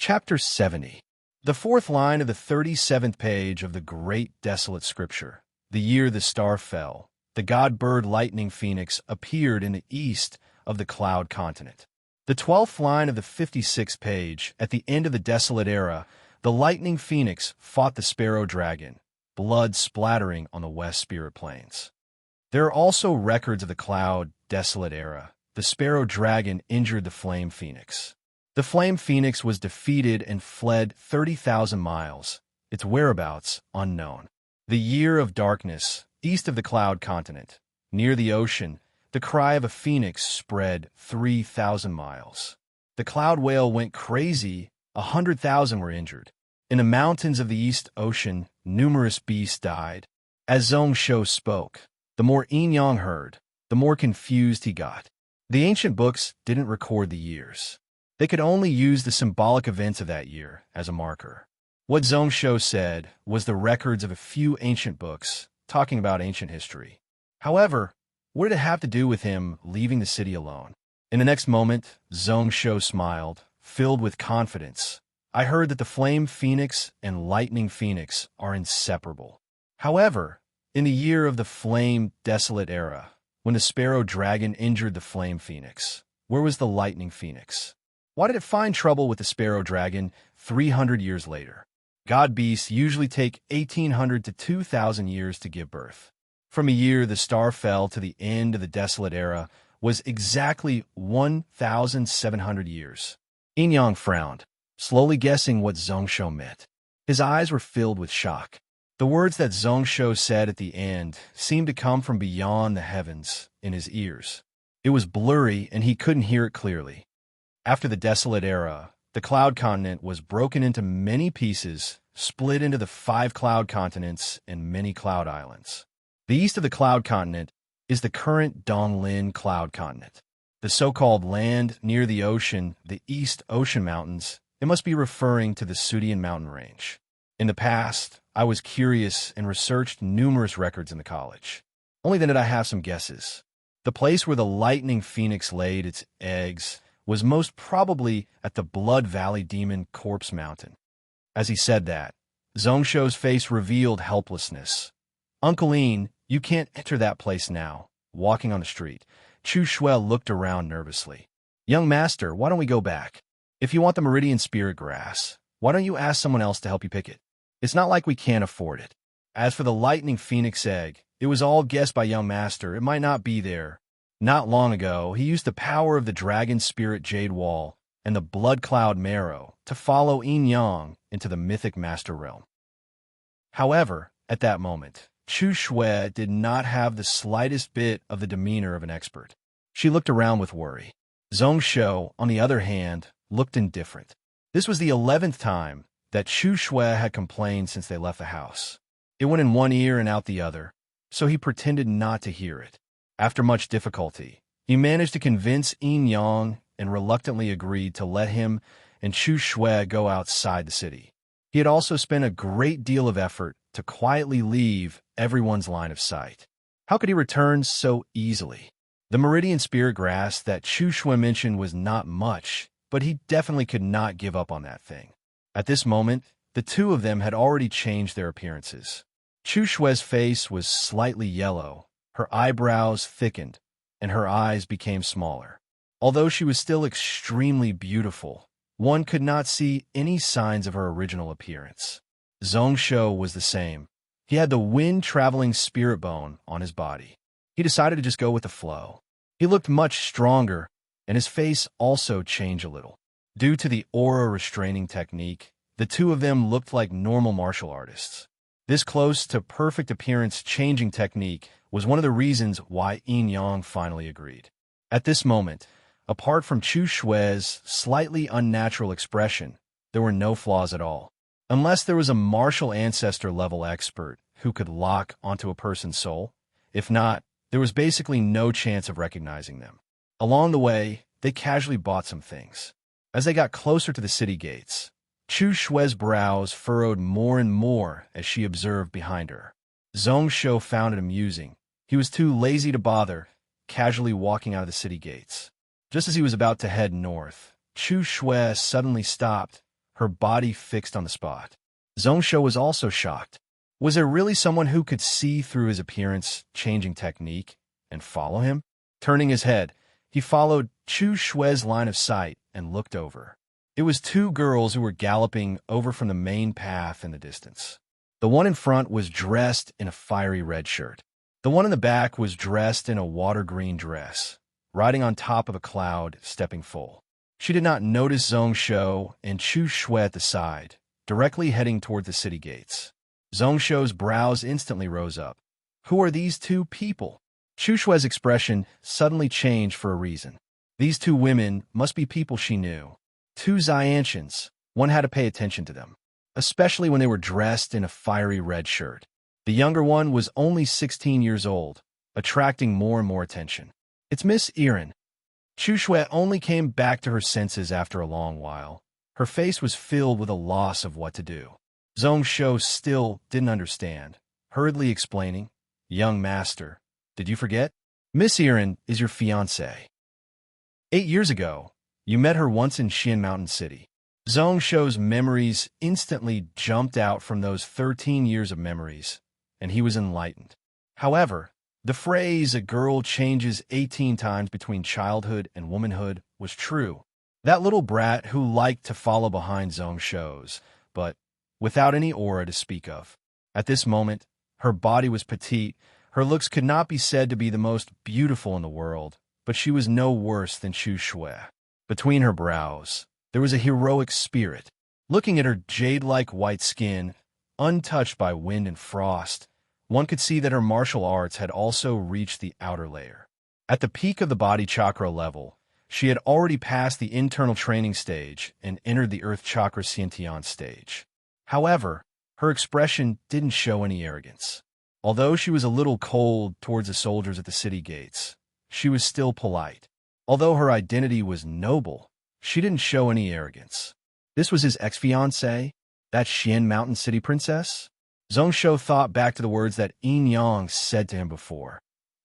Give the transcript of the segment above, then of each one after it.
Chapter 70. The fourth line of the 37th page of the great desolate scripture. The year the star fell, the god-bird lightning phoenix appeared in the east of the cloud continent. The 12th line of the 56th page, at the end of the desolate era, the lightning phoenix fought the sparrow dragon, blood splattering on the west spirit plains. There are also records of the cloud desolate era. The sparrow dragon injured the flame phoenix. The flame phoenix was defeated and fled 30,000 miles, its whereabouts unknown. The year of darkness, east of the cloud continent. Near the ocean, the cry of a phoenix spread 3,000 miles. The cloud whale went crazy, 100,000 were injured. In the mountains of the East Ocean, numerous beasts died. As Zhong Shou spoke, the more Yin Yang heard, the more confused he got. The ancient books didn't record the years. They could only use the symbolic events of that year as a marker. What Zhong Shou said was the records of a few ancient books talking about ancient history. However, what did it have to do with him leaving the city alone? In the next moment, Zhong Shou smiled, filled with confidence. I heard that the flame phoenix and lightning phoenix are inseparable. However, in the year of the flame desolate era, when the sparrow dragon injured the flame phoenix, where was the lightning phoenix? Why did it find trouble with the sparrow dragon 300 years later? God beasts usually take 1,800 to 2,000 years to give birth. From a year the star fell to the end of the desolate era was exactly 1,700 years. Yin Yang frowned, slowly guessing what Zhong Shou meant. His eyes were filled with shock. The words that Zhong Shou said at the end seemed to come from beyond the heavens in his ears. It was blurry and he couldn't hear it clearly. After the desolate era, the cloud continent was broken into many pieces, split into the 5 cloud continents and many cloud islands. The east of the cloud continent is the current Donglin cloud continent. The so-called land near the ocean, the East Ocean Mountains, it must be referring to the Sudian mountain range. In the past, I was curious and researched numerous records in the college. Only then did I have some guesses. The place where the lightning phoenix laid its eggs was most probably at the Blood Valley Demon Corpse Mountain. As he said that, Zhong Shou's face revealed helplessness. Uncle Yin, you can't enter that place now. Walking on the street, Chu Shui looked around nervously. Young master, why don't we go back? If you want the meridian spirit grass, why don't you ask someone else to help you pick it? It's not like we can't afford it. As for the lightning phoenix egg, it was all guessed by young master. It might not be there. Not long ago, he used the power of the dragon spirit Jade Wall and the blood cloud marrow to follow Yin Yang into the mythic master realm. However, at that moment, Chu Shui did not have the slightest bit of the demeanor of an expert. She looked around with worry. Zhong Shou, on the other hand, looked indifferent. This was the 11th time that Chu Shui had complained since they left the house. It went in one ear and out the other, so he pretended not to hear it. After much difficulty, he managed to convince Yin Yang and reluctantly agreed to let him and Chu Shui go outside the city. He had also spent a great deal of effort to quietly leave everyone's line of sight. How could he return so easily? The meridian spirit grass that Chu Shui mentioned was not much, but he definitely could not give up on that thing. At this moment, the two of them had already changed their appearances. Chu Shui's face was slightly yellow, her eyebrows thickened, and her eyes became smaller. Although she was still extremely beautiful, one could not see any signs of her original appearance. Zhong Shou was the same. He had the wind-traveling spirit bone on his body. He decided to just go with the flow. He looked much stronger, and his face also changed a little. Due to the aura restraining technique, the two of them looked like normal martial artists. This close to perfect appearance changing technique was one of the reasons why Yin Yang finally agreed. At this moment, apart from Chu Shui's slightly unnatural expression, there were no flaws at all. Unless there was a martial ancestor level expert who could lock onto a person's soul. If not, there was basically no chance of recognizing them. Along the way, they casually bought some things. As they got closer to the city gates, Chu Shui's brows furrowed more and more as she observed behind her. Zhong Shou found it amusing. He was too lazy to bother, casually walking out of the city gates. Just as he was about to head north, Chu Shui suddenly stopped, her body fixed on the spot. Zhongsho was also shocked. Was there really someone who could see through his appearance-changing technique and follow him? Turning his head, he followed Chu Shue's line of sight and looked over. It was two girls who were galloping over from the main path in the distance. The one in front was dressed in a fiery red shirt. The one in the back was dressed in a water-green dress, riding on top of a cloud, stepping full. She did not notice Zhongsho and Chu Shui at the side, directly heading toward the city gates. Zhongsho's brows instantly rose up. Who are these two people? Chu Shui's expression suddenly changed for a reason. These two women must be people she knew. Two Xiantians. One had to pay attention to them, especially when they were dressed in a fiery red shirt. The younger one was only 16 years old, attracting more and more attention. It's Miss Erin. Chu Shui only came back to her senses after a long while. Her face was filled with a loss of what to do. Zhongsho still didn't understand, hurriedly explaining, "Young master, did you forget? Miss Erin is your fiancée. 8 years ago, you met her once in Xian Mountain City." Zhongsho's memories instantly jumped out from those 13 years of memories, and he was enlightened. However, the phrase "a girl changes 18 times between childhood and womanhood" was true. That little brat who liked to follow behind Zhongsho's, but without any aura to speak of. At this moment, her body was petite, her looks could not be said to be the most beautiful in the world, but she was no worse than Chu Shui. Between her brows, there was a heroic spirit. Looking at her jade-like white skin, untouched by wind and frost, one could see that her martial arts had also reached the outer layer. At the peak of the body chakra level, she had already passed the internal training stage and entered the earth chakra Xiantian stage. However, her expression didn't show any arrogance. Although she was a little cold towards the soldiers at the city gates, she was still polite. Although her identity was noble, she didn't show any arrogance. This was his ex-fiancée, that Xian Mountain City princess? Zhongsho thought back to the words that Yin Yang said to him before,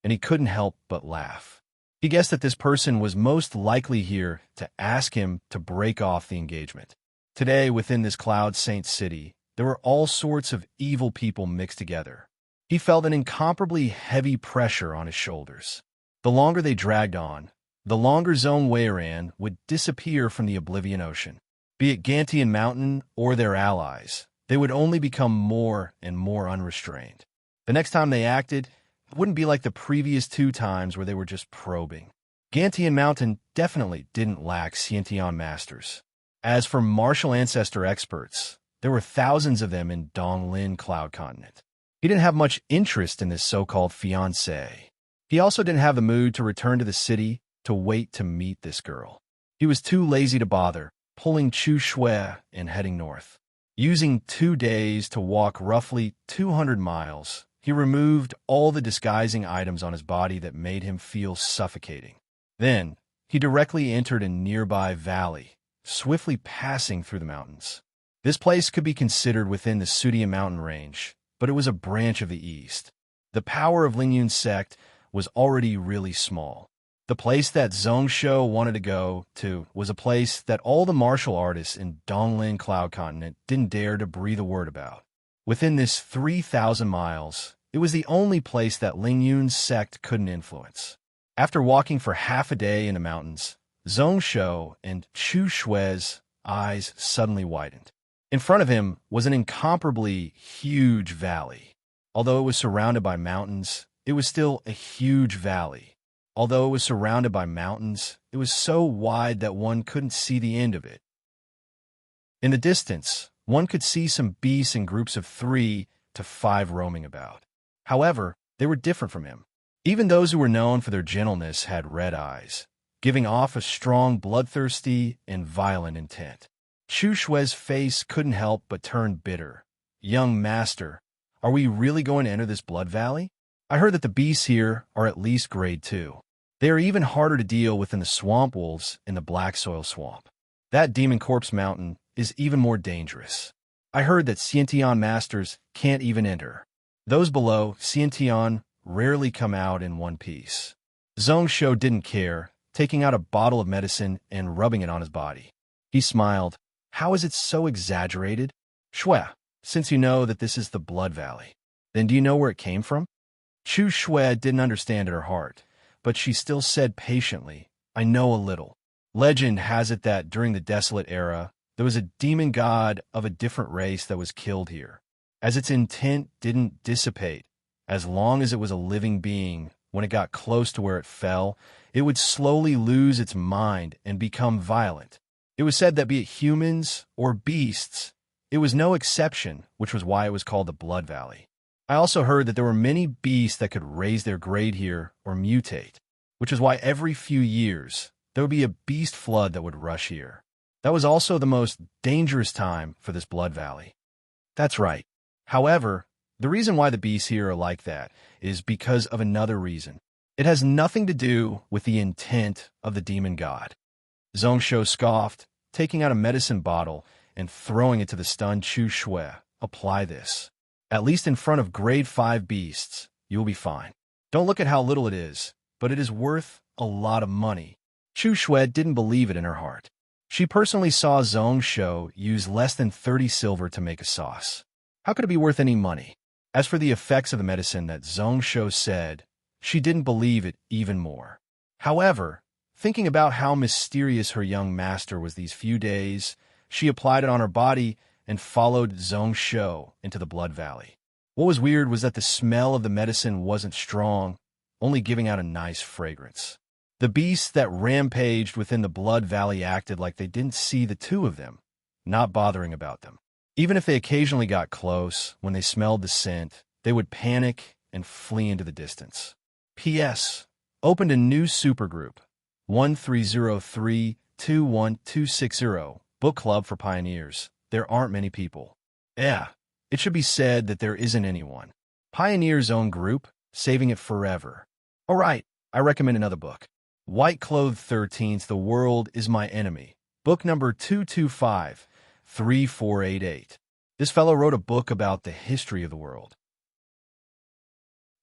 and he couldn't help but laugh. He guessed that this person was most likely here to ask him to break off the engagement. Today, within this Cloud Saint city, there were all sorts of evil people mixed together. He felt an incomparably heavy pressure on his shoulders. The longer they dragged on, the longer Zhong Weiran would disappear from the Oblivion Ocean. Be it Gantian Mountain or their allies, they would only become more and more unrestrained. The next time they acted, it wouldn't be like the previous 2 times where they were just probing. Gantian Mountain definitely didn't lack Xiantian masters. As for martial ancestor experts, there were thousands of them in Donglin Cloud Continent. He didn't have much interest in this so-called fiancée. He also didn't have the mood to return to the city to wait to meet this girl. He was too lazy to bother, pulling Chu Shui and heading north. Using 2 days to walk roughly 200 miles, he removed all the disguising items on his body that made him feel suffocating. Then, he directly entered a nearby valley, swiftly passing through the mountains. This place could be considered within the Sudia mountain range, but it was a branch of the east. The power of Lingyun's sect was already really small. The place that Zhongsho wanted to go to was a place that all the martial artists in Donglin Cloud Continent didn't dare to breathe a word about. Within this 3,000 miles, it was the only place that Lingyun's sect couldn't influence. After walking for half a day in the mountains, Zhongsho and Chu Shui's eyes suddenly widened. In front of him was an incomparably huge valley. Although it was surrounded by mountains, it was still a huge valley. Although it was surrounded by mountains, it was so wide that one couldn't see the end of it. In the distance, one could see some beasts in groups of 3 to 5 roaming about. However, they were different from him. Even those who were known for their gentleness had red eyes, giving off a strong, bloodthirsty, and violent intent. Chu Shui's face couldn't help but turn bitter. "Young master, are we really going to enter this blood valley? I heard that the beasts here are at least grade 2. They are even harder to deal with than the swamp wolves in the Black Soil Swamp. That Demon Corpse Mountain is even more dangerous. I heard that Xiantian masters can't even enter. Those below Xiantian rarely come out in one piece." Zhongsho didn't care, taking out a bottle of medicine and rubbing it on his body. He smiled. How is it so exaggerated? Shui, since you know that this is the Blood Valley, then do you know where it came from? Chu Shui didn't understand in her heart, but she still said patiently, I know a little. Legend has it that during the Desolate Era, there was a demon god of a different race that was killed here. As its intent didn't dissipate, as long as it was a living being, when it got close to where it fell, it would slowly lose its mind and become violent. It was said that be it humans or beasts, it was no exception, which was why it was called the Blood Valley. I also heard that there were many beasts that could raise their grade here or mutate, which is why every few years there would be a beast flood that would rush here. That was also the most dangerous time for this Blood Valley. That's right. However, the reason why the beasts here are like that is because of another reason. It has nothing to do with the intent of the demon god. Zhongsho scoffed, taking out a medicine bottle and throwing it to the stunned Chu Shui. Apply this. At least in front of grade 5 beasts, you will be fine. Don't look at how little it is, but it is worth a lot of money. Chu Shui didn't believe it in her heart. She personally saw Zhongsho use less than 30 silver to make a sauce. How could it be worth any money? As for the effects of the medicine that Zhongsho said, she didn't believe it even more. However, thinking about how mysterious her young master was these few days, she applied it on her body and followed Zhongsho into the Blood Valley. What was weird was that the smell of the medicine wasn't strong, only giving out a nice fragrance. The beasts that rampaged within the Blood Valley acted like they didn't see the two of them, not bothering about them. Even if they occasionally got close, when they smelled the scent, they would panic and flee into the distance. P.S. Opened a new supergroup, 1303-21260, book club for pioneers. There aren't many people. Yeah, it should be said that there isn't anyone. Pioneer's own group, saving it forever. All right, I recommend another book. White-Clothed 13th, The World is My Enemy. Book number 225-3488. This fellow wrote a book about the history of the world.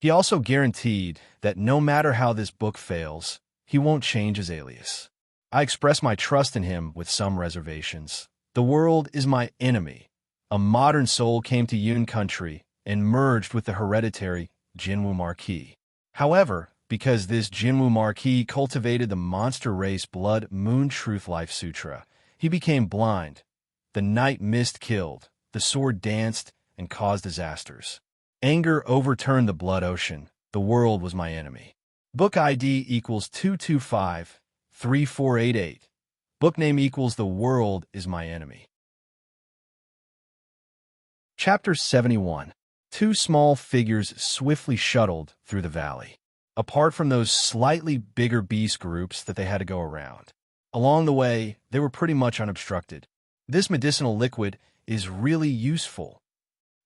He also guaranteed that no matter how this book fails, he won't change his alias. I express my trust in him with some reservations. The world is my enemy. A modern soul came to Yun country and merged with the hereditary Jinwu Marquis. However, because this Jinwu Marquis cultivated the monster race Blood Moon Truth Life Sutra, he became blind. The night mist killed, the sword danced and caused disasters. Anger overturned the blood ocean. The world was my enemy. Book ID equals 225-3488. Book name equals The World is My Enemy. Chapter 71. Two small figures swiftly shuttled through the valley, apart from those slightly bigger beast groups that they had to go around. Along the way, they were pretty much unobstructed. This medicinal liquid is really useful.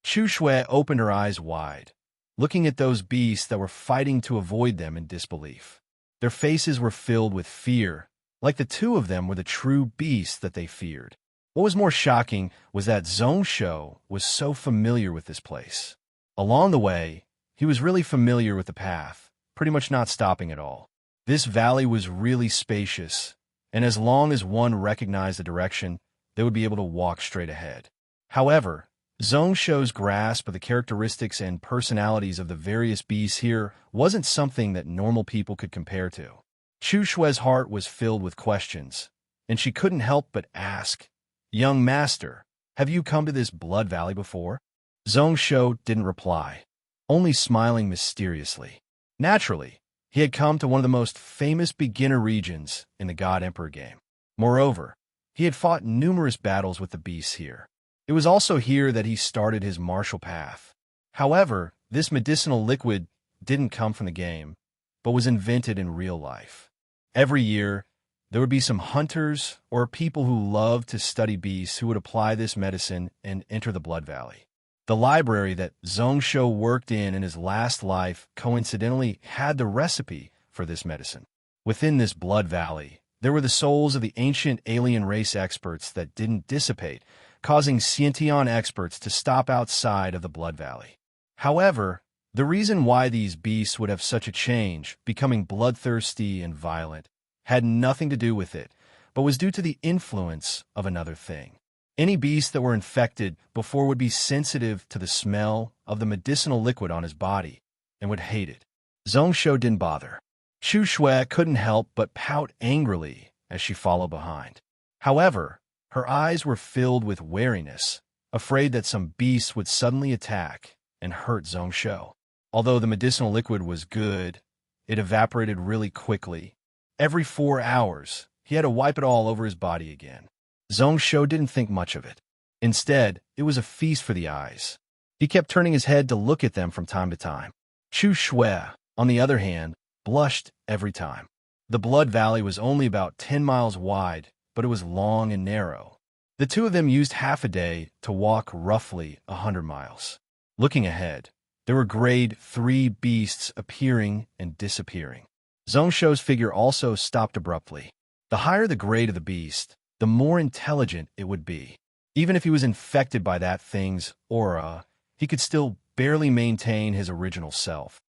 Chu Shui opened her eyes wide, looking at those beasts that were fighting to avoid them in disbelief. Their faces were filled with fear, like the two of them were the true beasts that they feared. What was more shocking was that Zhongsho was so familiar with this place. Along the way, he was really familiar with the path, pretty much not stopping at all. This valley was really spacious, and as long as one recognized the direction, they would be able to walk straight ahead. However, Zhongsho's grasp of the characteristics and personalities of the various beasts here wasn't something that normal people could compare to. Chu Shui's heart was filled with questions, and she couldn't help but ask, "Young master, have you come to this Blood Valley before?" Zhongsho didn't reply, only smiling mysteriously. Naturally, he had come to one of the most famous beginner regions in the God Emperor game. Moreover, he had fought numerous battles with the beasts here. It was also here that he started his martial path. However, this medicinal liquid didn't come from the game, but was invented in real life. Every year, there would be some hunters or people who loved to study beasts who would apply this medicine and enter the Blood Valley. The library that Zhongsho worked in his last life coincidentally had the recipe for this medicine. Within this Blood Valley, there were the souls of the ancient alien race experts that didn't dissipate, causing Xiantian experts to stop outside of the Blood Valley. However, the reason why these beasts would have such a change, becoming bloodthirsty and violent, had nothing to do with it, but was due to the influence of another thing. Any beasts that were infected before would be sensitive to the smell of the medicinal liquid on his body and would hate it. Zhongsho didn't bother. Chu Shui couldn't help but pout angrily as she followed behind. However, her eyes were filled with wariness, afraid that some beast would suddenly attack and hurt Zhongsho. Although the medicinal liquid was good, it evaporated really quickly. Every 4 hours, he had to wipe it all over his body again. Zhongsho didn't think much of it. Instead, it was a feast for the eyes. He kept turning his head to look at them from time to time. Chu Shui, on the other hand, blushed every time. The Blood Valley was only about 10 miles wide, but it was long and narrow. The two of them used half a day to walk roughly 100 miles. Looking ahead, there were grade 3 beasts appearing and disappearing. Zhongsho's figure also stopped abruptly. The higher the grade of the beast, the more intelligent it would be. Even if he was infected by that thing's aura, he could still barely maintain his original self.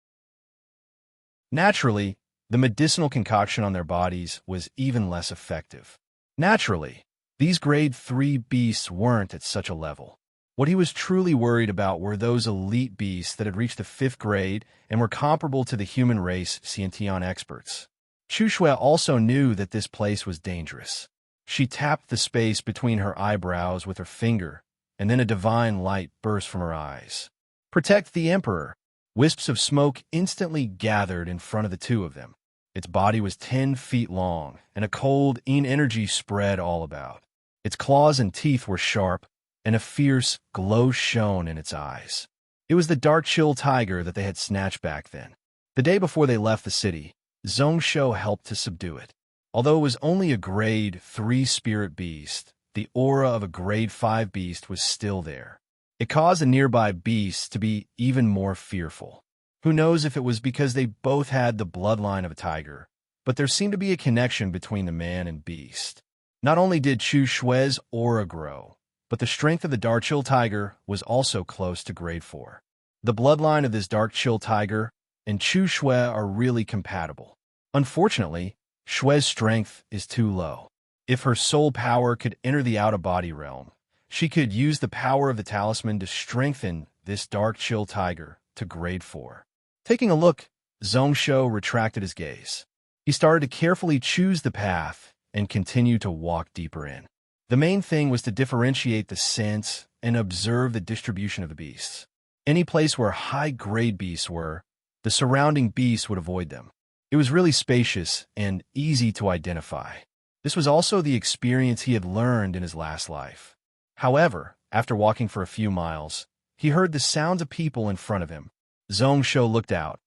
Naturally, the medicinal concoction on their bodies was even less effective. Naturally, these grade 3 beasts weren't at such a level. What he was truly worried about were those elite beasts that had reached the 5th grade and were comparable to the human race Xiantian experts. Chu Shui also knew that this place was dangerous. She tapped the space between her eyebrows with her finger, and then a divine light burst from her eyes. "Protect the Emperor!" Wisps of smoke instantly gathered in front of the two of them. Its body was 10 feet long, and a cold energy spread all about. Its claws and teeth were sharp, and a fierce glow shone in its eyes. It was the dark chill tiger that they had snatched back then. The day before they left the city, Zhongsho helped to subdue it. Although it was only a grade 3 spirit beast, the aura of a grade 5 beast was still there. It caused the nearby beasts to be even more fearful. Who knows if it was because they both had the bloodline of a tiger, but there seemed to be a connection between the man and beast. Not only did Chu Shui's aura grow, but the strength of the dark chill tiger was also close to grade 4. The bloodline of this dark chill tiger and Chu Shui are really compatible. Unfortunately, Shui's strength is too low. If her soul power could enter the out-of-body realm, she could use the power of the talisman to strengthen this dark chill tiger to grade 4. Taking a look, Zhongsho retracted his gaze. He started to carefully choose the path and continue to walk deeper in. The main thing was to differentiate the scents and observe the distribution of the beasts. Any place where high-grade beasts were, the surrounding beasts would avoid them. It was really spacious and easy to identify. This was also the experience he had learned in his last life. However, after walking for a few miles, he heard the sounds of people in front of him. Zhongsho looked out,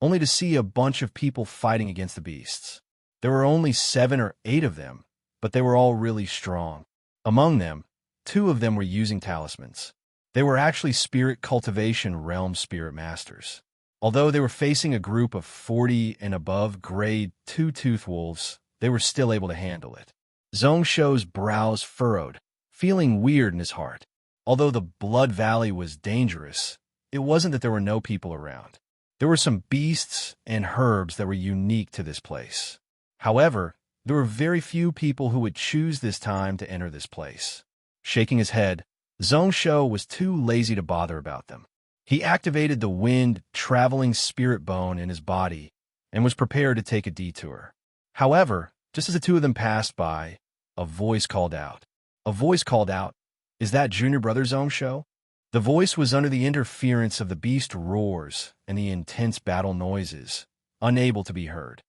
only to see a bunch of people fighting against the beasts. There were only 7 or 8 of them, but they were all really strong. Among them, 2 of them were using talismans. They were actually spirit cultivation realm spirit masters. Although they were facing a group of 40 and above grade 2 tooth wolves, they were still able to handle it. Zhongsho's brows furrowed, feeling weird in his heart. Although the Blood Valley was dangerous, it wasn't that there were no people around. There were some beasts and herbs that were unique to this place. However, there were very few people who would choose this time to enter this place. Shaking his head, Zhongsho was too lazy to bother about them. He activated the wind-traveling spirit bone in his body and was prepared to take a detour. However, just as the two of them passed by, a voice called out. A voice called out, "Is that Junior Brother Zhongsho?" The voice was under the interference of the beast roars and the intense battle noises, unable to be heard.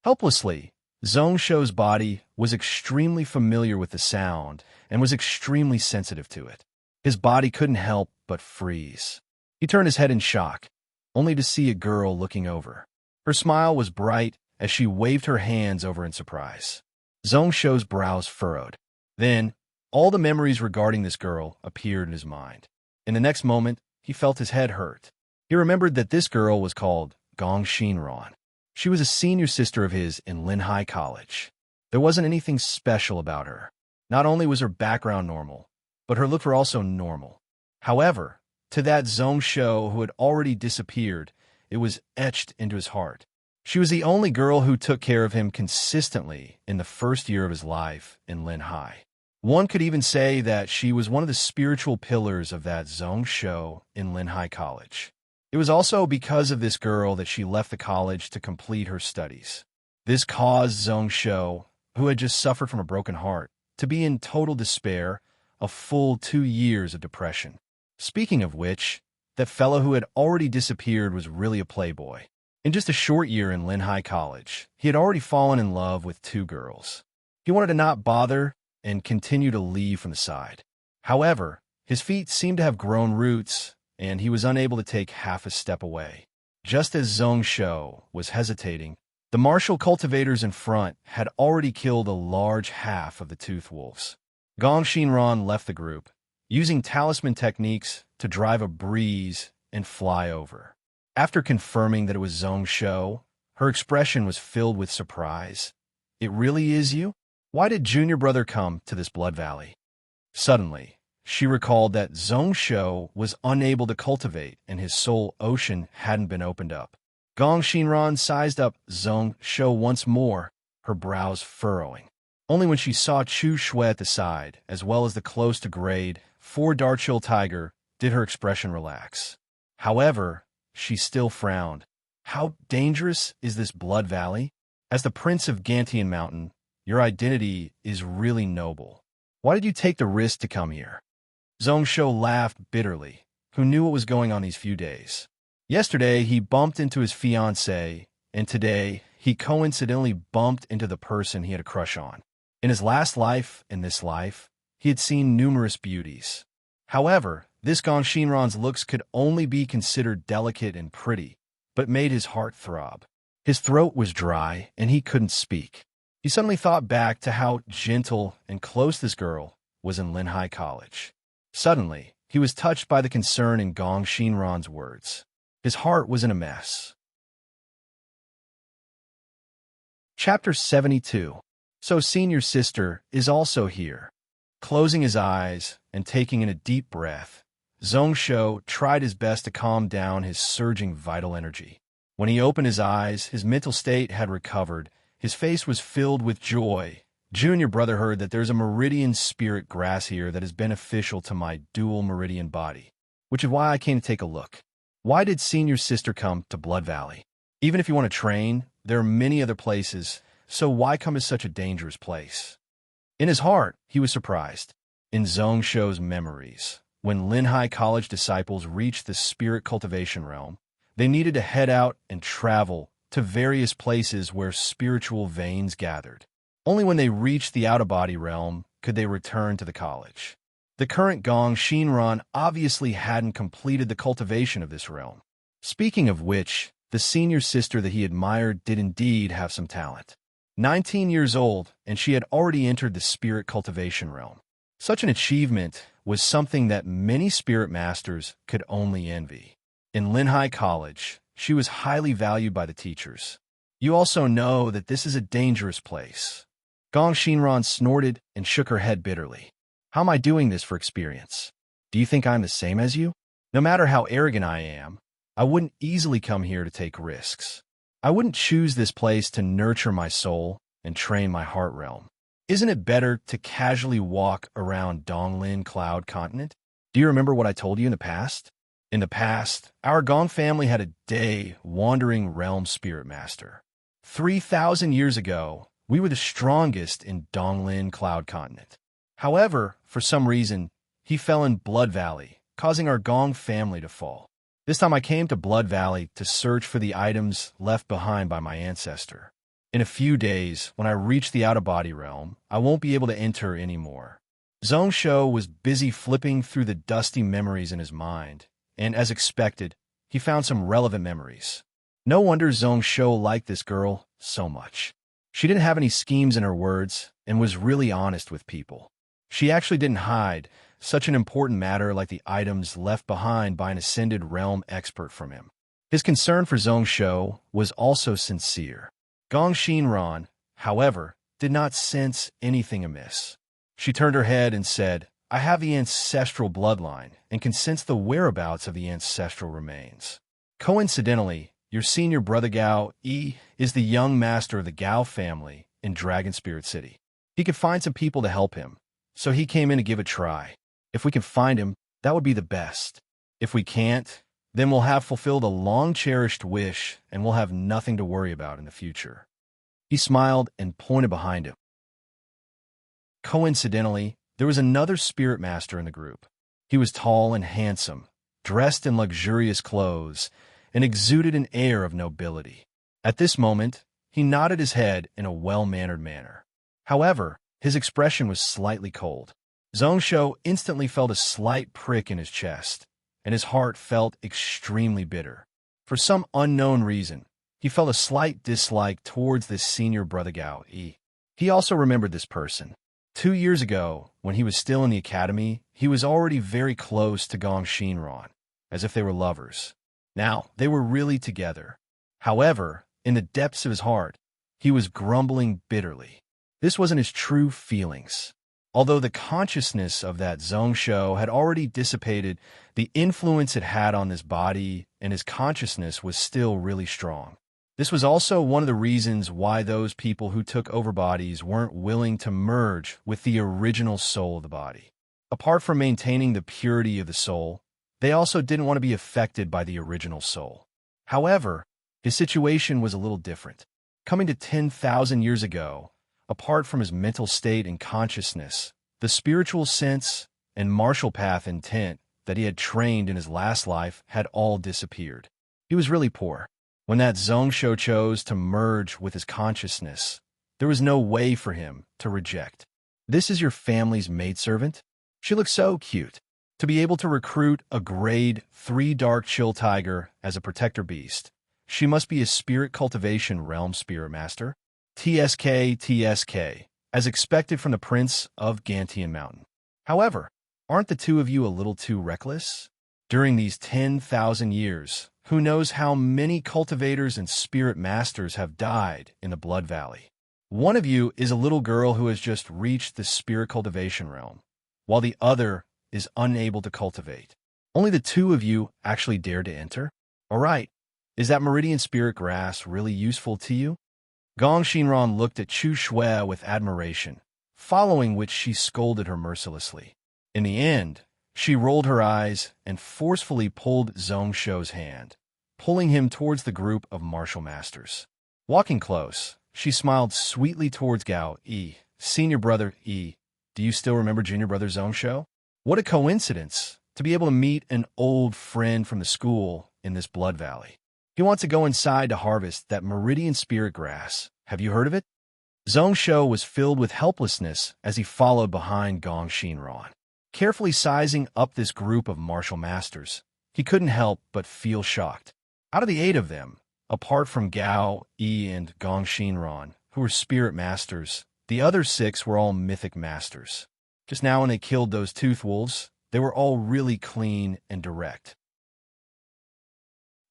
Helplessly, Zhongsho's body was extremely familiar with the sound and was extremely sensitive to it. His body couldn't help but freeze. He turned his head in shock, only to see a girl looking over. Her smile was bright as she waved her hands over in surprise. Zhongsho's brows furrowed. Then, all the memories regarding this girl appeared in his mind. In the next moment, he felt his head hurt. He remembered that this girl was called Gong Shinran. She was a senior sister of his in Linhai College. There wasn't anything special about her. Not only was her background normal, but her looks were also normal. However, to that Zhongsho who had already disappeared, it was etched into his heart. She was the only girl who took care of him consistently in the first year of his life in Linhai. One could even say that she was one of the spiritual pillars of that Zhong show in Linhai College. It was also because of this girl that she left the college to complete her studies. This caused Zhong Shou, who had just suffered from a broken heart, to be in total despair, a full 2 years of depression. Speaking of which, that fellow who had already disappeared was really a playboy. In just a short year in Linhai College, he had already fallen in love with 2 girls. He wanted to not bother and continue to leave from the side. However, his feet seemed to have grown roots, and he was unable to take half a step away. Just as Zhong Shou was hesitating, the martial cultivators in front had already killed a large half of the toothed wolves. Gong Xinran left the group, using talisman techniques to drive a breeze and fly over. After confirming that it was Zhong Shou, her expression was filled with surprise. "It really is you? Why did Junior Brother come to this Blood Valley?" Suddenly, she recalled that Zhong Shou was unable to cultivate and his soul ocean hadn't been opened up. Gong Xinran sized up Zhong Shou once more, her brows furrowing. Only when she saw Chu Shui at the side, as well as the close-to-grade 4 Darchill tiger, did her expression relax. However, she still frowned. "How dangerous is this Blood Valley? As the Prince of Gantian Mountain, your identity is really noble. Why did you take the risk to come here?" Zhong Shou laughed bitterly, who knew what was going on these few days. Yesterday, he bumped into his fiancée, and today, he coincidentally bumped into the person he had a crush on. In his last life and this life, he had seen numerous beauties. However, this Gong Xinran's looks could only be considered delicate and pretty, but made his heart throb. His throat was dry, and he couldn't speak. He suddenly thought back to how gentle and close this girl was in Linhai College. Suddenly, he was touched by the concern in Gong Xinran's words. His heart was in a mess. Chapter 72. So Senior Sister is also here. Closing his eyes and taking in a deep breath, Zhong Shou tried his best to calm down his surging vital energy. When he opened his eyes, his mental state had recovered. His face was filled with joy. "Junior Brother heard that there's a meridian spirit grass here that is beneficial to my dual meridian body, which is why I came to take a look. Why did Senior Sister come to Blood Valley? Even if you want to train, there are many other places, so why come to such a dangerous place?" In his heart, he was surprised. In Zhong Shou's memories, when Linhai College disciples reached the spirit cultivation realm, they needed to head out and travel to various places where spiritual veins gathered. Only when they reached the out-of-body realm could they return to the college. The current Gong Xinran obviously hadn't completed the cultivation of this realm. Speaking of which, the senior sister that he admired did indeed have some talent. 19 years old, and she had already entered the spirit cultivation realm. Such an achievement was something that many spirit masters could only envy. In Linhai College, she was highly valued by the teachers. You also know that this is a dangerous place. Gong Xinran snorted and shook her head bitterly. "How am I doing this for experience? Do you think I'm the same as you? No matter how arrogant I am, I wouldn't easily come here to take risks. I wouldn't choose this place to nurture my soul and train my heart realm. Isn't it better to casually walk around Donglin Cloud Continent? Do you remember what I told you in the past? In the past, our Gong family had a day-wandering realm spirit master. 3,000 years ago, we were the strongest in Donglin Cloud Continent. However, for some reason, he fell in Blood Valley, causing our Gong family to fall. This time I came to Blood Valley to search for the items left behind by my ancestor. In a few days, when I reach the out-of-body realm, I won't be able to enter anymore." Zhong Shou was busy flipping through the dusty memories in his mind, and as expected, he found some relevant memories. No wonder Zhong Shou liked this girl so much. She didn't have any schemes in her words and was really honest with people. She actually didn't hide such an important matter like the items left behind by an ascended realm expert from him. His concern for Zhong Shou was also sincere. Gong Xinran, however, did not sense anything amiss. She turned her head and said, "I have the ancestral bloodline and can sense the whereabouts of the ancestral remains. Coincidentally, your senior brother Gao Yi is the young master of the Gao family in Dragon Spirit City. He could find some people to help him, so he came in to give it a try. If we can find him, that would be the best. If we can't, then we'll have fulfilled a long-cherished wish and we'll have nothing to worry about in the future." He smiled and pointed behind him. Coincidentally, there was another spirit master in the group. He was tall and handsome, dressed in luxurious clothes, and exuded an air of nobility. At this moment, he nodded his head in a well-mannered manner. However, his expression was slightly cold. Zhongsho instantly felt a slight prick in his chest, and his heart felt extremely bitter. For some unknown reason, he felt a slight dislike towards this senior brother Gao Yi. He also remembered this person. 2 years ago, when he was still in the academy, he was already very close to Gong Xinran, as if they were lovers. Now, they were really together. However, in the depths of his heart, he was grumbling bitterly. This wasn't his true feelings. Although the consciousness of that Zhongsho had already dissipated, the influence it had on his body and his consciousness was still really strong. This was also one of the reasons why those people who took over bodies weren't willing to merge with the original soul of the body. Apart from maintaining the purity of the soul, they also didn't want to be affected by the original soul. However, his situation was a little different. Coming to 10,000 years ago, apart from his mental state and consciousness, the spiritual sense and martial path intent that he had trained in his last life had all disappeared. He was really poor. When that Zhongsho chose to merge with his consciousness, there was no way for him to reject. "This is your family's maidservant? She looks so cute." To be able to recruit a grade 3 dark chill tiger as a protector beast, she must be a spirit cultivation realm spirit master. TSK, as expected from the Prince of Gantian Mountain. However, aren't the two of you a little too reckless? During these 10,000 years, who knows how many cultivators and spirit masters have died in the Blood Valley? One of you is a little girl who has just reached the spirit cultivation realm, while the other is unable to cultivate. Only the two of you actually dared to enter? All right, is that meridian spirit grass really useful to you? Gong Xinran looked at Chu Shui with admiration, following which she scolded her mercilessly. In the end, she rolled her eyes and forcefully pulled Zhongsho's hand, pulling him towards the group of martial masters. Walking close, she smiled sweetly towards Gao Yi. "Senior brother Yi, do you still remember junior brother Zhongsho? What a coincidence to be able to meet an old friend from the school in this Blood Valley. He wants to go inside to harvest that meridian spirit grass. Have you heard of it?" Zhongsho was filled with helplessness as he followed behind Gong Xinran. Carefully sizing up this group of martial masters, he couldn't help but feel shocked. Out of the 8 of them, apart from Gao Yi and Gong Xinran, who were spirit masters, the other 6 were all mythic masters. Just now when they killed those tooth wolves, they were all really clean and direct.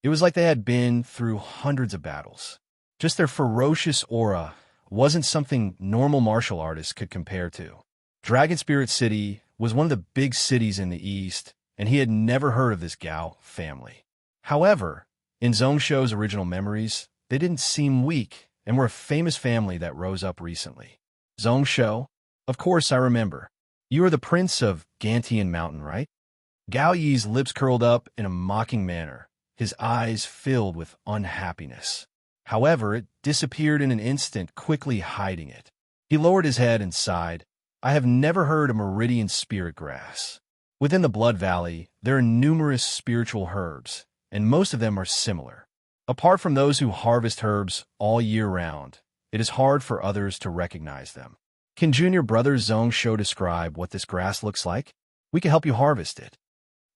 It was like they had been through hundreds of battles. Just their ferocious aura wasn't something normal martial artists could compare to. Dragon Spirit City was one of the big cities in the east, and he had never heard of this Gao family. However, in Zhongsho's original memories, they didn't seem weak and were a famous family that rose up recently. "Zhongsho, of course I remember. You are the Prince of Gantian Mountain, right?" Gao Yi's lips curled up in a mocking manner, his eyes filled with unhappiness. However, it disappeared in an instant, quickly hiding it. He lowered his head and sighed. "I have never heard of meridian spirit grass. Within the Blood Valley, there are numerous spiritual herbs, and most of them are similar. Apart from those who harvest herbs all year round, it is hard for others to recognize them. Can junior brother Zhongsho describe what this grass looks like? We can help you harvest it."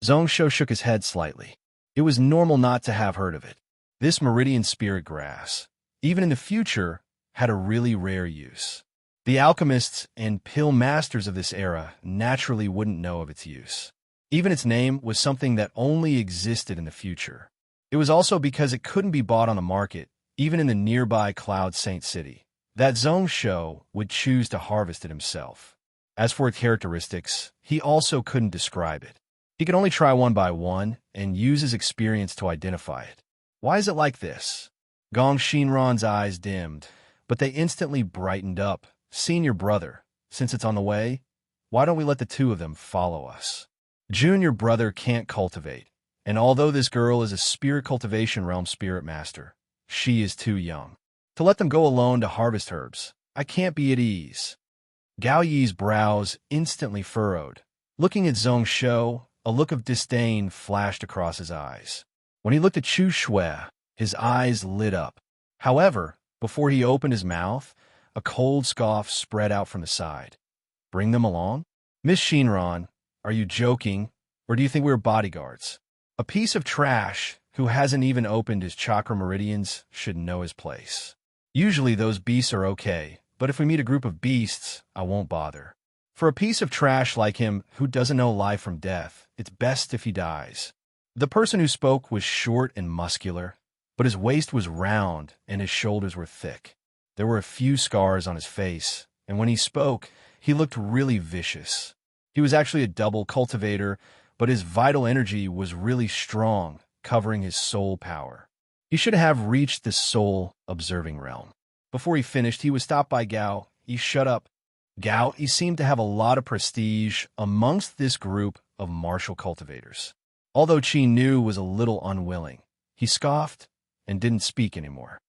Zhongsho shook his head slightly. It was normal not to have heard of it. This meridian spirit grass, even in the future, had a really rare use. The alchemists and pill masters of this era naturally wouldn't know of its use. Even its name was something that only existed in the future. It was also because it couldn't be bought on the market, even in the nearby Cloud Saint City, that Zhongsho would choose to harvest it himself. As for its characteristics, he also couldn't describe it. He could only try one by one and use his experience to identify it. Why is it like this? Gong Xinran's eyes dimmed, but they instantly brightened up. "Senior brother, since it's on the way, Why don't we let the two of them follow us? Junior brother can't cultivate, and although this girl is a spirit cultivation realm spirit master, she is too young. To let them go alone to harvest herbs, I can't be at ease. Gao Yi's brows instantly furrowed. Looking at Zhong Shou, a look of disdain flashed across his eyes. When he looked at Chu Shui, his eyes lit up. However, before he opened his mouth, a cold scoff spread out from the side. Bring them along? Miss Shinran, are you joking, or do you think we're bodyguards? A piece of trash who hasn't even opened his chakra meridians should know his place. Usually those beasts are okay, but if we meet a group of beasts, I won't bother. For a piece of trash like him who doesn't know life from death, it's best if he dies. The person who spoke was short and muscular, but his waist was round and his shoulders were thick. There were a few scars on his face, and when he spoke, he looked really vicious. He was actually a double cultivator, but his vital energy was really strong, covering his soul power. He should have reached the soul observing realm. Before he finished, he was stopped by Gao. He shut up. Gao, he seemed to have a lot of prestige amongst this group of martial cultivators. Although Qi Nu was a little unwilling, he scoffed and didn't speak anymore.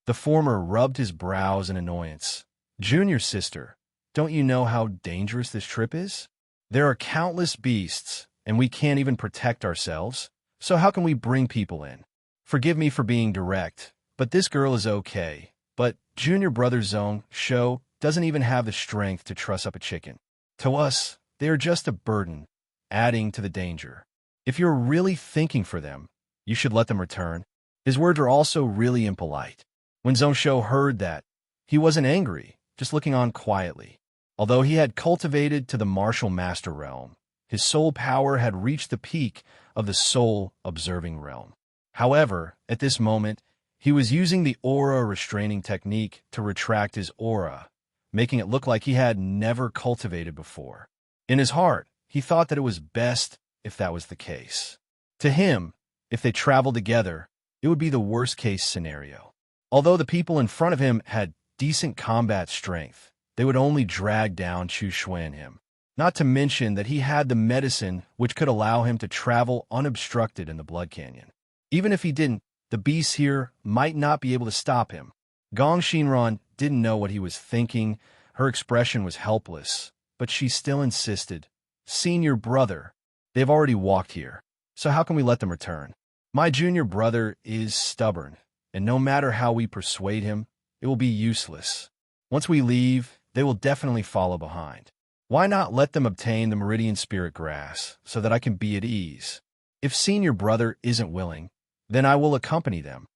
The former rubbed his brows in annoyance. Junior sister, don't you know how dangerous this trip is? There are countless beasts, and we can't even protect ourselves, so how can we bring people in? Forgive me for being direct, but this girl is okay. But junior brother Zhong Shou doesn't even have the strength to truss up a chicken. To us, they are just a burden, adding to the danger. If you're really thinking for them, you should let them return. His words are also really impolite. When Zhong Shou heard that, he wasn't angry, just looking on quietly. Although he had cultivated to the martial master realm, his soul power had reached the peak of the soul observing realm. However, at this moment, he was using the aura restraining technique to retract his aura, making it look like he had never cultivated before. In his heart, he thought that it was best if that was the case. To him, if they traveled together, it would be the worst-case scenario. Although the people in front of him had decent combat strength, they would only drag down Chu Shui and him. Not to mention that he had the medicine which could allow him to travel unobstructed in the Blood Canyon. Even if he didn't, the beasts here might not be able to stop him. Gong Shinran didn't know what he was thinking. Her expression was helpless, but she still insisted. Senior brother, they've already walked here, so how can we let them return? My junior brother is stubborn, and no matter how we persuade him, it will be useless. Once we leave, they will definitely follow behind. Why not let them obtain the Meridian Spirit Grass so that I can be at ease? If senior brother isn't willing, then I will accompany them.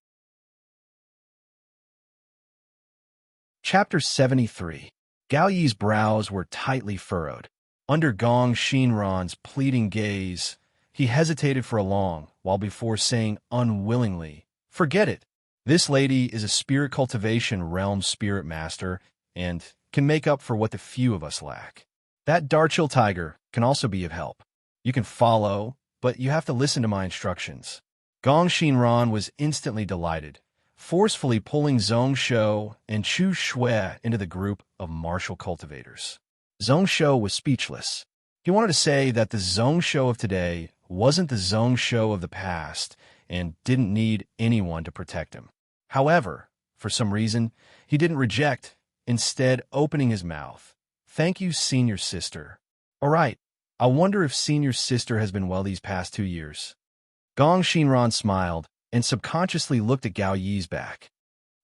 Chapter 73. Gao Yi's brows were tightly furrowed. Under Gong Shinran's pleading gaze, he hesitated for a long while before saying unwillingly, "Forget it. This lady is a spirit cultivation realm spirit master and can make up for what the few of us lack. That Darchill tiger can also be of help. You can follow, but you have to listen to my instructions." Gong Shinran was instantly delighted, forcefully pulling Zhong Shou and Chu Shui into the group of martial cultivators. Zhong Shou was speechless. He wanted to say that the Zhong Shou of today wasn't the Zhong Shou of the past and didn't need anyone to protect him. However, for some reason, he didn't reject, instead opening his mouth. "Thank you, senior sister. All right, I wonder if senior sister has been well these past 2 years. Gong Shinran smiled and subconsciously looked at Gao Yi's back.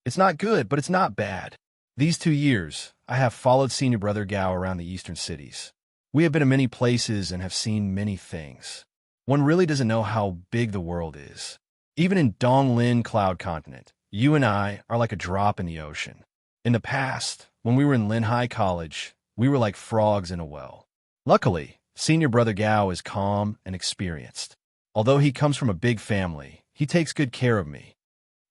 "It's not good, but it's not bad. These 2 years, I have followed senior brother Gao around the eastern cities. We have been to many places and have seen many things. One really doesn't know how big the world is. Even in Donglin Cloud Continent, you and I are like a drop in the ocean. In the past, when we were in Linhai College, we were like frogs in a well. Luckily, senior brother Gao is calm and experienced. Although he comes from a big family, he takes good care of me."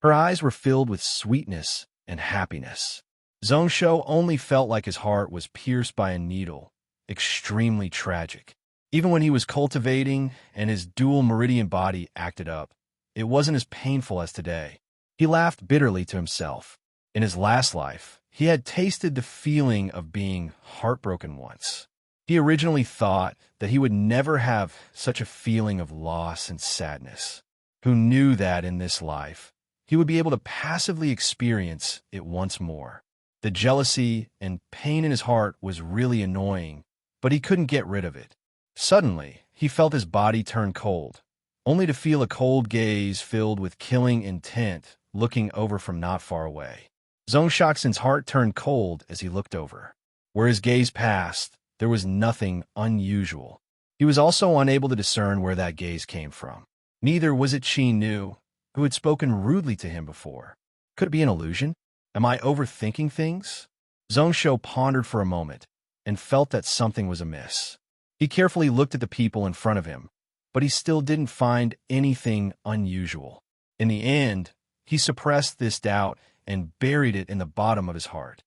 Her eyes were filled with sweetness and happiness. Zhong Shou only felt like his heart was pierced by a needle, extremely tragic. Even when he was cultivating and his dual meridian body acted up, it wasn't as painful as today. He laughed bitterly to himself. In his last life, he had tasted the feeling of being heartbroken once. He originally thought that he would never have such a feeling of loss and sadness. Who knew that in this life, he would be able to passively experience it once more. The jealousy and pain in his heart was really annoying, but he couldn't get rid of it. Suddenly, he felt his body turn cold, only to feel a cold gaze filled with killing intent looking over from not far away. Zhongshan's heart turned cold as he looked over. Where his gaze passed, there was nothing unusual. He was also unable to discern where that gaze came from. Neither was it Qi Nu, who had spoken rudely to him before. Could it be an illusion? Am I overthinking things? Zhongshan pondered for a moment and felt that something was amiss. He carefully looked at the people in front of him, but he still didn't find anything unusual. In the end, he suppressed this doubt and buried it in the bottom of his heart.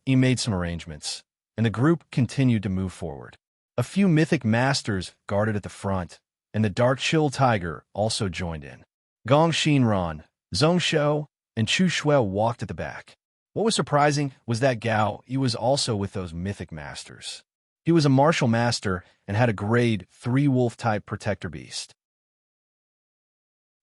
He made some arrangements, and the group continued to move forward. A few mythic masters guarded at the front, and the dark chill tiger also joined in. Gong Xinran, Zhongshan, and Chu Shui walked at the back. What was surprising was that he was also with those mythic masters. He was a martial master and had a grade 3 wolf-type protector beast.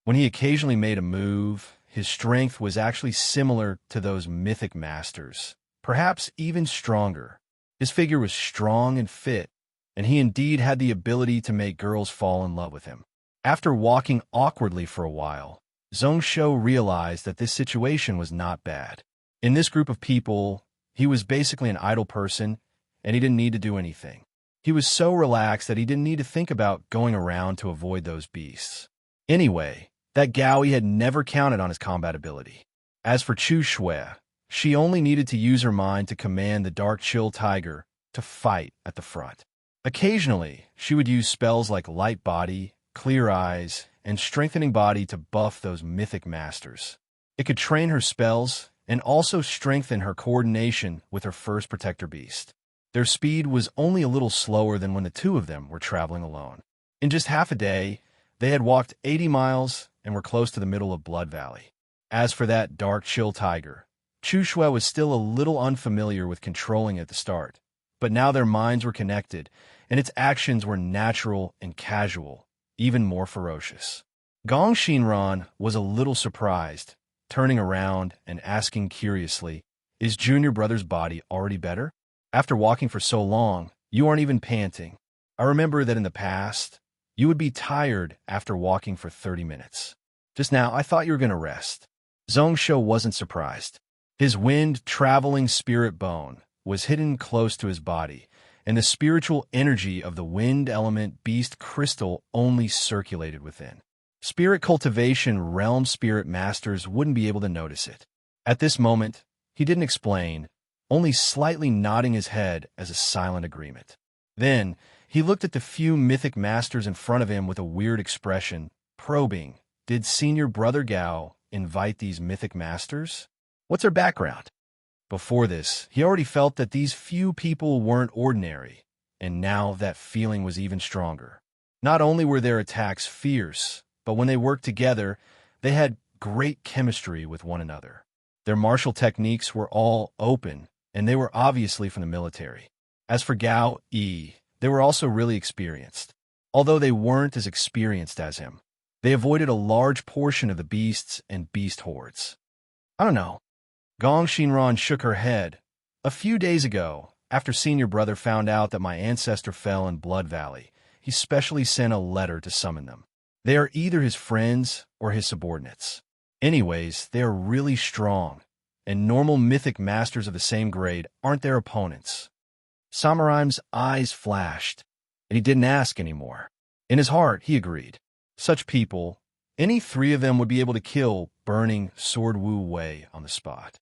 When he occasionally made a move, his strength was actually similar to those mythic masters, perhaps even stronger. His figure was strong and fit, and he indeed had the ability to make girls fall in love with him. After walking awkwardly for a while, Zhongshan realized that this situation was not bad. In this group of people, he was basically an idle person, and he didn't need to do anything. He was so relaxed that he didn't need to think about going around to avoid those beasts. Anyway, that he had never counted on his combat ability. As for Chu Shui, she only needed to use her mind to command the dark chill tiger to fight at the front. Occasionally, she would use spells like light body, clear eyes, and strengthening body to buff those mythic masters. It could train her spells and also strengthen her coordination with her first protector beast. Their speed was only a little slower than when the two of them were traveling alone. In just half a day, they had walked 80 miles and were close to the middle of Blood Valley. As for that dark chill tiger, Chu Shui was still a little unfamiliar with controlling it at the start, but now their minds were connected, and its actions were natural and casual, even more ferocious. Gong Xinran was a little surprised, turning around and asking curiously, "Is Junior Brother's body already better? After walking for so long, you aren't even panting. I remember that in the past, you would be tired after walking for 30 minutes. Just now, I thought you were going to rest." Zhongshan wasn't surprised. His wind-traveling spirit bone was hidden close to his body, and the spiritual energy of the wind element beast crystal only circulated within. Spirit cultivation realm spirit masters wouldn't be able to notice it. At this moment, he didn't explain, only slightly nodding his head as a silent agreement. Then, he looked at the few mythic masters in front of him with a weird expression, probing, did Senior Brother Gao invite these mythic masters? What's their background? Before this, he already felt that these few people weren't ordinary, and now that feeling was even stronger. Not only were their attacks fierce, but when they worked together, they had great chemistry with one another. Their martial techniques were all open, and they were obviously from the military. As for they were also really experienced. Although they weren't as experienced as him, they avoided a large portion of the beasts and beast hordes. I don't know. Gong Xinran shook her head. A few days ago, after Senior Brother found out that my ancestor fell in Blood Valley, he specially sent a letter to summon them. They are either his friends or his subordinates. Anyways, they are really strong, and normal mythic masters of the same grade aren't their opponents. Samurai's eyes flashed, and he didn't ask anymore. In his heart, he agreed. Such people, any three of them would be able to kill Burning Sword Wu Wei on the spot.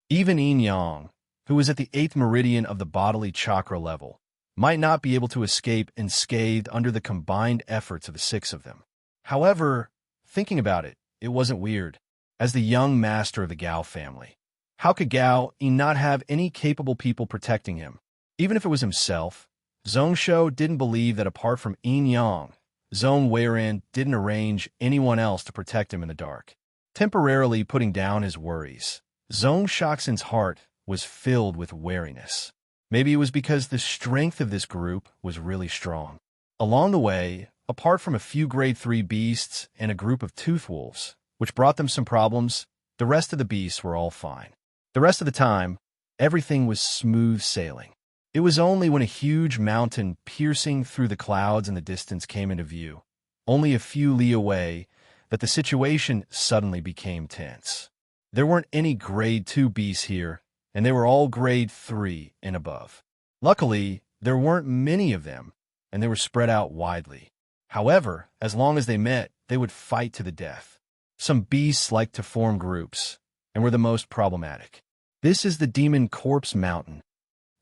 Even Yin Yang, who was at the 8th meridian of the bodily chakra level, might not be able to escape unscathed under the combined efforts of the 6 of them. However, thinking about it, it wasn't weird. As the young master of the Gao family, how could not have any capable people protecting him? Even if it was himself, Zhongshan didn't believe that apart from Yin Yang, Zone Weiran didn't arrange anyone else to protect him in the dark. Temporarily putting down his worries, Zhong Shaoxin's heart was filled with wariness. Maybe it was because the strength of this group was really strong. Along the way, apart from a few grade 3 beasts and a group of tooth wolves, which brought them some problems, the rest of the beasts were all fine. The rest of the time, everything was smooth sailing. It was only when a huge mountain piercing through the clouds in the distance came into view, only a few li away, that the situation suddenly became tense. There weren't any grade 2 beasts here, and they were all grade 3 and above. Luckily, there weren't many of them, and they were spread out widely. However, as long as they met, they would fight to the death. Some beasts liked to form groups, and were the most problematic. This is the Demon Corpse Mountain.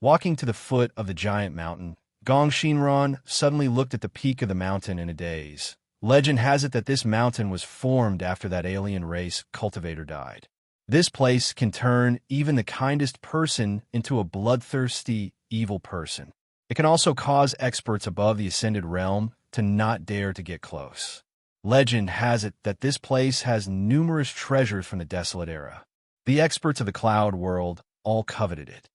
Walking to the foot of the giant mountain, Gong Xinran suddenly looked at the peak of the mountain in a daze. Legend has it that this mountain was formed after that alien race cultivator died. This place can turn even the kindest person into a bloodthirsty, evil person. It can also cause experts above the Ascended Realm to not dare to get close. Legend has it that this place has numerous treasures from the Desolate Era. The experts of the Cloud World all coveted it.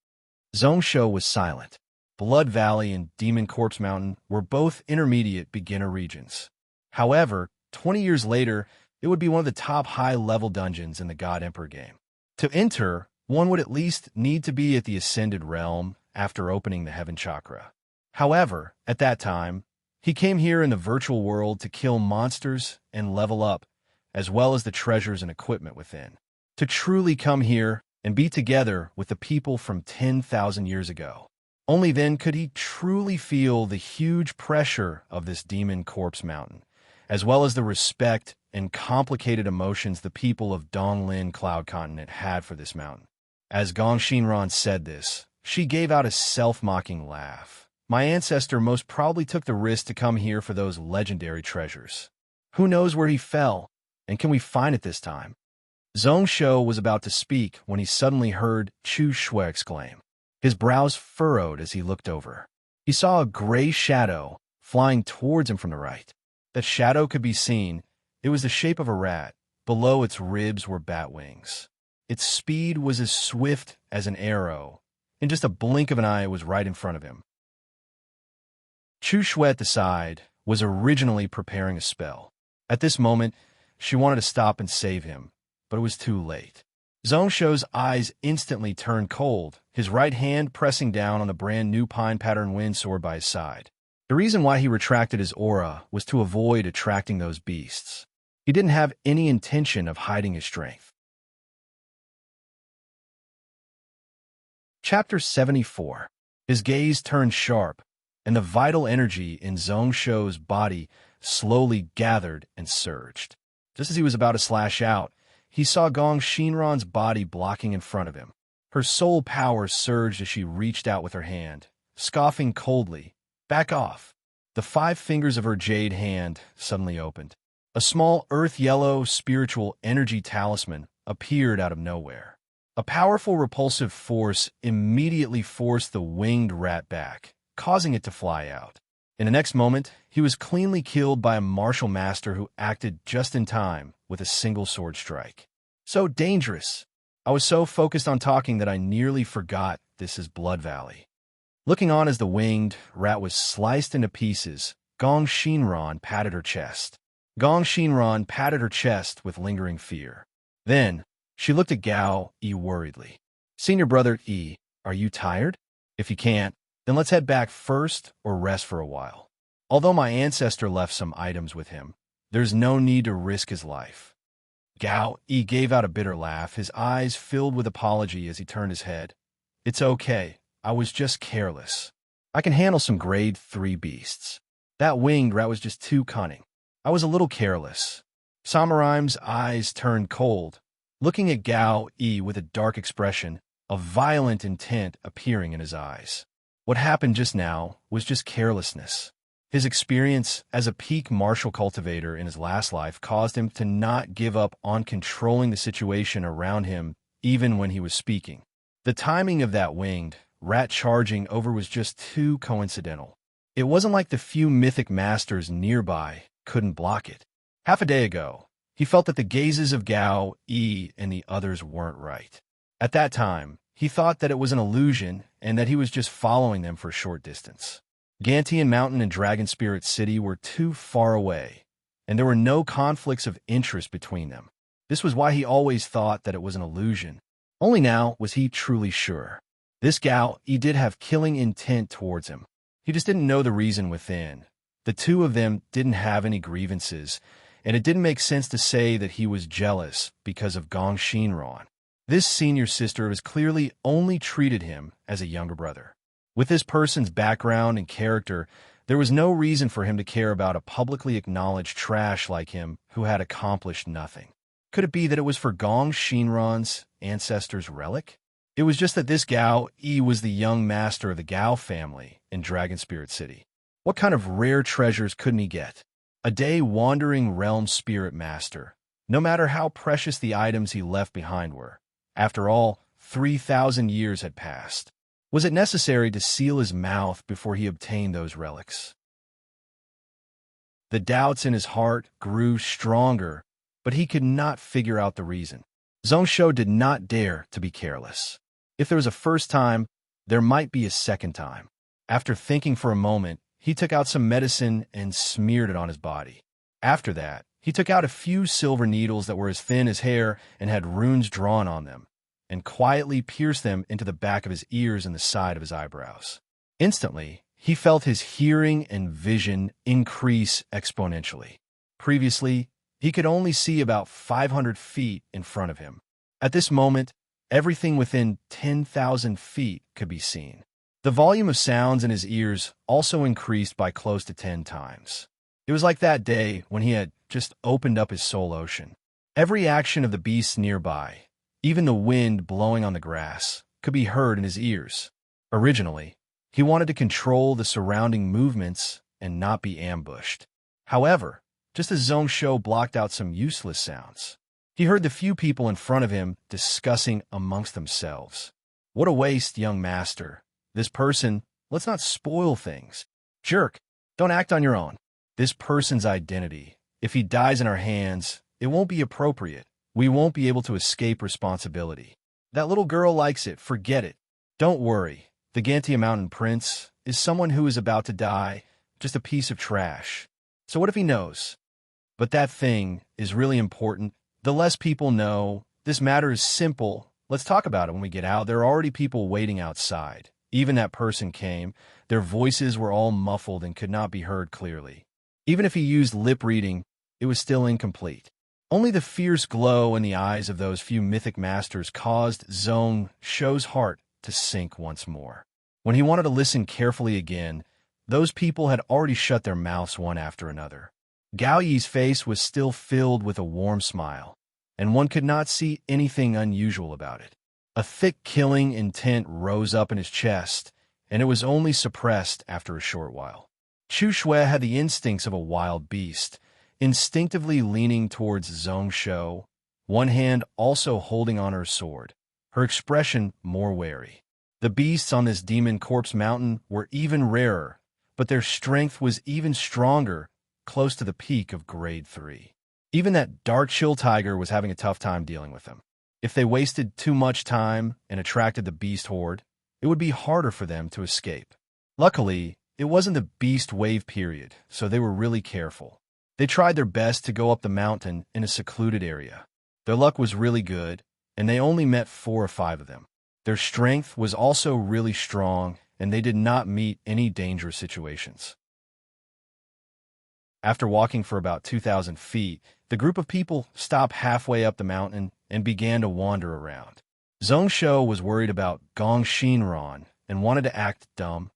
Zhongsho was silent. Blood Valley and Demon Corpse Mountain were both intermediate beginner regions. However, 20 years later, it would be one of the top high-level dungeons in the God Emperor game. To enter, one would at least need to be at the Ascended Realm after opening the Heaven Chakra. However, at that time, he came here in the virtual world to kill monsters and level up, as well as the treasures and equipment within. To truly come here and be together with the people from 10,000 years ago. Only then could he truly feel the huge pressure of this Demon Corpse Mountain, as well as the respect and complicated emotions the people of Donglin Cloud Continent had for this mountain. As Gong Xinran said this, she gave out a self-mocking laugh. My ancestor most probably took the risk to come here for those legendary treasures. Who knows where he fell, and can we find it this time? Zhongsho was about to speak when he suddenly heard Chu Shui exclaim. His brows furrowed as he looked over. He saw a gray shadow flying towards him from the right. That shadow could be seen. It was the shape of a rat. Below its ribs were bat wings. Its speed was as swift as an arrow. In just a blink of an eye, it was right in front of him. Chu Shui at the side was originally preparing a spell. At this moment, she wanted to stop and save him, but it was too late. Zhongsho's eyes instantly turned cold, his right hand pressing down on the brand new pine pattern wind sword by his side. The reason why he retracted his aura was to avoid attracting those beasts. He didn't have any intention of hiding his strength. Chapter 74. His gaze turned sharp, and the vital energy in Zhongsho's body slowly gathered and surged. Just as he was about to slash out, he saw Gong Xinran's body blocking in front of him. Her soul power surged as she reached out with her hand, scoffing coldly, "Back off." The 5 fingers of her jade hand suddenly opened. A small earth-yellow spiritual energy talisman appeared out of nowhere. A powerful repulsive force immediately forced the winged rat back, causing it to fly out. In the next moment, he was cleanly killed by a martial master who acted just in time with a single sword strike. So dangerous. I was so focused on talking that I nearly forgot this is Blood Valley. Looking on as the winged rat was sliced into pieces, Gong Xinran patted her chest. Gong Xinran patted her chest with lingering fear. Then, she looked at Gao Yi worriedly. "Senior brother Yi, are you tired? If you can't, then let's head back first or rest for a while. Although my ancestor left some items with him, there's no need to risk his life." Gao Yi gave out a bitter laugh, his eyes filled with apology as he turned his head. "It's okay. I was just careless. I can handle some grade 3 beasts. That winged rat was just too cunning. I was a little careless." Samuraim's eyes turned cold, looking at Gao Yi with a dark expression, a violent intent appearing in his eyes. What happened just now was just carelessness. His experience as a peak martial cultivator in his last life caused him to not give up on controlling the situation around him even when he was speaking. The timing of that winged rat charging over was just too coincidental. It wasn't like the few mythic masters nearby couldn't block it. Half a day ago, he felt that the gazes of Gao Yi and the others weren't right. At that time, he thought that it was an illusion and that he was just following them for a short distance. Gantian Mountain and Dragon Spirit City were too far away, and there were no conflicts of interest between them. This was why he always thought that it was an illusion. Only now was he truly sure. This Gao, he did have killing intent towards him. He just didn't know the reason within. The two of them didn't have any grievances, and it didn't make sense to say that he was jealous because of Gong Shinran. This senior sister has clearly only treated him as a younger brother. With this person's background and character, there was no reason for him to care about a publicly acknowledged trash like him who had accomplished nothing. Could it be that it was for Gong Shinran's ancestor's relic? It was just that this Gao Yi was the young master of the Gao family in Dragon Spirit City. What kind of rare treasures couldn't he get? A day-wandering realm spirit master, no matter how precious the items he left behind were. After all, 3,000 years had passed. Was it necessary to seal his mouth before he obtained those relics? The doubts in his heart grew stronger, but he could not figure out the reason. Zhongshu did not dare to be careless. If there was a first time, there might be a second time. After thinking for a moment, he took out some medicine and smeared it on his body. After that, he took out a few silver needles that were as thin as hair and had runes drawn on them, and quietly pierced them into the back of his ears and the side of his eyebrows. Instantly, he felt his hearing and vision increase exponentially. Previously, he could only see about 500 feet in front of him. At this moment, everything within 10,000 feet could be seen. The volume of sounds in his ears also increased by close to 10 times. It was like that day when he had just opened up his soul ocean. Every action of the beasts nearby, even the wind blowing on the grass, could be heard in his ears. Originally, he wanted to control the surrounding movements and not be ambushed. However, just as Zhongshu blocked out some useless sounds, he heard the few people in front of him discussing amongst themselves. What a waste, young master. This person, let's not spoil things. Jerk, don't act on your own. This person's identity, if he dies in our hands, it won't be appropriate. We won't be able to escape responsibility. That little girl likes it, forget it. Don't worry, the Gantia Mountain Prince is someone who is about to die, just a piece of trash. So what if he knows? But that thing is really important. The less people know, this matter is simple. Let's talk about it when we get out. There are already people waiting outside. Even that person came. Their voices were all muffled and could not be heard clearly. Even if he used lip reading, it was still incomplete. Only the fierce glow in the eyes of those few mythic masters caused Zhongshu's heart to sink once more. When he wanted to listen carefully again, those people had already shut their mouths one after another. Gao Yi's face was still filled with a warm smile, and one could not see anything unusual about it. A thick killing intent rose up in his chest, and it was only suppressed after a short while. Chu Shui had the instincts of a wild beast, instinctively leaning towards Zhongshu, one hand also holding on her sword, her expression more wary. The beasts on this demon corpse mountain were even rarer, but their strength was even stronger, close to the peak of grade 3. Even that dark chill tiger was having a tough time dealing with them. If they wasted too much time and attracted the beast horde, it would be harder for them to escape. Luckily, it wasn't the beast wave period, so they were really careful. They tried their best to go up the mountain in a secluded area. Their luck was really good, and they only met 4 or 5 of them. Their strength was also really strong, and they did not meet any dangerous situations. After walking for about 2,000 feet, the group of people stopped halfway up the mountain and began to wander around. Zhongshu was worried about Gong Shinran and wanted to act dumb,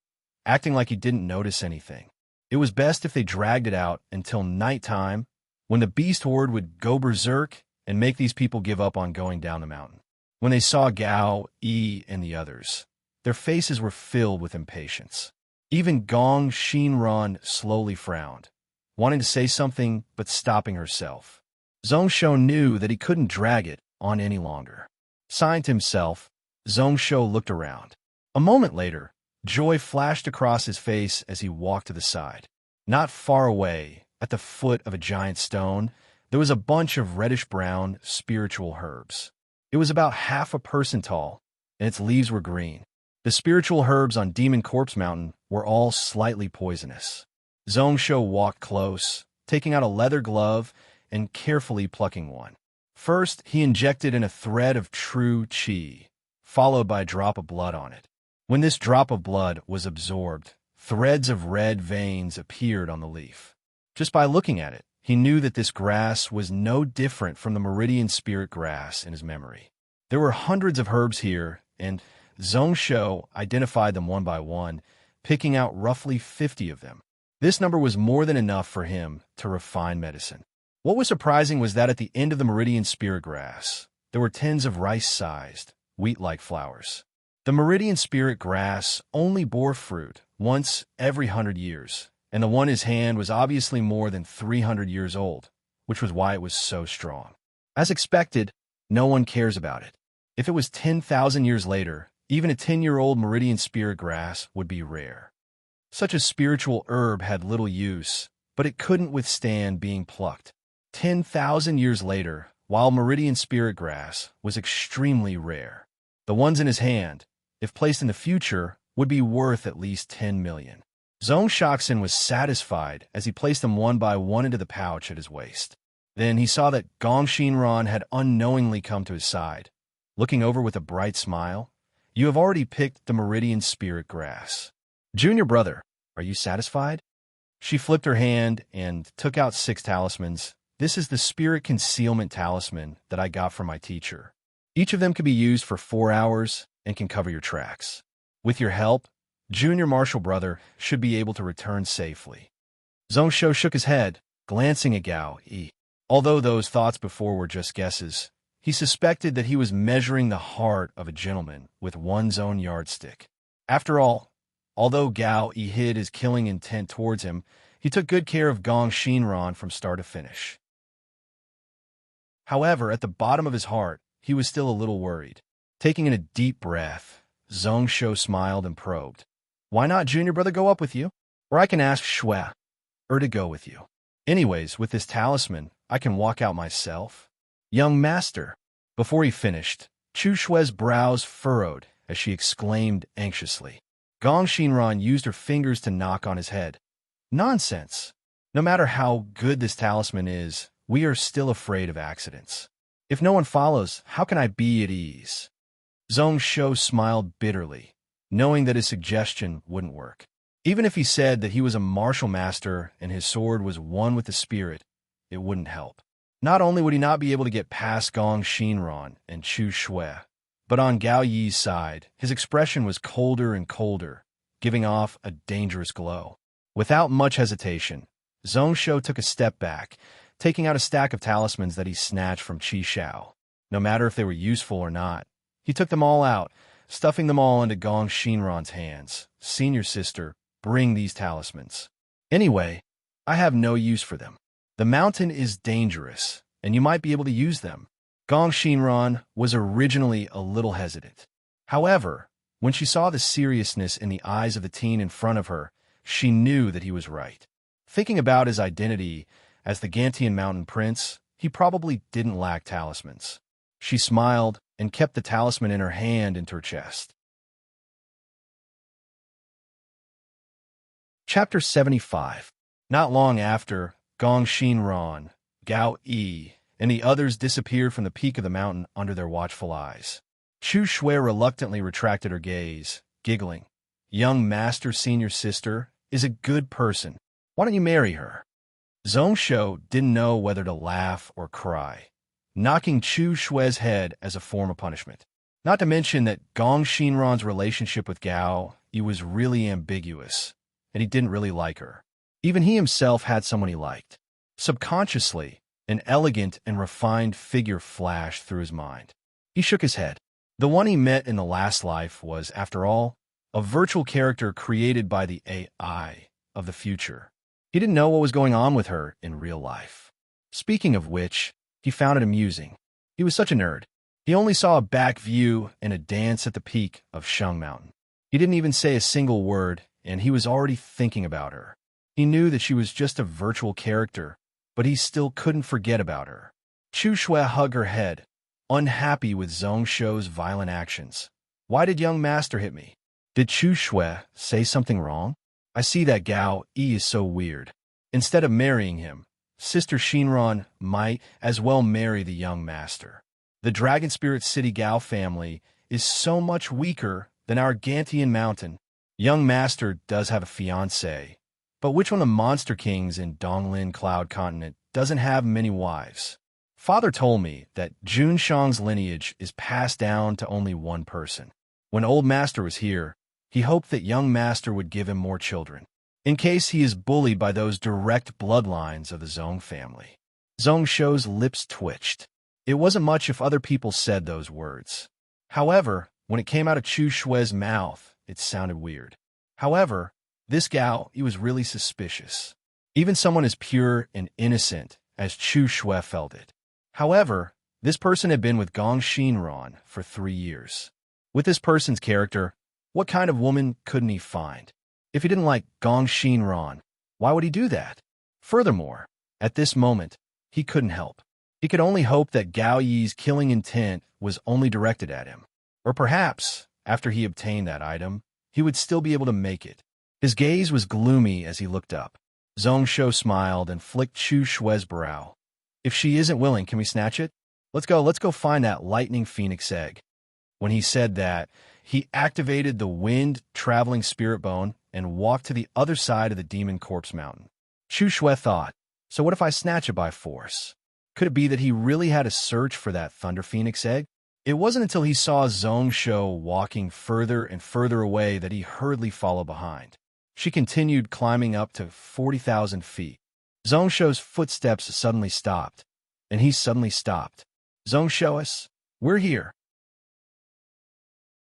acting like he didn't notice anything. It was best if they dragged it out until nighttime, when the beast horde would go berserk and make these people give up on going down the mountain. When they saw Gao, Yi, and the others, their faces were filled with impatience. Even Gong Shinran slowly frowned, wanting to say something but stopping herself. Zhongshu knew that he couldn't drag it on any longer. Sighing to himself, Zhongshu looked around. A moment later, joy flashed across his face as he walked to the side. Not far away, at the foot of a giant stone, there was a bunch of reddish-brown spiritual herbs. It was about half a person tall, and its leaves were green. The spiritual herbs on Demon Corpse Mountain were all slightly poisonous. Zongsho walked close, taking out a leather glove and carefully plucking one. First, he injected in a thread of true qi, followed by a drop of blood on it. When this drop of blood was absorbed, threads of red veins appeared on the leaf. Just by looking at it, he knew that this grass was no different from the Meridian Spirit grass in his memory. There were hundreds of herbs here, and Zongsho identified them one by one, picking out roughly 50 of them. This number was more than enough for him to refine medicine. What was surprising was that at the end of the Meridian Spirit grass, there were tens of rice-sized, wheat-like flowers. The Meridian Spirit grass only bore fruit once every 100 years, and the one in his hand was obviously more than 300 years old, which was why it was so strong. As expected, no one cares about it. If it was 10,000 years later, even a 10-year-old Meridian Spirit grass would be rare. Such a spiritual herb had little use, but it couldn't withstand being plucked. 10,000 years later, while Meridian Spirit grass was extremely rare, the ones in his hand, if placed in the future, would be worth at least 10 million. Zongshoksen was satisfied as he placed them one by one into the pouch at his waist. Then he saw that Gong Shinran had unknowingly come to his side. Looking over with a bright smile, "You have already picked the Meridian Spirit grass. Junior brother, are you satisfied?" She flipped her hand and took out 6 talismans. "This is the Spirit Concealment Talisman that I got from my teacher. Each of them can be used for 4 hours and can cover your tracks. With your help, Junior Marshall brother should be able to return safely." Zongsho shook his head, glancing at Gao Yi. Although those thoughts before were just guesses, he suspected that he was measuring the heart of a gentleman with one's own yardstick. After all, although Gao Yi hid his killing intent towards him, he took good care of Gong Shinran from start to finish. However, at the bottom of his heart, he was still a little worried. Taking in a deep breath, Zongsho smiled and probed. "Why not Junior brother go up with you? Or I can ask Shui to go with you. Anyways, with this talisman, I can walk out myself." "Young master." Before he finished, Chu Shui's brows furrowed as she exclaimed anxiously. Gong Shinran used her fingers to knock on his head. "Nonsense. No matter how good this talisman is, we are still afraid of accidents. If no one follows, how can I be at ease?" Zongsho smiled bitterly, knowing that his suggestion wouldn't work. Even if he said that he was a martial master and his sword was one with the spirit, it wouldn't help. Not only would he not be able to get past Gong Shinran and Chu Shui, but on Gao Yi's side, his expression was colder and colder, giving off a dangerous glow. Without much hesitation, Zongsho took a step back, taking out a stack of talismans that he snatched from Qi Shao. No matter if they were useful or not, he took them all out, stuffing them all into Gong Shinran's hands. "Senior sister, bring these talismans. Anyway, I have no use for them. The mountain is dangerous, and you might be able to use them." Gong Shinran was originally a little hesitant. However, when she saw the seriousness in the eyes of the teen in front of her, she knew that he was right. Thinking about his identity as the Gantian Mountain Prince, he probably didn't lack talismans. She smiled and kept the talisman in her hand into her chest. Chapter 75. Not long after, Gong Shinran, Gao Yi, and the others disappeared from the peak of the mountain under their watchful eyes. Chu Shui reluctantly retracted her gaze, giggling. "Young master senior sister is a good person. Why don't you marry her?" Zongsho didn't know whether to laugh or cry, knocking Chu Shui's head as a form of punishment. Not to mention that Gong Shinran's relationship with Gao Yi was really ambiguous, and he didn't really like her. Even he himself had someone he liked. Subconsciously, an elegant and refined figure flashed through his mind. He shook his head. The one he met in the last life was, after all, a virtual character created by the AI of the future. He didn't know what was going on with her in real life. Speaking of which, he found it amusing. He was such a nerd. He only saw a back view and a dance at the peak of Sheng Mountain. He didn't even say a single word, and he was already thinking about her. He knew that she was just a virtual character, but he still couldn't forget about her. Chu Shui hugged her head, unhappy with Zhong Shou's violent actions. Why did young master hit me? Did Chu Shui say something wrong? I see that Gao Yi is so weird. Instead of marrying him, Sister Shinran might as well marry the young master. The Dragon Spirit City Gao family is so much weaker than our Gantian mountain. Young master does have a fiancée, but which one of the monster kings in Donglin Cloud Continent doesn't have many wives? Father told me that Jun Shang's lineage is passed down to only one person. When old master was here, he hoped that young master would give him more children, in case he is bullied by those direct bloodlines of the Zhong family. Zhong Shou's lips twitched. It wasn't much if other people said those words. However, when it came out of Chu Shui's mouth, it sounded weird. However, this Gao, he was really suspicious. Even someone as pure and innocent as Chu Shui felt it. However, this person had been with Gong Shinran for 3 years. With this person's character, what kind of woman couldn't he find? If he didn't like Gong Shinran, why would he do that? Furthermore, at this moment, he couldn't help. He could only hope that Gao Yi's killing intent was only directed at him. Or perhaps, after he obtained that item, he would still be able to make it. His gaze was gloomy as he looked up. Zhong Shou smiled and flicked Chu Shui's brow. If she isn't willing, can we snatch it? Let's go find that lightning phoenix egg. When he said that, he activated the wind traveling spirit bone and walked to the other side of the demon corpse mountain. Chu Shui thought, so what if I snatch it by force? Could it be that he really had to search for that thunder phoenix egg? It wasn't until he saw Zhong Shou walking further and further away that he hurriedly followed behind. She continued climbing up to 40,000 feet. Zhong Shou's footsteps suddenly stopped, and he suddenly stopped. Zhong Shou's, we're here.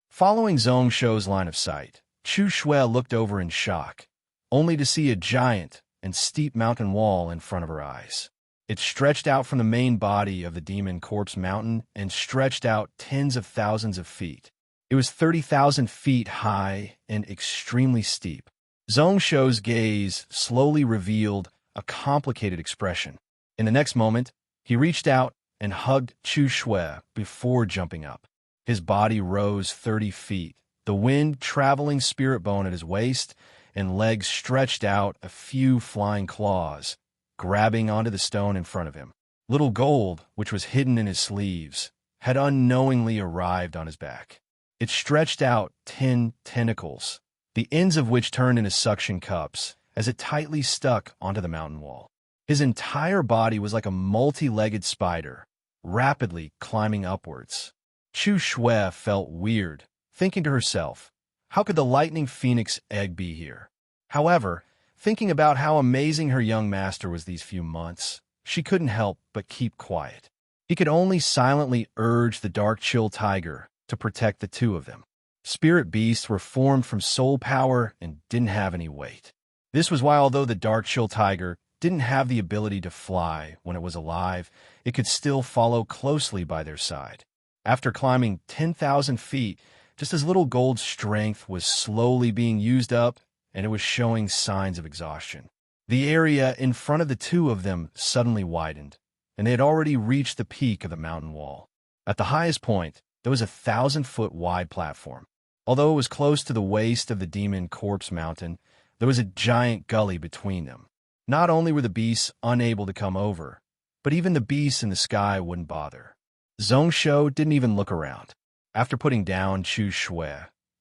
Following Zhong Shou's line of sight, Chu Shui looked over in shock, only to see a giant and steep mountain wall in front of her eyes. It stretched out from the main body of the demon corpse mountain and stretched out tens of thousands of feet. It was 30,000 feet high and extremely steep. Zhong Shou's gaze slowly revealed a complicated expression. In the next moment, he reached out and hugged Chu Shui before jumping up. His body rose 30 feet, the wind traveling spirit bone at his waist, and legs stretched out a few flying claws, grabbing onto the stone in front of him. Little Gold, which was hidden in his sleeves, had unknowingly arrived on his back. It stretched out 10 tentacles, the ends of which turned into suction cups as it tightly stuck onto the mountain wall. His entire body was like a multi-legged spider, rapidly climbing upwards. Chu Shui felt weird, thinking to herself, how could the lightning phoenix egg be here? However, thinking about how amazing her young master was these few months, she couldn't help but keep quiet. He could only silently urge the dark chill tiger to protect the two of them. Spirit beasts were formed from soul power and didn't have any weight. This was why, although the dark chill tiger didn't have the ability to fly when it was alive, it could still follow closely by their side. After climbing 10,000 feet, just as Little Gold's strength was slowly being used up and it was showing signs of exhaustion, the area in front of the two of them suddenly widened, and they had already reached the peak of the mountain wall. At the highest point, there was a 1,000-foot wide platform. Although it was close to the waist of the demon corpse mountain, there was a giant gully between them. Not only were the beasts unable to come over, but even the beasts in the sky wouldn't bother. Zhong Shou didn't even look around. After putting down Chu Shui,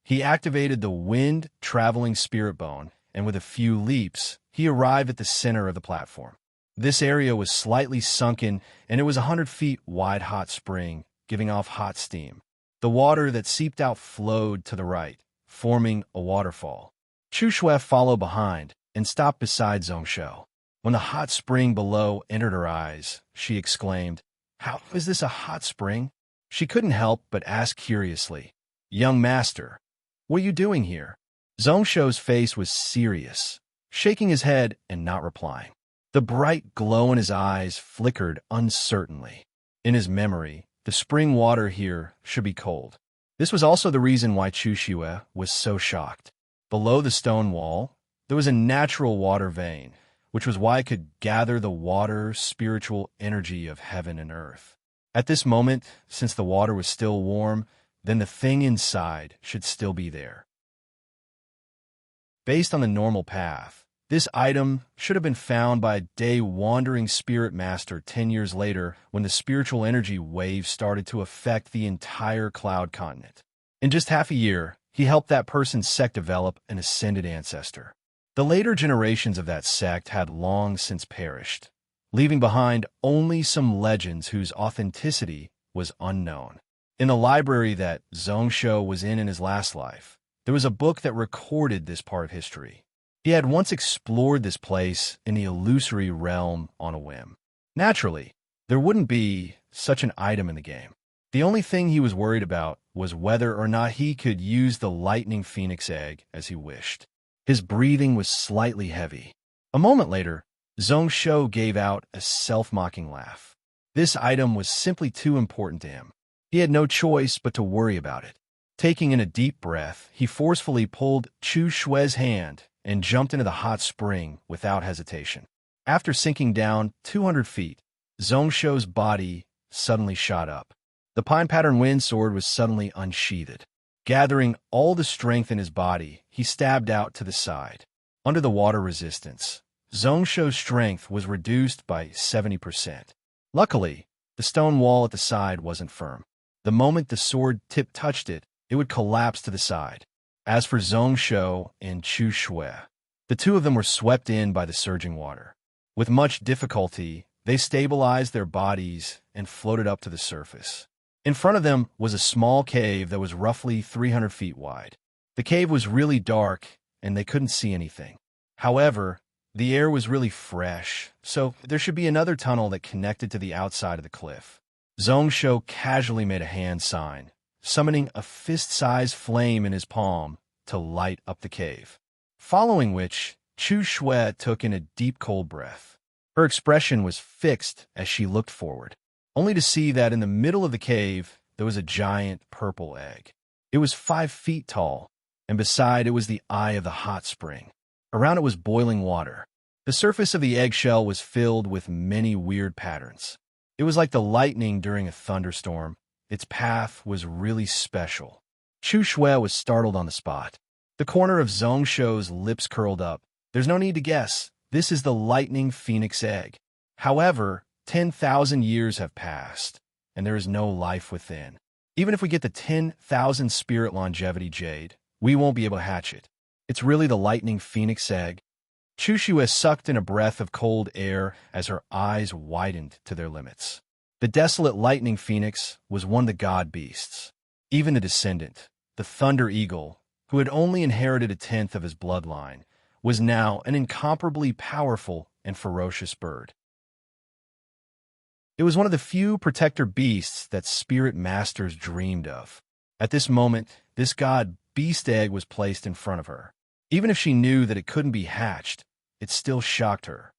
he activated the wind traveling spirit bone, and with a few leaps, he arrived at the center of the platform. This area was slightly sunken, and it was a 100 feet wide hot spring, giving off hot steam. The water that seeped out flowed to the right, forming a waterfall. Chu Shui followed behind and stopped beside Zhong Shou. When the hot spring below entered her eyes, she exclaimed, "How is this a hot spring?" She couldn't help but ask curiously, "Young master, what are you doing here?" Zhong Shou's face was serious, shaking his head and not replying. The bright glow in his eyes flickered uncertainly. In his memory, the spring water here should be cold. This was also the reason why Chu Shui was so shocked. Below the stone wall, there was a natural water vein, which was why it could gather the water spiritual energy of heaven and earth. At this moment, since the water was still warm, then the thing inside should still be there. Based on the normal path, this item should have been found by a day-wandering spirit master 10 years later when the spiritual energy wave started to affect the entire cloud continent. In just half a year, he helped that person's sect develop an ascended ancestor. The later generations of that sect had long since perished, leaving behind only some legends whose authenticity was unknown. In the library that Zhongsho was in his last life, there was a book that recorded this part of history. He had once explored this place in the illusory realm on a whim. Naturally, there wouldn't be such an item in the game. The only thing he was worried about was whether or not he could use the lightning phoenix egg as he wished. His breathing was slightly heavy. A moment later, Zhongsho gave out a self-mocking laugh. This item was simply too important to him. He had no choice but to worry about it. Taking in a deep breath, he forcefully pulled Chu Shue's hand and jumped into the hot spring without hesitation. After sinking down 200 feet, Zhongsho's body suddenly shot up. The pine-patterned wind sword was suddenly unsheathed. Gathering all the strength in his body, he stabbed out to the side. Under the water resistance, Zhongsho's strength was reduced by 70%. Luckily, the stone wall at the side wasn't firm. The moment the sword tip touched it, it would collapse to the side. As for Zhongsho and Chu Shui, the two of them were swept in by the surging water. With much difficulty, they stabilized their bodies and floated up to the surface. In front of them was a small cave that was roughly 300 feet wide. The cave was really dark, and they couldn't see anything. However, the air was really fresh, so there should be another tunnel that connected to the outside of the cliff. Zhongsho casually made a hand sign, summoning a fist-sized flame in his palm to light up the cave. Following which, Chu Shui took in a deep cold breath. Her expression was fixed as she looked forward, only to see that in the middle of the cave there was a giant purple egg. It was 5 feet tall, and beside it was the eye of the hot spring. Around it was boiling water. The surface of the eggshell was filled with many weird patterns. It was like the lightning during a thunderstorm. Its path was really special. Chu Shui was startled on the spot. The corner of Zhongsho's lips curled up. There's no need to guess. This is the lightning phoenix egg. However, 10,000 years have passed, and there is no life within. Even if we get the 10,000 spirit longevity jade, we won't be able to hatch it. It's really the lightning phoenix egg. Chu Shui sucked in a breath of cold air as her eyes widened to their limits. The desolate lightning phoenix was one of the god beasts. Even the descendant, the thunder eagle, who had only inherited a tenth of his bloodline, was now an incomparably powerful and ferocious bird. It was one of the few protector beasts that spirit masters dreamed of. At this moment, this god beast egg was placed in front of her. Even if she knew that it couldn't be hatched, it still shocked her.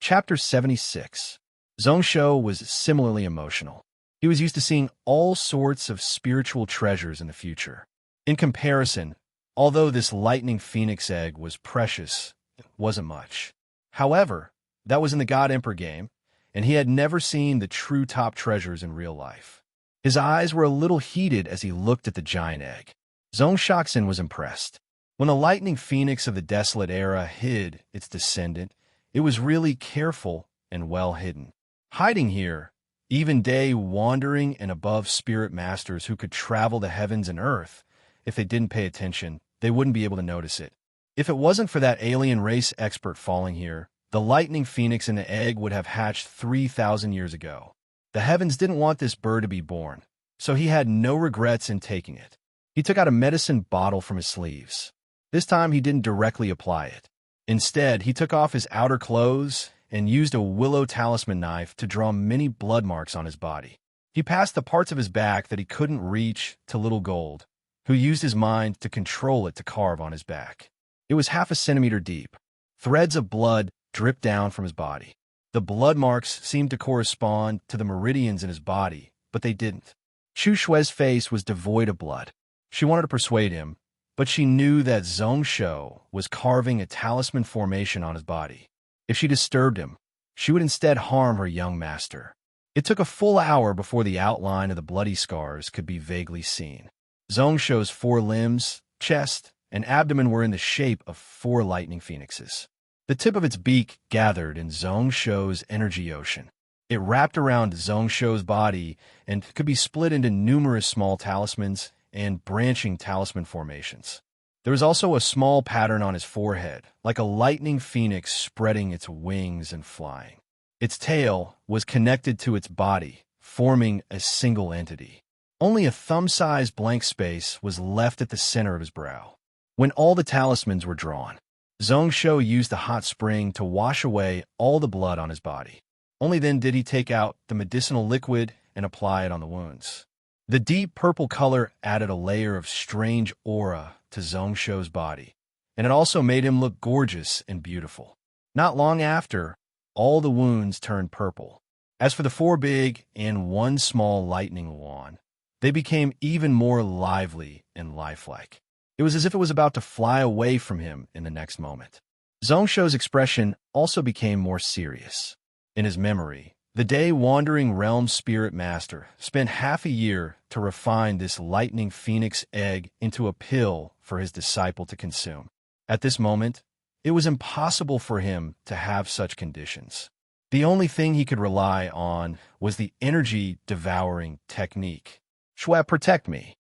Chapter 76. Zhongsho was similarly emotional. He was used to seeing all sorts of spiritual treasures in the future. In comparison, although this lightning phoenix egg was precious, it wasn't much. However, that was in the God Emperor game, and he had never seen the true top treasures in real life. His eyes were a little heated as he looked at the giant egg. Zhongshoxin was impressed. When the lightning phoenix of the desolate era hid its descendant, it was really careful and well hidden. Hiding here, even day wandering and above spirit masters who could travel the heavens and earth, if they didn't pay attention, they wouldn't be able to notice it. If it wasn't for that alien race expert falling here, the lightning phoenix in the egg would have hatched 3,000 years ago. The heavens didn't want this bird to be born, so he had no regrets in taking it. He took out a medicine bottle from his sleeves. This time he didn't directly apply it. Instead, he took off his outer clothes and used a willow talisman knife to draw many blood marks on his body. He passed the parts of his back that he couldn't reach to Little Gold, who used his mind to control it to carve on his back. It was 0.5 centimeter deep. Threads of blood dripped down from his body. The blood marks seemed to correspond to the meridians in his body, but they didn't. Chu Shui's face was devoid of blood. She wanted to persuade him, but she knew that Zhongsho was carving a talisman formation on his body. If she disturbed him, she would instead harm her young master. It took a full hour before the outline of the bloody scars could be vaguely seen. Zhongsho's 4 limbs, chest, and abdomen were in the shape of 4 lightning phoenixes. The tip of its beak gathered in Zhongsho's energy ocean. It wrapped around Zhongsho's body and could be split into numerous small talismans and branching talisman formations. There was also a small pattern on his forehead, like a lightning phoenix spreading its wings and flying. Its tail was connected to its body, forming a single entity. Only a thumb-sized blank space was left at the center of his brow. When all the talismans were drawn, Zhongsho used the hot spring to wash away all the blood on his body. Only then did he take out the medicinal liquid and apply it on the wounds. The deep purple color added a layer of strange aura to Zhongsho's body, and it also made him look gorgeous and beautiful. Not long after, all the wounds turned purple. As for the 4 big and 1 small lightning wand, they became even more lively and lifelike. It was as if it was about to fly away from him in the next moment. Zhongsho's expression also became more serious. In his memory, the day-wandering realm spirit master spent half a year to refine this lightning phoenix egg into a pill for his disciple to consume. At this moment, it was impossible for him to have such conditions. The only thing he could rely on was the energy-devouring technique. Shwe, protect me.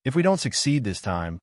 If we don't succeed this time,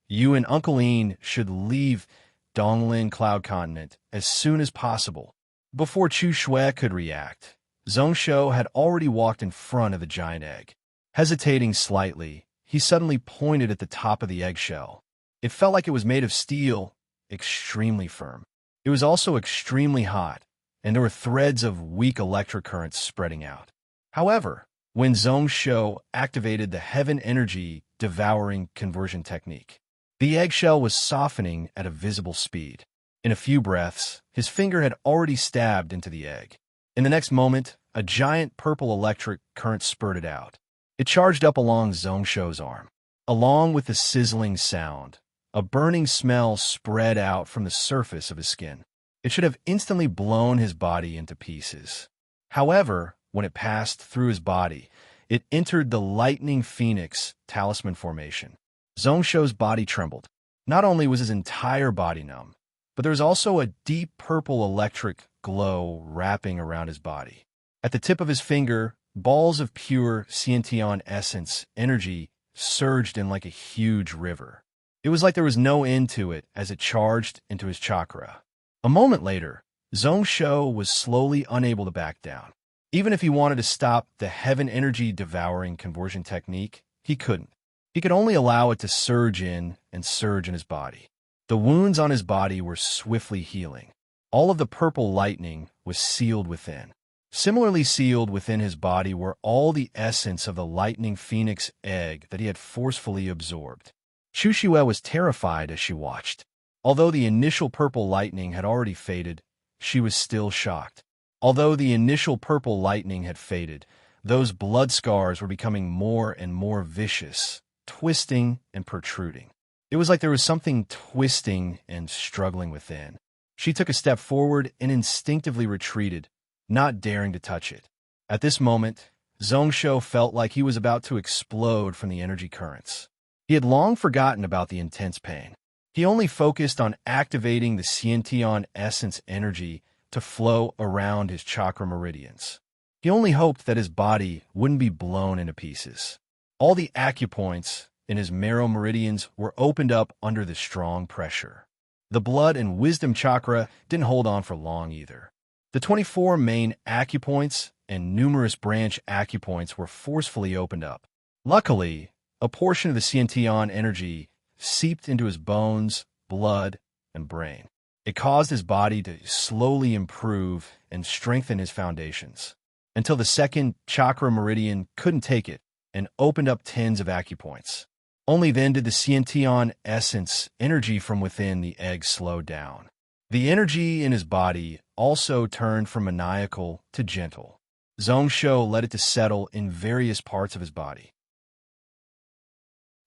you and Uncle Ian should leave Donglin Cloud Continent as soon as possible. Before Chu Shui could react, Zhongsho had already walked in front of the giant egg. Hesitating slightly, he suddenly pointed at the top of the eggshell. It felt like it was made of steel, extremely firm. It was also extremely hot, and there were threads of weak electric currents spreading out. However, when Zhongsho activated the heaven energy devouring conversion technique, the eggshell was softening at a visible speed. In a few breaths, his finger had already stabbed into the egg. In the next moment, a giant purple electric current spurted out. It charged up along Zhongsho's arm. Along with the sizzling sound, a burning smell spread out from the surface of his skin. It should have instantly blown his body into pieces. However, when it passed through his body, it entered the lightning phoenix talisman formation. Zhongsho's body trembled. Not only was his entire body numb, but there was also a deep purple electric glow wrapping around his body. At the tip of his finger, balls of pure Xiantian essence energy surged in like a huge river. It was like there was no end to it as it charged into his chakra. A moment later, Zhongsho was slowly unable to back down. Even if he wanted to stop the heaven energy devouring conversion technique, he couldn't. He could only allow it to surge in and surge in his body. The wounds on his body were swiftly healing. All of the purple lightning was sealed within. Similarly sealed within his body were all the essence of the lightning phoenix egg that he had forcefully absorbed. Chu Shue was terrified as she watched. Although the initial purple lightning had already faded, she was still shocked. Although the initial purple lightning had faded, those blood scars were becoming more and more vicious, twisting and protruding. It was like there was something twisting and struggling within. She took a step forward and instinctively retreated, not daring to touch it. At this moment, Zhongsho felt like he was about to explode from the energy currents. He had long forgotten about the intense pain. He only focused on activating the Xiantian essence energy to flow around his chakra meridians. He only hoped that his body wouldn't be blown into pieces. All the acupoints in his marrow meridians were opened up under the strong pressure. The blood and wisdom chakra didn't hold on for long either. The 24 main acupoints and numerous branch acupoints were forcefully opened up. Luckily, a portion of the Xiantian energy seeped into his bones, blood, and brain. It caused his body to slowly improve and strengthen his foundations, until the second chakra meridian couldn't take it and opened up tens of acupoints. Only then did the Xiantian essence energy from within the egg slow down. The energy in his body also turned from maniacal to gentle. Zhongsho let it to settle in various parts of his body.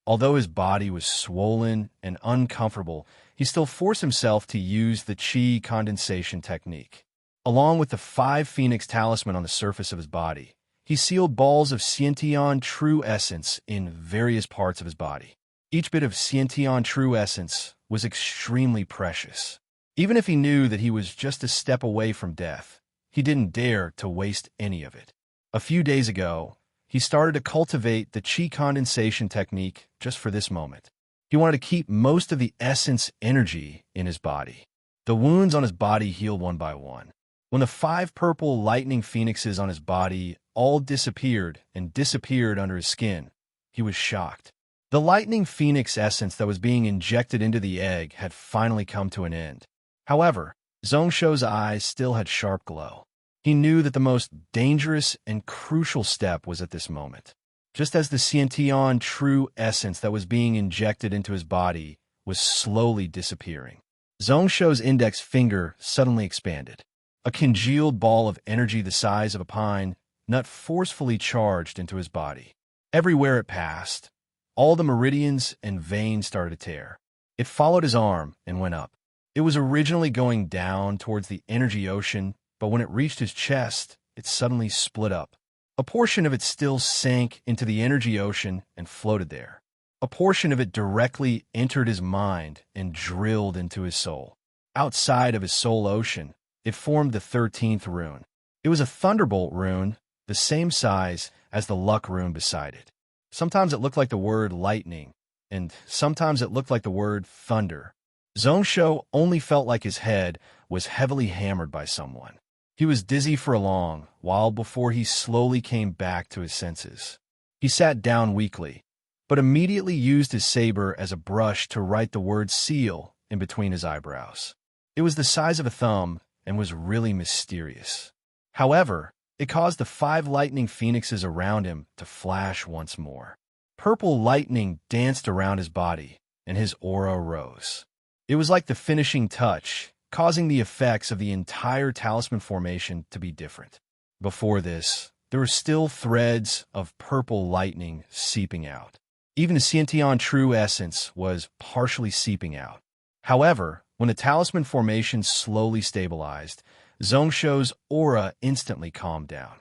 Although his body was swollen and uncomfortable, he still forced himself to use the chi condensation technique. Along with the 5 Phoenix talisman on the surface of his body, he sealed balls of Sciention true essence in various parts of his body. Each bit of Sciention true essence was extremely precious. Even if he knew that he was just a step away from death, he didn't dare to waste any of it. A few days ago, he started to cultivate the chi condensation technique just for this moment. He wanted to keep most of the essence energy in his body. The wounds on his body healed one by one. When the 5 purple lightning phoenixes on his body all disappeared and disappeared under his skin, he was shocked. The lightning phoenix essence that was being injected into the egg had finally come to an end. However, Zhongsho's eyes still had sharp glow. He knew that the most dangerous and crucial step was at this moment. Just as the Sciention true essence that was being injected into his body was slowly disappearing, Zhongsho's index finger suddenly expanded. A congealed ball of energy the size of a pine nut forcefully charged into his body. Everywhere it passed, all the meridians and veins started to tear. It followed his arm and went up. It was originally going down towards the energy ocean, but when it reached his chest, it suddenly split up. A portion of it still sank into the energy ocean and floated there. A portion of it directly entered his mind and drilled into his soul. Outside of his soul ocean, it formed the 13th rune. It was a thunderbolt rune, the same size as the luck rune beside it. Sometimes it looked like the word lightning, and sometimes it looked like the word thunder. Zhongsho only felt like his head was heavily hammered by someone. He was dizzy for a long while before he slowly came back to his senses. He sat down weakly, but immediately used his saber as a brush to write the word seal in between his eyebrows. It was the size of a thumb and was really mysterious. However, it caused the 5 lightning phoenixes around him to flash once more. Purple lightning danced around his body, and his aura rose. It was like the finishing touch, causing the effects of the entire talisman formation to be different. Before this, there were still threads of purple lightning seeping out. Even the Sciention true essence was partially seeping out. However, when the talisman formation slowly stabilized, Zhongsho's aura instantly calmed down.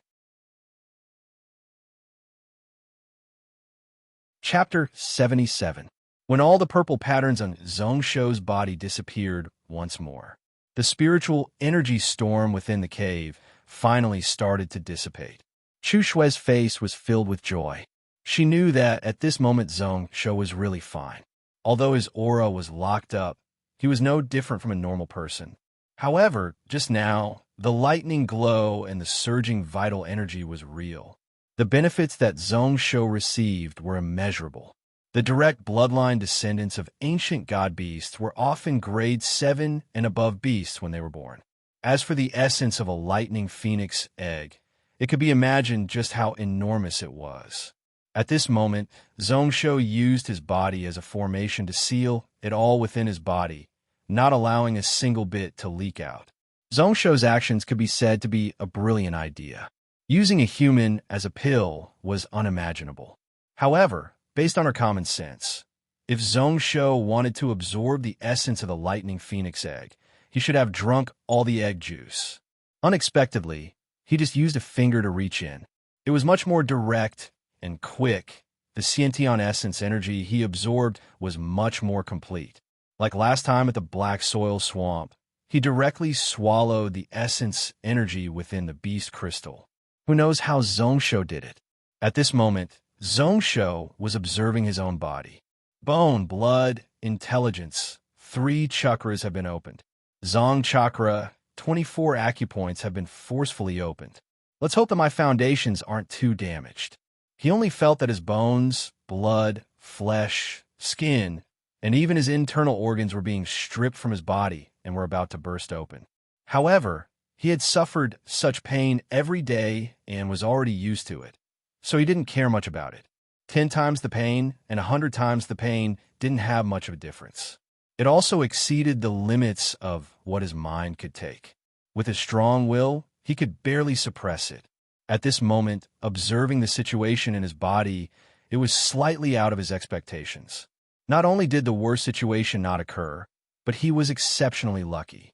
Chapter 77. When all the purple patterns on Zhongsho's body disappeared once more, the spiritual energy storm within the cave finally started to dissipate. Chu Shui's face was filled with joy. She knew that at this moment Zhongsho was really fine. Although his aura was locked up, he was no different from a normal person. However, just now, the lightning glow and the surging vital energy was real. The benefits that Zhongsho received were immeasurable. The direct bloodline descendants of ancient god beasts were often grade 7 and above beasts when they were born. As for the essence of a lightning phoenix egg, it could be imagined just how enormous it was. At this moment, Zhongsho used his body as a formation to seal it all within his body, not allowing a single bit to leak out. Zhongsho's actions could be said to be a brilliant idea. Using a human as a pill was unimaginable. However, based on her common sense, if Zhongsho wanted to absorb the essence of the lightning phoenix egg, he should have drunk all the egg juice. Unexpectedly, he just used a finger to reach in. It was much more direct and quick. The Sciention essence energy he absorbed was much more complete. Like last time at the Black Soil Swamp, he directly swallowed the essence energy within the beast crystal. Who knows how Zhongsho did it? At this moment, Zhongsho was observing his own body. Bone, blood, intelligence. 3 chakras have been opened. Zong chakra, 24 acupoints have been forcefully opened. Let's hope that my foundations aren't too damaged. He only felt that his bones, blood, flesh, skin, and even his internal organs were being stripped from his body and were about to burst open. However, he had suffered such pain every day and was already used to it, so he didn't care much about it. 10 times the pain and 100 times the pain didn't have much of a difference. It also exceeded the limits of what his mind could take. With his strong will, he could barely suppress it. At this moment, observing the situation in his body it was slightly out of his expectations. Not only did the worst situation not occur, but he was exceptionally lucky.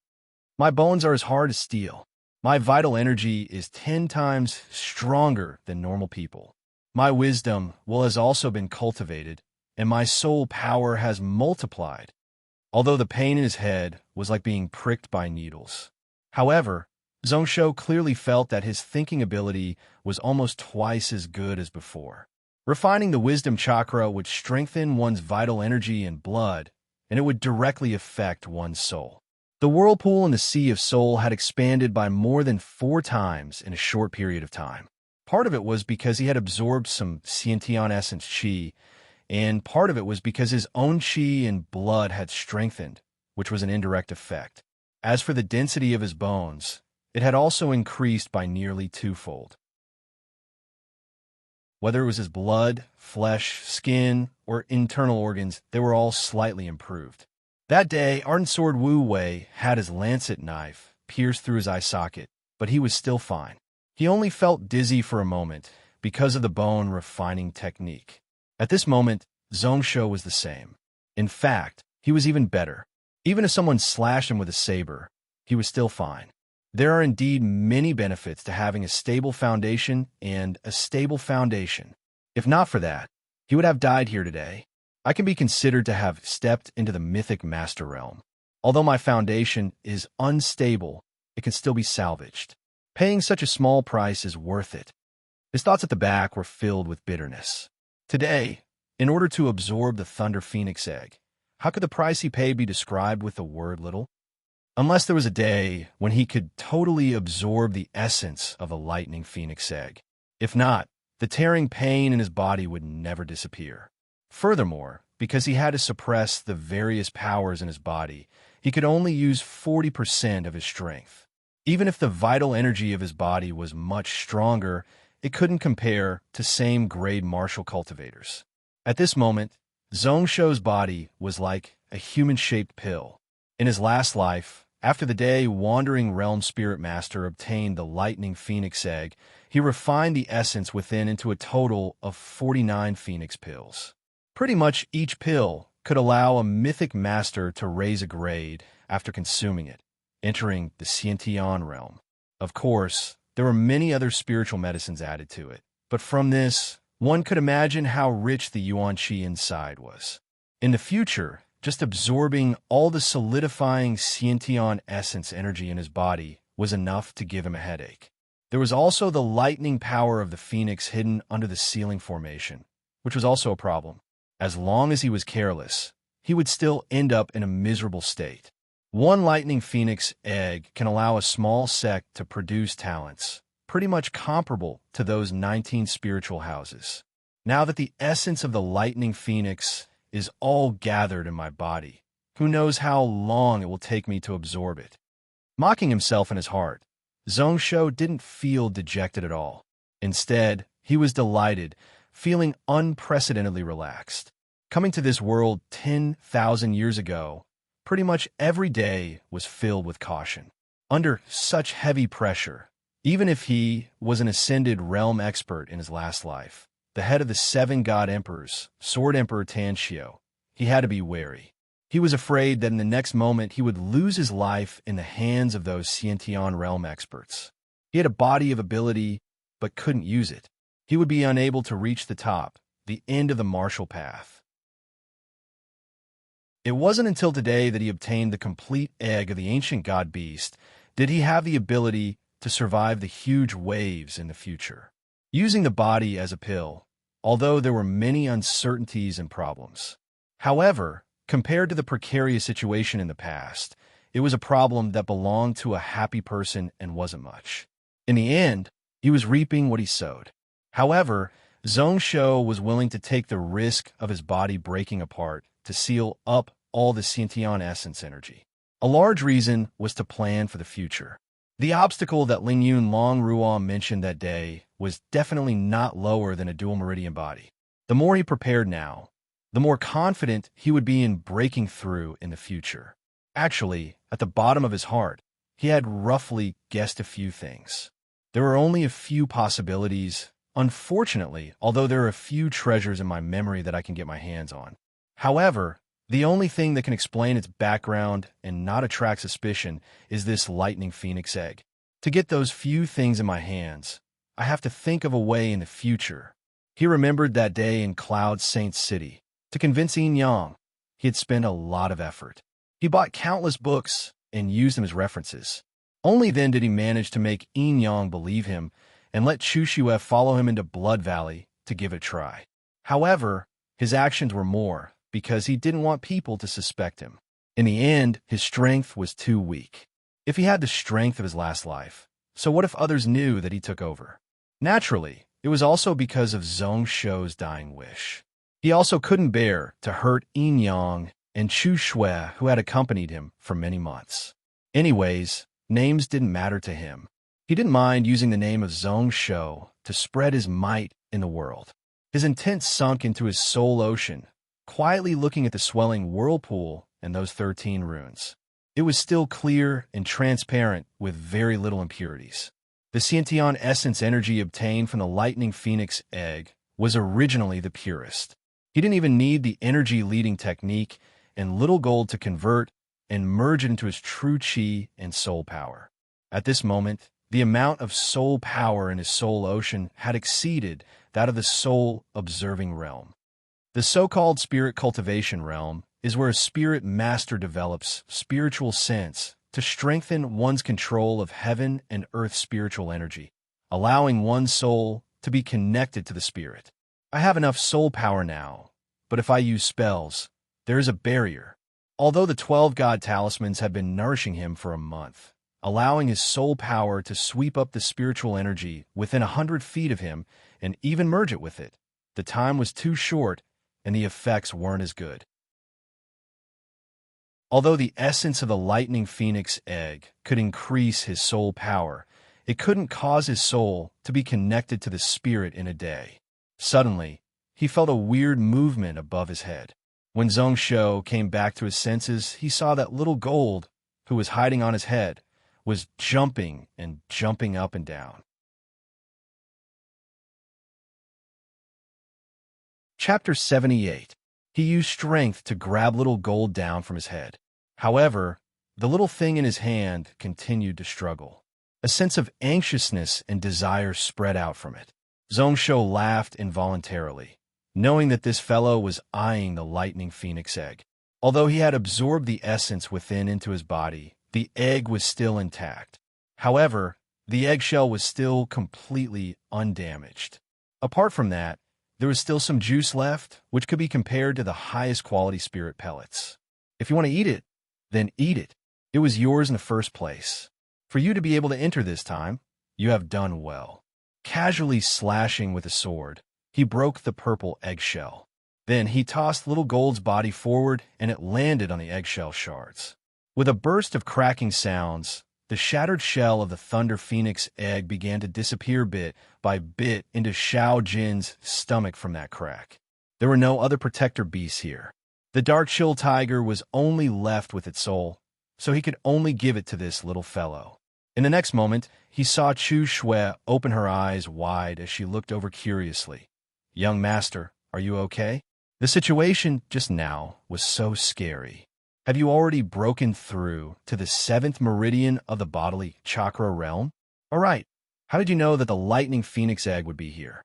My bones are as hard as steel. My vital energy is 10 times stronger than normal people. My wisdom has also been cultivated, and my soul power has multiplied. Although the pain in his head was like being pricked by needles. However, Zhongsho clearly felt that his thinking ability was almost twice as good as before. Refining the wisdom chakra would strengthen one's vital energy and blood, and it would directly affect one's soul. The whirlpool in the Sea of Soul had expanded by more than 4 times in a short period of time. Part of it was because he had absorbed some Xiantian essence qi, and part of it was because his own qi and blood had strengthened, which was an indirect effect. As for the density of his bones, it had also increased by nearly 2-fold. Whether it was his blood, flesh, skin, or internal organs, they were all slightly improved. That day, Ardent Sword Wu Wei had his lancet knife pierced through his eye socket, but he was still fine. He only felt dizzy for a moment because of the bone refining technique. At this moment, Zhongsho was the same. In fact, he was even better. Even if someone slashed him with a saber, he was still fine. There are indeed many benefits to having a stable foundation, and a stable foundation. If not for that, he would have died here today. I can be considered to have stepped into the mythic master realm. Although my foundation is unstable, it can still be salvaged. Paying such a small price is worth it. His thoughts at the back were filled with bitterness. Today, in order to absorb the Thunder Phoenix egg, how could the price he paid be described with the word little? Unless there was a day when he could totally absorb the essence of a lightning phoenix egg. If not, the tearing pain in his body would never disappear. Furthermore, because he had to suppress the various powers in his body, he could only use 40% of his strength. Even if the vital energy of his body was much stronger, it couldn't compare to same-grade martial cultivators. At this moment, Zhongsho's body was like a human-shaped pill. In his last life, after the day Wandering Realm Spirit Master obtained the Lightning Phoenix Egg, he refined the essence within into a total of 49 Phoenix pills. Pretty much each pill could allow a mythic master to raise a grade after consuming it, entering the Xiantian realm. Of course, there were many other spiritual medicines added to it, but from this, one could imagine how rich the Yuan Qi inside was. In the future, just absorbing all the solidifying Xiantian essence energy in his body was enough to give him a headache. There was also the lightning power of the phoenix hidden under the ceiling formation, which was also a problem. As long as he was careless, he would still end up in a miserable state. One lightning phoenix egg can allow a small sect to produce talents, pretty much comparable to those 19 spiritual houses. Now that the essence of the lightning phoenix is all gathered in my body, who knows how long it will take me to absorb it? Mocking himself in his heart, Zhongsho didn't feel dejected at all. Instead, he was delighted, feeling unprecedentedly relaxed. Coming to this world 10,000 years ago, pretty much every day was filled with caution. Under such heavy pressure, even if he was an ascended realm expert in his last life, the head of the 7 god emperors, Sword Emperor Tanshio, he had to be wary. He was afraid that in the next moment he would lose his life in the hands of those Xiantian realm experts. He had a body of ability, but couldn't use it. He would be unable to reach the top, the end of the martial path. It wasn't until today that he obtained the complete egg of the ancient god beast did he have the ability to survive the huge waves in the future. Using the body as a pill, although there were many uncertainties and problems. However, compared to the precarious situation in the past, it was a problem that belonged to a happy person and wasn't much. In the end, he was reaping what he sowed. However, Zhongsho was willing to take the risk of his body breaking apart to seal up all the Xiantian essence energy. A large reason was to plan for the future. The obstacle that Lingyun Longruan mentioned that day was definitely not lower than a dual meridian body. The more he prepared now, the more confident he would be in breaking through in the future. Actually, at the bottom of his heart, he had roughly guessed a few things. There were only a few possibilities, unfortunately, although there are a few treasures in my memory that I can get my hands on. However, the only thing that can explain its background and not attract suspicion is this lightning phoenix egg. To get those few things in my hands, I have to think of a way in the future. He remembered that day in Cloud Saint City. To convince Yin Yang, he had spent a lot of effort. He bought countless books and used them as references. Only then did he manage to make Yin Yang believe him and let Chu Shue follow him into Blood Valley to give it a try. However, his actions were more because he didn't want people to suspect him. In the end, his strength was too weak. If he had the strength of his last life, so what if others knew that he took over? Naturally, it was also because of Zhong Shou's dying wish. He also couldn't bear to hurt Yin Yang and Chu Shue, who had accompanied him for many months. Anyways, names didn't matter to him. He didn't mind using the name of Zhong Shou to spread his might in the world. His intent sunk into his soul ocean, quietly looking at the swelling whirlpool and those 13 runes. It was still clear and transparent with very little impurities. The Xiantian essence energy obtained from the lightning phoenix egg was originally the purest. He didn't even need the energy leading technique and little gold to convert and merge it into his true chi and soul power. At this moment, the amount of soul power in his soul ocean had exceeded that of the soul observing realm. The so-called spirit cultivation realm is where a spirit master develops spiritual sense to strengthen one's control of heaven and earth spiritual energy, allowing one's soul to be connected to the spirit. I have enough soul power now, but if I use spells, there is a barrier. Although the 12 god talismans have been nourishing him for a month, allowing his soul power to sweep up the spiritual energy within 100 feet of him and even merge it with it, the time was too short and the effects weren't as good. Although the essence of the lightning phoenix egg could increase his soul power, it couldn't cause his soul to be connected to the spirit in a day. Suddenly, he felt a weird movement above his head. When Zhong Shou came back to his senses, he saw that little gold, who was hiding on his head, was jumping and jumping up and down. Chapter 78. He used strength to grab little gold down from his head. However, the little thing in his hand continued to struggle. A sense of anxiousness and desire spread out from it. Zhong Shou laughed involuntarily, knowing that this fellow was eyeing the lightning phoenix egg. Although he had absorbed the essence within into his body, the egg was still intact. However, the eggshell was still completely undamaged. Apart from that, there was still some juice left, which could be compared to the highest quality spirit pellets. If you want to eat it, then eat it. It was yours in the first place. For you to be able to enter this time, you have done well. Casually slashing with a sword, he broke the purple eggshell. Then he tossed little gold's body forward and it landed on the eggshell shards. With a burst of cracking sounds, the shattered shell of the Thunder Phoenix egg began to disappear bit by bit into Shao Jin's stomach from that crack. There were no other protector beasts here. The Dark Chill Tiger was only left with its soul, so he could only give it to this little fellow. In the next moment, he saw Chu Shue open her eyes wide as she looked over curiously. "Young master, are you okay? The situation just now was so scary. Have you already broken through to the 7th meridian of the bodily chakra realm? All right, how did you know that the lightning phoenix egg would be here?"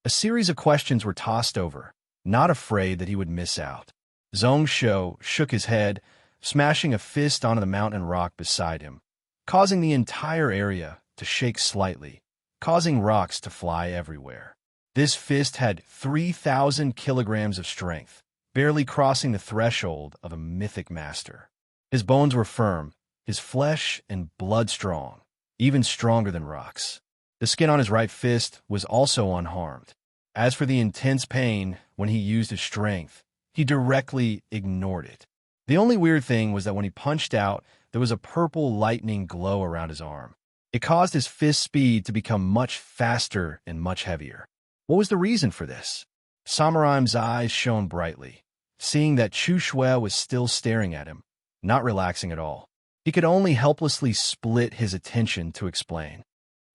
A series of questions were tossed over, not afraid that he would miss out. Zhong Shou shook his head, smashing a fist onto the mountain rock beside him, causing the entire area to shake slightly, causing rocks to fly everywhere. This fist had 3,000 kilograms of strength, barely crossing the threshold of a mythic master. His bones were firm, his flesh and blood strong, even stronger than rocks. The skin on his right fist was also unharmed. As for the intense pain when he used his strength, he directly ignored it. The only weird thing was that when he punched out, there was a purple lightning glow around his arm. It caused his fist speed to become much faster and much heavier. What was the reason for this? Samuraim's eyes shone brightly, seeing that Chu Shue was still staring at him, not relaxing at all. He could only helplessly split his attention to explain.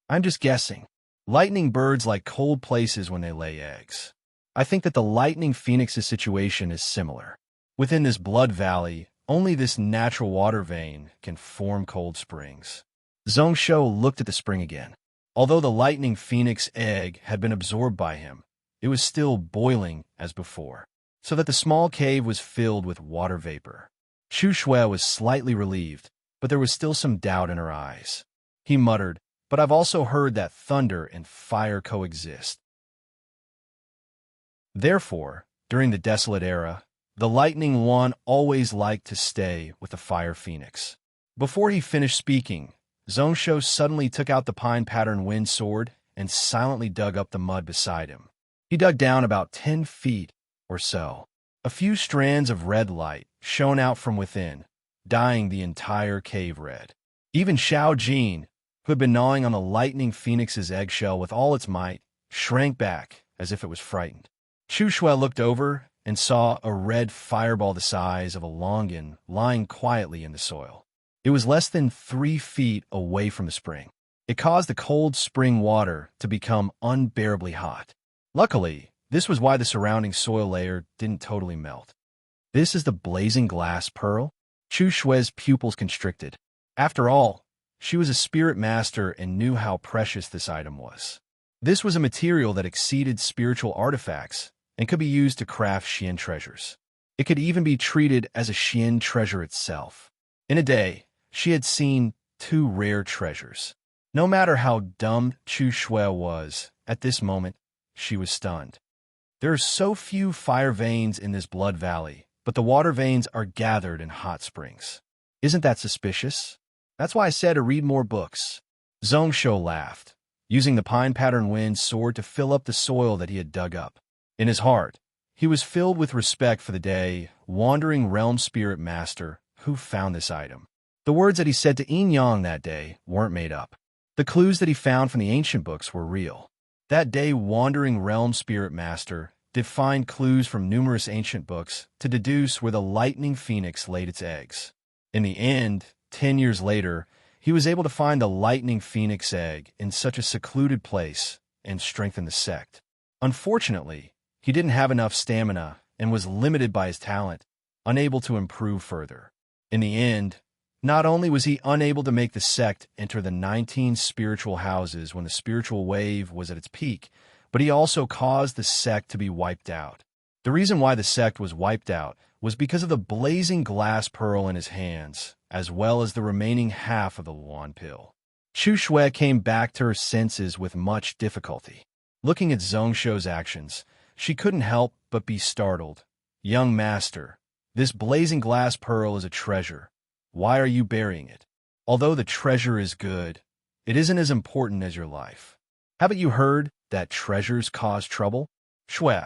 "I'm just guessing. Lightning birds like cold places when they lay eggs. I think that the lightning phoenix's situation is similar. Within this blood valley, only this natural water vein can form cold springs. Zhongsho looked at the spring again. Although the lightning phoenix egg had been absorbed by him, it was still boiling as before, so that the small cave was filled with water vapor. Chu Shui was slightly relieved, but there was still some doubt in her eyes. He muttered, "But I've also heard that thunder and fire coexist." Therefore, during the desolate era, the Lightning One always liked to stay with the Fire Phoenix. Before he finished speaking, Zhongsho suddenly took out the pine-patterned wind sword and silently dug up the mud beside him. He dug down about 10 feet or so. A few strands of red light shone out from within, dyeing the entire cave red. Even Xiao Jin, who had been gnawing on the lightning phoenix's eggshell with all its might, shrank back as if it was frightened. Chu Shui looked over and saw a red fireball the size of a longan lying quietly in the soil. It was less than 3 feet away from the spring. It caused the cold spring water to become unbearably hot. Luckily, this was why the surrounding soil layer didn't totally melt. This is the blazing glass pearl? Chu Shui's pupils constricted. After all, she was a spirit master and knew how precious this item was. This was a material that exceeded spiritual artifacts and could be used to craft Xian treasures. It could even be treated as a Xian treasure itself. In a day, she had seen 2 rare treasures. No matter how dumb Chu Shui was, at this moment, she was stunned. There are so few fire veins in this blood valley, but the water veins are gathered in hot springs. Isn't that suspicious? That's why I said to read more books. Zhongsho laughed, using the pine-patterned wind sword to fill up the soil that he had dug up. In his heart, he was filled with respect for the wandering realm spirit master who found this item. The words that he said to Yin Yang that day weren't made up. The clues that he found from the ancient books were real. That day, wandering realm spirit master did find clues from numerous ancient books to deduce where the lightning phoenix laid its eggs. In the end, 10 years later, he was able to find the lightning phoenix egg in such a secluded place and strengthen the sect. Unfortunately, he didn't have enough stamina and was limited by his talent, unable to improve further. In the end, not only was he unable to make the sect enter the 19 spiritual houses when the spiritual wave was at its peak, but he also caused the sect to be wiped out. The reason why the sect was wiped out was because of the blazing glass pearl in his hands, as well as the remaining half of the Luan pill. Chu Shui came back to her senses with much difficulty. Looking at Zhongsho's actions, she couldn't help but be startled. "Young master, this blazing glass pearl is a treasure. Why are you burying it? Although the treasure is good, it isn't as important as your life. Haven't you heard that treasures cause trouble? Shui,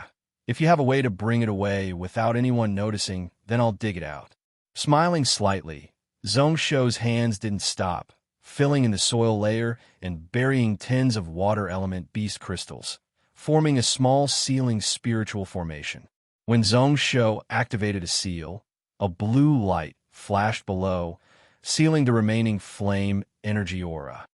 if you have a way to bring it away without anyone noticing, then I'll dig it out." Smiling slightly, Zhongsho's hands didn't stop, filling in the soil layer and burying tens of water element beast crystals, forming a small sealing spiritual formation. When Zhongsho activated a seal, a blue light flashed below, sealing the remaining flame energy aura.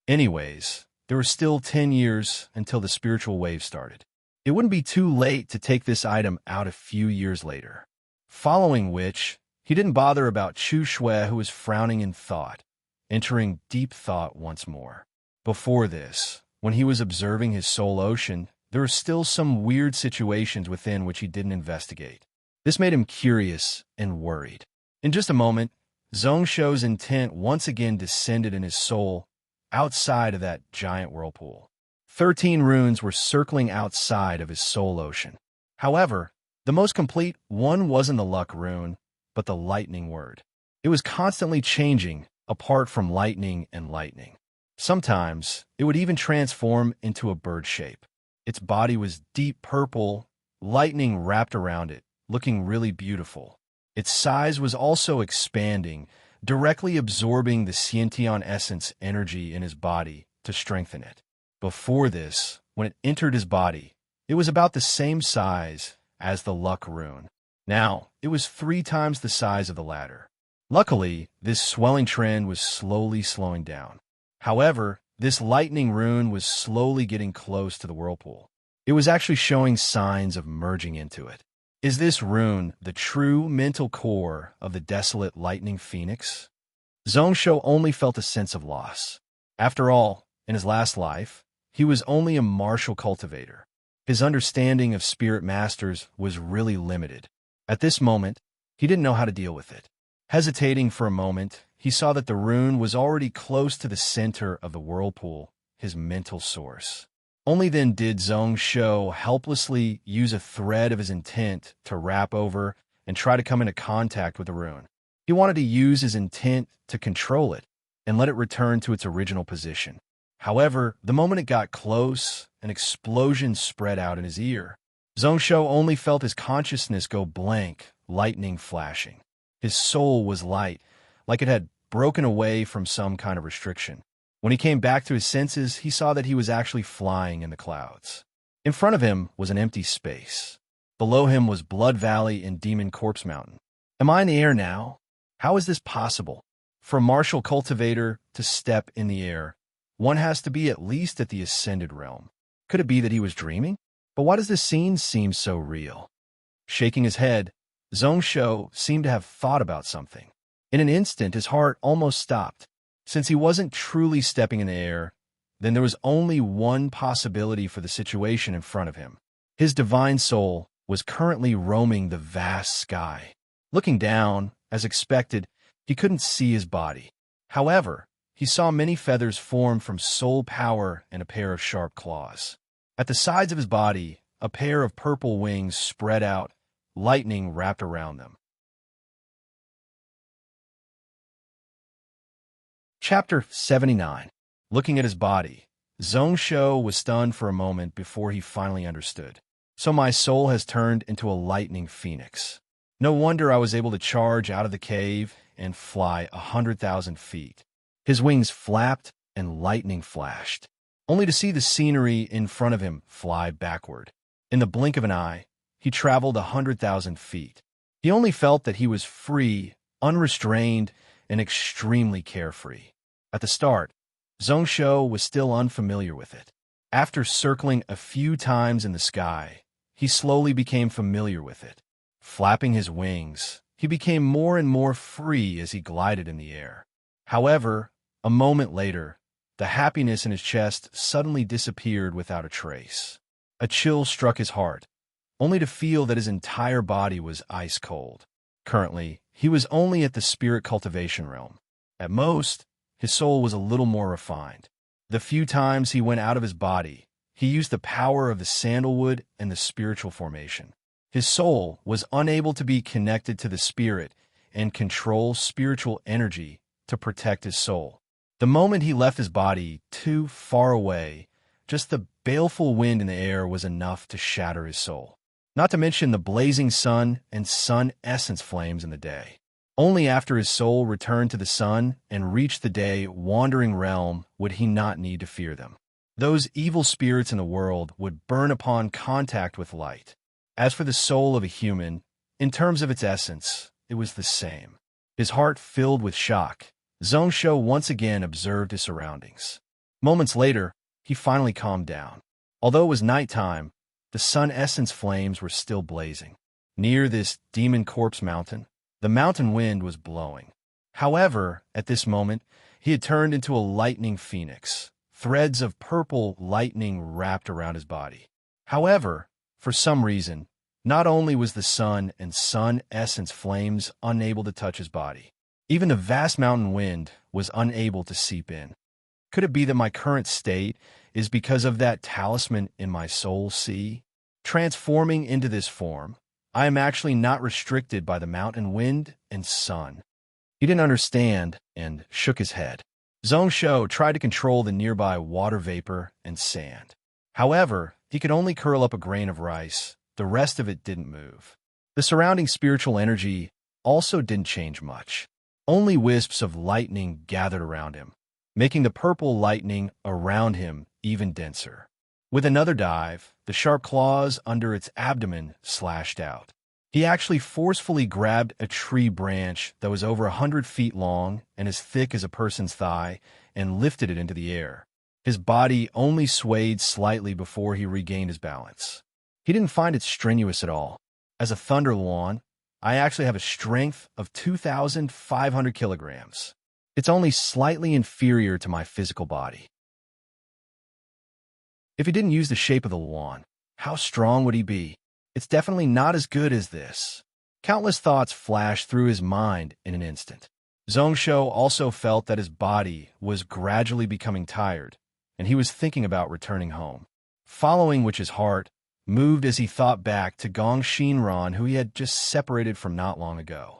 Anyways, there were still 10 years until the spiritual wave started. It wouldn't be too late to take this item out a few years later. Following which, he didn't bother about Chu Shui, who was frowning in thought, entering deep thought once more. Before this, when he was observing his soul ocean, there were still some weird situations within which he didn't investigate. This made him curious and worried. In just a moment, Zhongsho's intent once again descended in his soul outside of that giant whirlpool. 13 runes were circling outside of his soul ocean. However, the most complete one wasn't the luck rune, but the lightning word. It was constantly changing apart from lightning and lightning. Sometimes, it would even transform into a bird shape. Its body was deep purple, lightning wrapped around it, looking really beautiful. Its size was also expanding, directly absorbing the Xiantian essence energy in his body to strengthen it. Before this, when it entered his body, it was about the same size as the luck rune. Now, it was 3 times the size of the latter. Luckily, this swelling trend was slowly slowing down. However, This lightning rune was slowly getting close to the whirlpool. It was actually showing signs of merging into it. Is this rune the true mental core of the desolate lightning phoenix? Zhongsho only felt a sense of loss. After all, in his last life, he was only a martial cultivator. His understanding of spirit masters was really limited. At this moment, he didn't know how to deal with it. Hesitating for a moment, he saw that the rune was already close to the center of the whirlpool, his mental source. Only then did Zhongsho helplessly use a thread of his intent to wrap over and try to come into contact with the rune. He wanted to use his intent to control it and let it return to its original position. However, the moment it got close, an explosion spread out in his ear. Zhongsho only felt his consciousness go blank, lightning flashing. His soul was light, like it had broken away from some kind of restriction. When he came back to his senses, he saw that he was actually flying in the clouds. In front of him was an empty space. Below him was Blood Valley and Demon Corpse Mountain. Am I in the air now? How is this possible? For a martial cultivator to step in the air, one has to be at least at the ascended realm. Could it be that he was dreaming? But why does this scene seem so real? Shaking his head, Zhongsho seemed to have thought about something. In an instant, his heart almost stopped. Since he wasn't truly stepping in the air, then there was only one possibility for the situation in front of him. His divine soul was currently roaming the vast sky. Looking down, as expected, he couldn't see his body. However, he saw many feathers form from soul power and a pair of sharp claws. At the sides of his body, a pair of purple wings spread out, lightning wrapped around them. Chapter 79. Looking at his body, Zhongsho was stunned for a moment before he finally understood. So my soul has turned into a lightning phoenix. No wonder I was able to charge out of the cave and fly 100,000 feet. His wings flapped and lightning flashed, only to see the scenery in front of him fly backward. In the blink of an eye, he traveled 100,000 feet. He only felt that he was free, unrestrained, and extremely carefree. At the start, Zhongsho was still unfamiliar with it. After circling a few times in the sky, he slowly became familiar with it. Flapping his wings, he became more and more free as he glided in the air. However, a moment later, the happiness in his chest suddenly disappeared without a trace. A chill struck his heart, only to feel that his entire body was ice cold. Currently, he was only at the spirit cultivation realm. At most, his soul was a little more refined. The few times he went out of his body, he used the power of the sandalwood and the spiritual formation. His soul was unable to be connected to the spirit and control spiritual energy to protect his soul. The moment he left his body too far away, just the baleful wind in the air was enough to shatter his soul. Not to mention the blazing sun and sun essence flames in the day. Only after his soul returned to the sun and reached the day-wandering realm would he not need to fear them. Those evil spirits in the world would burn upon contact with light. As for the soul of a human, in terms of its essence, it was the same. His heart filled with shock, Zhongsho once again observed his surroundings. Moments later, he finally calmed down. Although it was nighttime, the sun essence flames were still blazing. Near this demon corpse mountain, the mountain wind was blowing. However, at this moment, he had turned into a lightning phoenix. Threads of purple lightning wrapped around his body. However, for some reason, not only was the sun and sun essence flames unable to touch his body, even the vast mountain wind was unable to seep in. Could it be that my current state is because of that talisman in my soul sea? Transforming into this form, I am actually not restricted by the mountain wind and sun. He didn't understand and shook his head. Zhongsho tried to control the nearby water vapor and sand. However, he could only curl up a grain of rice. The rest of it didn't move. The surrounding spiritual energy also didn't change much. Only wisps of lightning gathered around him, making the purple lightning around him even denser. With another dive, the sharp claws under its abdomen slashed out. He actually forcefully grabbed a tree branch that was over 100 feet long and as thick as a person's thigh and lifted it into the air. His body only swayed slightly before he regained his balance. He didn't find it strenuous at all. As a Thunder Luan, I actually have a strength of 2,500 kilograms. It's only slightly inferior to my physical body. If he didn't use the shape of the Luan, how strong would he be? It's definitely not as good as this. Countless thoughts flashed through his mind in an instant. Zhongsho also felt that his body was gradually becoming tired, and he was thinking about returning home. Following which his heart moved as he thought back to Gong Shinran, who he had just separated from not long ago.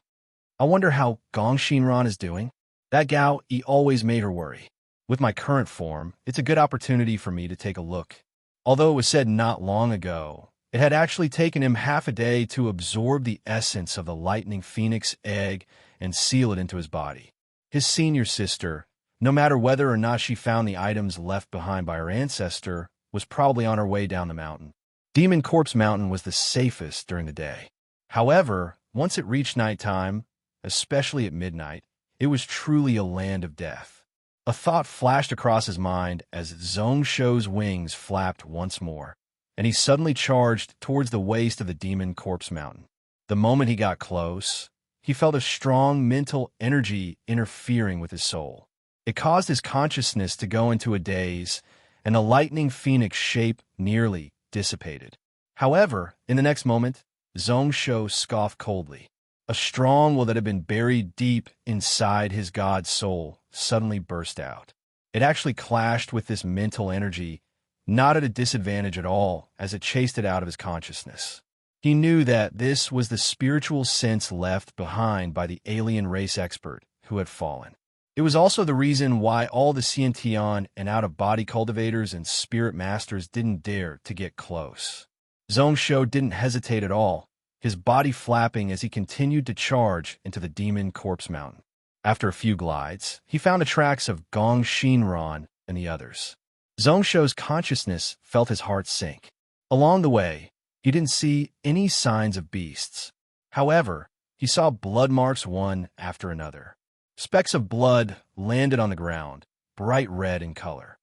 I wonder how Gong Shinran is doing? That gal, he always made her worry. With my current form, it's a good opportunity for me to take a look. Although it was said not long ago, it had actually taken him half a day to absorb the essence of the lightning phoenix egg and seal it into his body. His senior sister, no matter whether or not she found the items left behind by her ancestor, was probably on her way down the mountain. Demon Corpse Mountain was the safest during the day. However, once it reached nighttime, especially at midnight, it was truly a land of death. A thought flashed across his mind as Zhongsho's wings flapped once more, and he suddenly charged towards the waist of the Demon Corpse Mountain. The moment he got close, he felt a strong mental energy interfering with his soul. It caused his consciousness to go into a daze, and the lightning phoenix shape nearly dissipated. However, in the next moment, Zhongsho scoffed coldly. A strong will that had been buried deep inside his god's soul suddenly burst out. It actually clashed with this mental energy, not at a disadvantage at all, as it chased it out of his consciousness. He knew that this was the spiritual sense left behind by the alien race expert who had fallen. It was also the reason why all the Xiantian and out-of-body cultivators and spirit masters didn't dare to get close. Zhongsho didn't hesitate at all, his body flapping as he continued to charge into the Demon Corpse Mountain. After a few glides, he found the tracks of Gong Shinran and the others. Zhongsho's consciousness felt his heart sink. Along the way, he didn't see any signs of beasts. However, he saw blood marks one after another. Specks of blood landed on the ground, bright red in color.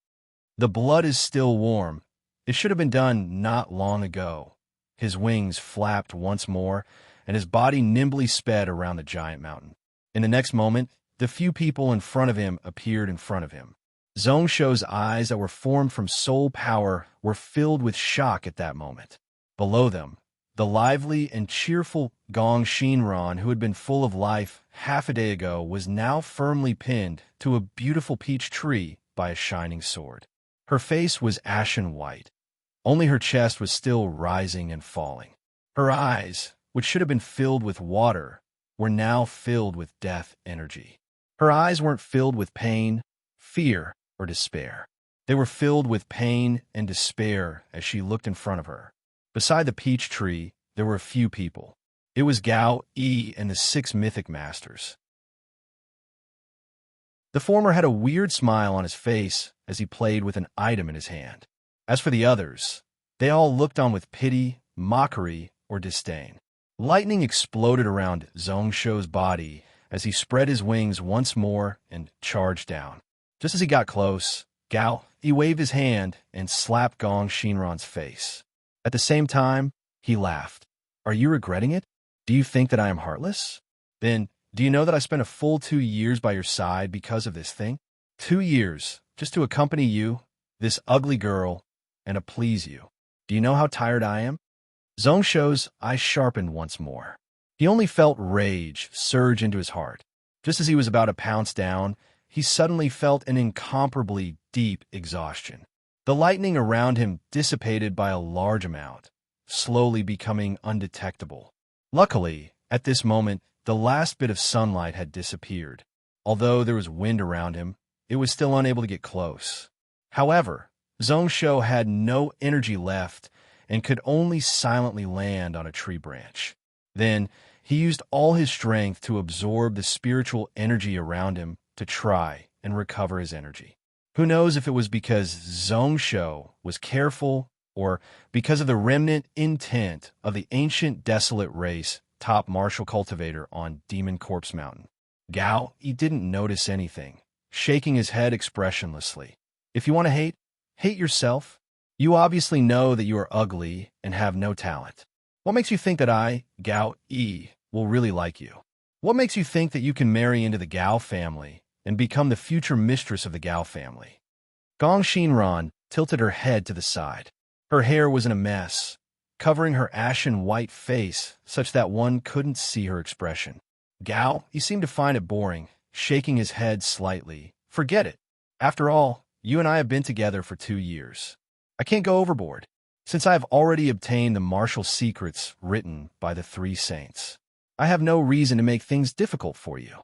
The blood is still warm. It should have been done not long ago. His wings flapped once more, and his body nimbly sped around the giant mountain. In the next moment, the few people in front of him appeared in front of him. Zhongsho's eyes that were formed from soul power were filled with shock at that moment. Below them, the lively and cheerful Gong Shinran, who had been full of life half a day ago, was now firmly pinned to a beautiful peach tree by a shining sword. Her face was ashen white. Only her chest was still rising and falling. Her eyes, which should have been filled with water, were now filled with death energy. Her eyes weren't filled with pain, fear, or despair. They were filled with pain and despair as she looked in front of her. Beside the peach tree, there were a few people. It was Gao Yi and the 6 mythic masters. The former had a weird smile on his face as he played with an item in his hand. As for the others, they all looked on with pity, mockery, or disdain. Lightning exploded around Zhongsho's body as he spread his wings once more and charged down. Just as he got close, Gao Yi waved his hand and slapped Gong Shinran's face. At the same time, he laughed. Are you regretting it? Do you think that I am heartless? Then, do you know that I spent a full 2 years by your side because of this thing? 2 years, just to accompany you, this ugly girl, and to please you. Do you know how tired I am? Zhongsho's eyes sharpened once more. He only felt rage surge into his heart. Just as he was about to pounce down, he suddenly felt an incomparably deep exhaustion. The lightning around him dissipated by a large amount, slowly becoming undetectable. Luckily, at this moment, the last bit of sunlight had disappeared. Although there was wind around him, it was still unable to get close. However, Zhongsho had no energy left and could only silently land on a tree branch. Then, he used all his strength to absorb the spiritual energy around him to try and recover his energy. Who knows if it was because Zhongsho was careful or because of the remnant intent of the ancient desolate race top martial cultivator on Demon Corpse Mountain. Gao, he didn't notice anything, shaking his head expressionlessly. If you want to hate, hate yourself. You obviously know that you are ugly and have no talent. What makes you think that I, Gao Yi, will really like you? What makes you think that you can marry into the Gao family and become the future mistress of the Gao family? Gong Xinran tilted her head to the side. Her hair was in a mess, covering her ashen white face such that one couldn't see her expression. Gao, he seemed to find it boring, shaking his head slightly. Forget it. After all, you and I have been together for 2 years. I can't go overboard, since I have already obtained the martial secrets written by the 3 saints. I have no reason to make things difficult for you.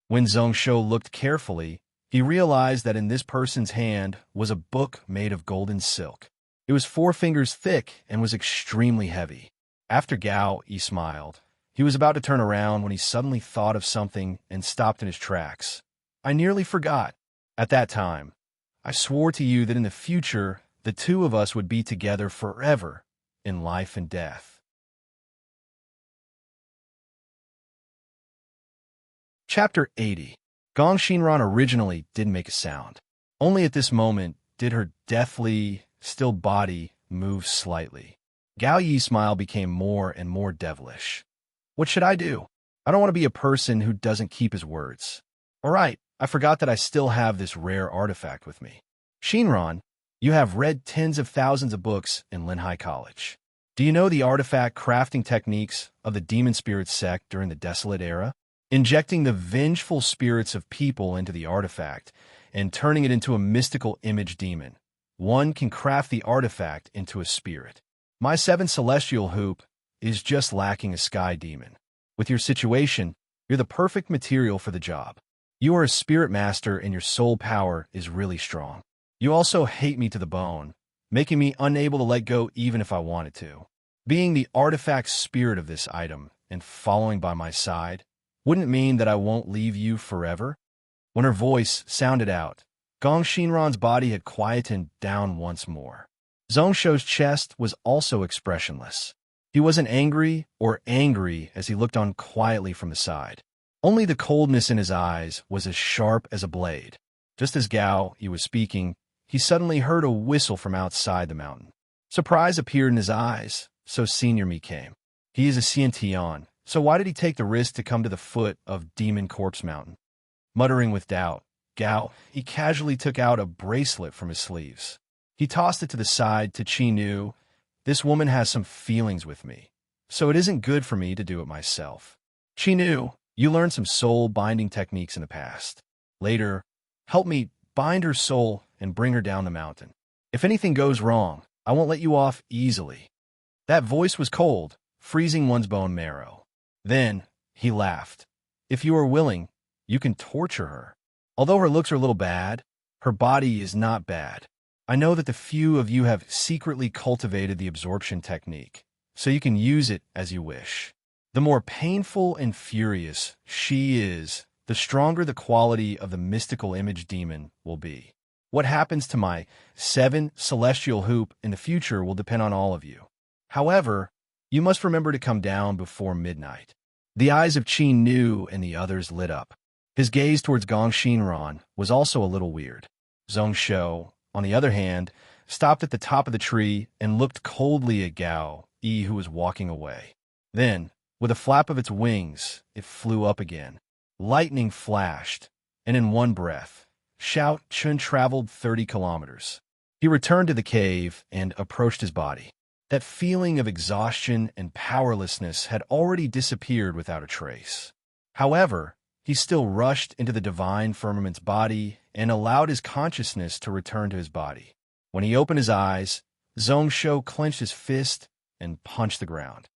When Zhongshou looked carefully, he realized that in this person's hand was a book made of golden silk. It was 4 fingers thick and was extremely heavy. After Gao, he smiled. He was about to turn around when he suddenly thought of something and stopped in his tracks. I nearly forgot. At that time, I swore to you that in the future, the 2 of us would be together forever, in life and death. Chapter 80. Gong Xinran originally didn't make a sound. Only at this moment did her deathly, still body move slightly. Gao Yi's smile became more and more devilish. What should I do? I don't want to be a person who doesn't keep his words. All right, I forgot that I still have this rare artifact with me. Xinran, you have read tens of thousands of books in Linhai College. Do you know the artifact crafting techniques of the demon spirit sect during the Desolate Era? Injecting the vengeful spirits of people into the artifact and turning it into a mystical image demon. One can craft the artifact into a spirit. My 7 celestial hoop is just lacking a sky demon. With your situation, you're the perfect material for the job. You are a spirit master and your soul power is really strong. You also hate me to the bone, making me unable to let go even if I wanted to. Being the artifact spirit of this item and following by my side wouldn't mean that I won't leave you forever. When her voice sounded out, Gong Xinran's body had quietened down once more. Zhongshou's chest was also expressionless. He wasn't angry as he looked on quietly from the side. Only the coldness in his eyes was as sharp as a blade. Just as Gao Yi was speaking, he suddenly heard a whistle from outside the mountain. Surprise appeared in his eyes, so Senior Mi came. He is a Xiantian, so why did he take the risk to come to the foot of Demon Corpse Mountain? Muttering with doubt, Gao Yi casually took out a bracelet from his sleeves. He tossed it to the side to Qi Nu. This woman has some feelings with me, so it isn't good for me to do it myself. Qi Nu, you learned some soul-binding techniques in the past. Later, help me bind her soul and bring her down the mountain. If anything goes wrong, I won't let you off easily. That voice was cold, freezing one's bone marrow. Then, he laughed. If you are willing, you can torture her. Although her looks are a little bad, her body is not bad. I know that the few of you have secretly cultivated the absorption technique, so you can use it as you wish. The more painful and furious she is, the stronger the quality of the mystical image demon will be. What happens to my 7 celestial hoop in the future will depend on all of you. However, you must remember to come down before midnight. The eyes of Qi Nu and the others lit up. His gaze towards Gong Xinran was also a little weird. Zhongshou, on the other hand, stopped at the top of the tree and looked coldly at Gao Yi, who was walking away. Then, with a flap of its wings, it flew up again. Lightning flashed, and in one breath, Xiao Chun traveled 30 kilometers. He returned to the cave and approached his body. That feeling of exhaustion and powerlessness had already disappeared without a trace. However, he still rushed into the divine firmament's body and allowed his consciousness to return to his body. When he opened his eyes, Zhongshou clenched his fist and punched the ground.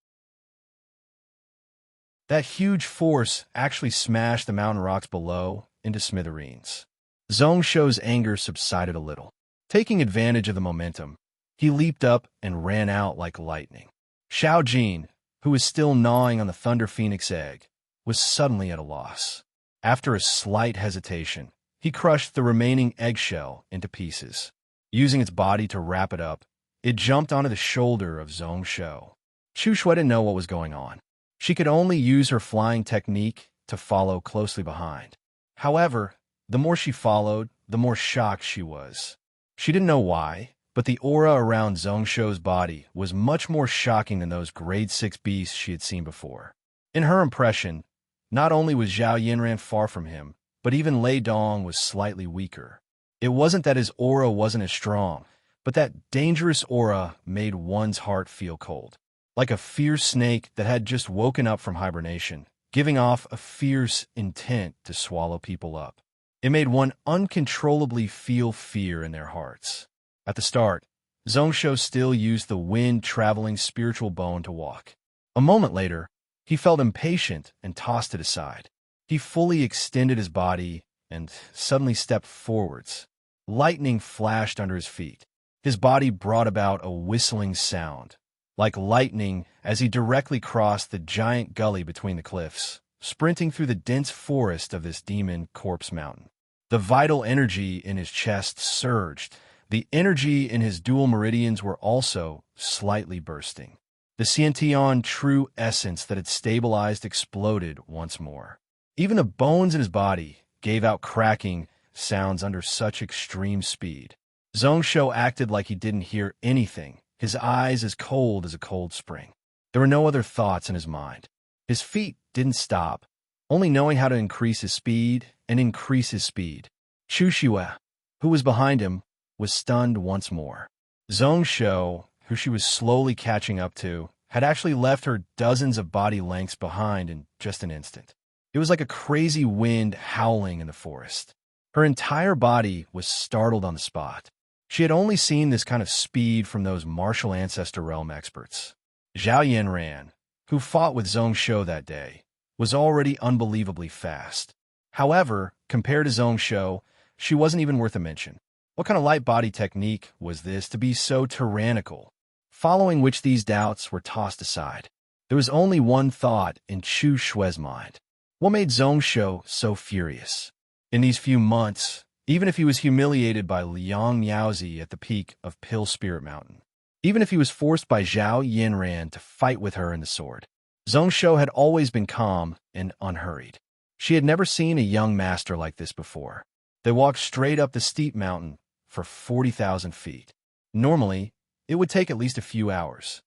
That huge force actually smashed the mountain rocks below into smithereens. Zhongshou's anger subsided a little. Taking advantage of the momentum, he leaped up and ran out like lightning. Xiao Jin, who was still gnawing on the Thunder Phoenix egg, was suddenly at a loss. After a slight hesitation, he crushed the remaining eggshell into pieces. Using its body to wrap it up, it jumped onto the shoulder of Zhongshou. Xu Shui didn't know what was going on. She could only use her flying technique to follow closely behind. However, the more she followed, the more shocked she was. She didn't know why, but the aura around Zhongsho's body was much more shocking than those grade 6 beasts she had seen before. In her impression, not only was Zhao Yinran far from him, but even Lei Dong was slightly weaker. It wasn't that his aura wasn't as strong, but that dangerous aura made one's heart feel cold. Like a fierce snake that had just woken up from hibernation, giving off a fierce intent to swallow people up. It made one uncontrollably feel fear in their hearts. At the start, Zhongsho still used the wind-traveling spiritual bone to walk. A moment later, he felt impatient and tossed it aside. He fully extended his body and suddenly stepped forwards. Lightning flashed under his feet. His body brought about a whistling sound, like lightning as he directly crossed the giant gully between the cliffs, sprinting through the dense forest of this demon corpse mountain. The vital energy in his chest surged. The energy in his dual meridians were also slightly bursting. The Xiantian true essence that had stabilized exploded once more. Even the bones in his body gave out cracking sounds under such extreme speed. Zhongsho acted like he didn't hear anything, his eyes as cold as a cold spring. There were no other thoughts in his mind. His feet didn't stop, only knowing how to increase his speed and increase his speed. Chu Xue, who was behind him, was stunned once more. Zhongsho, who she was slowly catching up to, had actually left her dozens of body lengths behind in just an instant. It was like a crazy wind howling in the forest. Her entire body was startled on the spot. She had only seen this kind of speed from those martial ancestor realm experts. Zhao Yanran, who fought with Zhongsho that day, was already unbelievably fast. However, compared to Zhongsho, she wasn't even worth a mention. What kind of light body technique was this to be so tyrannical? Following which these doubts were tossed aside. There was only one thought in Chu Xue's mind. What made Zhongsho so furious? In these few months, even if he was humiliated by Liang Niaozi at the peak of Pill Spirit Mountain, even if he was forced by Zhao Yinran to fight with her in the sword, Zhongsho had always been calm and unhurried. She had never seen a young master like this before. They walked straight up the steep mountain for 40,000 feet. Normally, it would take at least a few hours.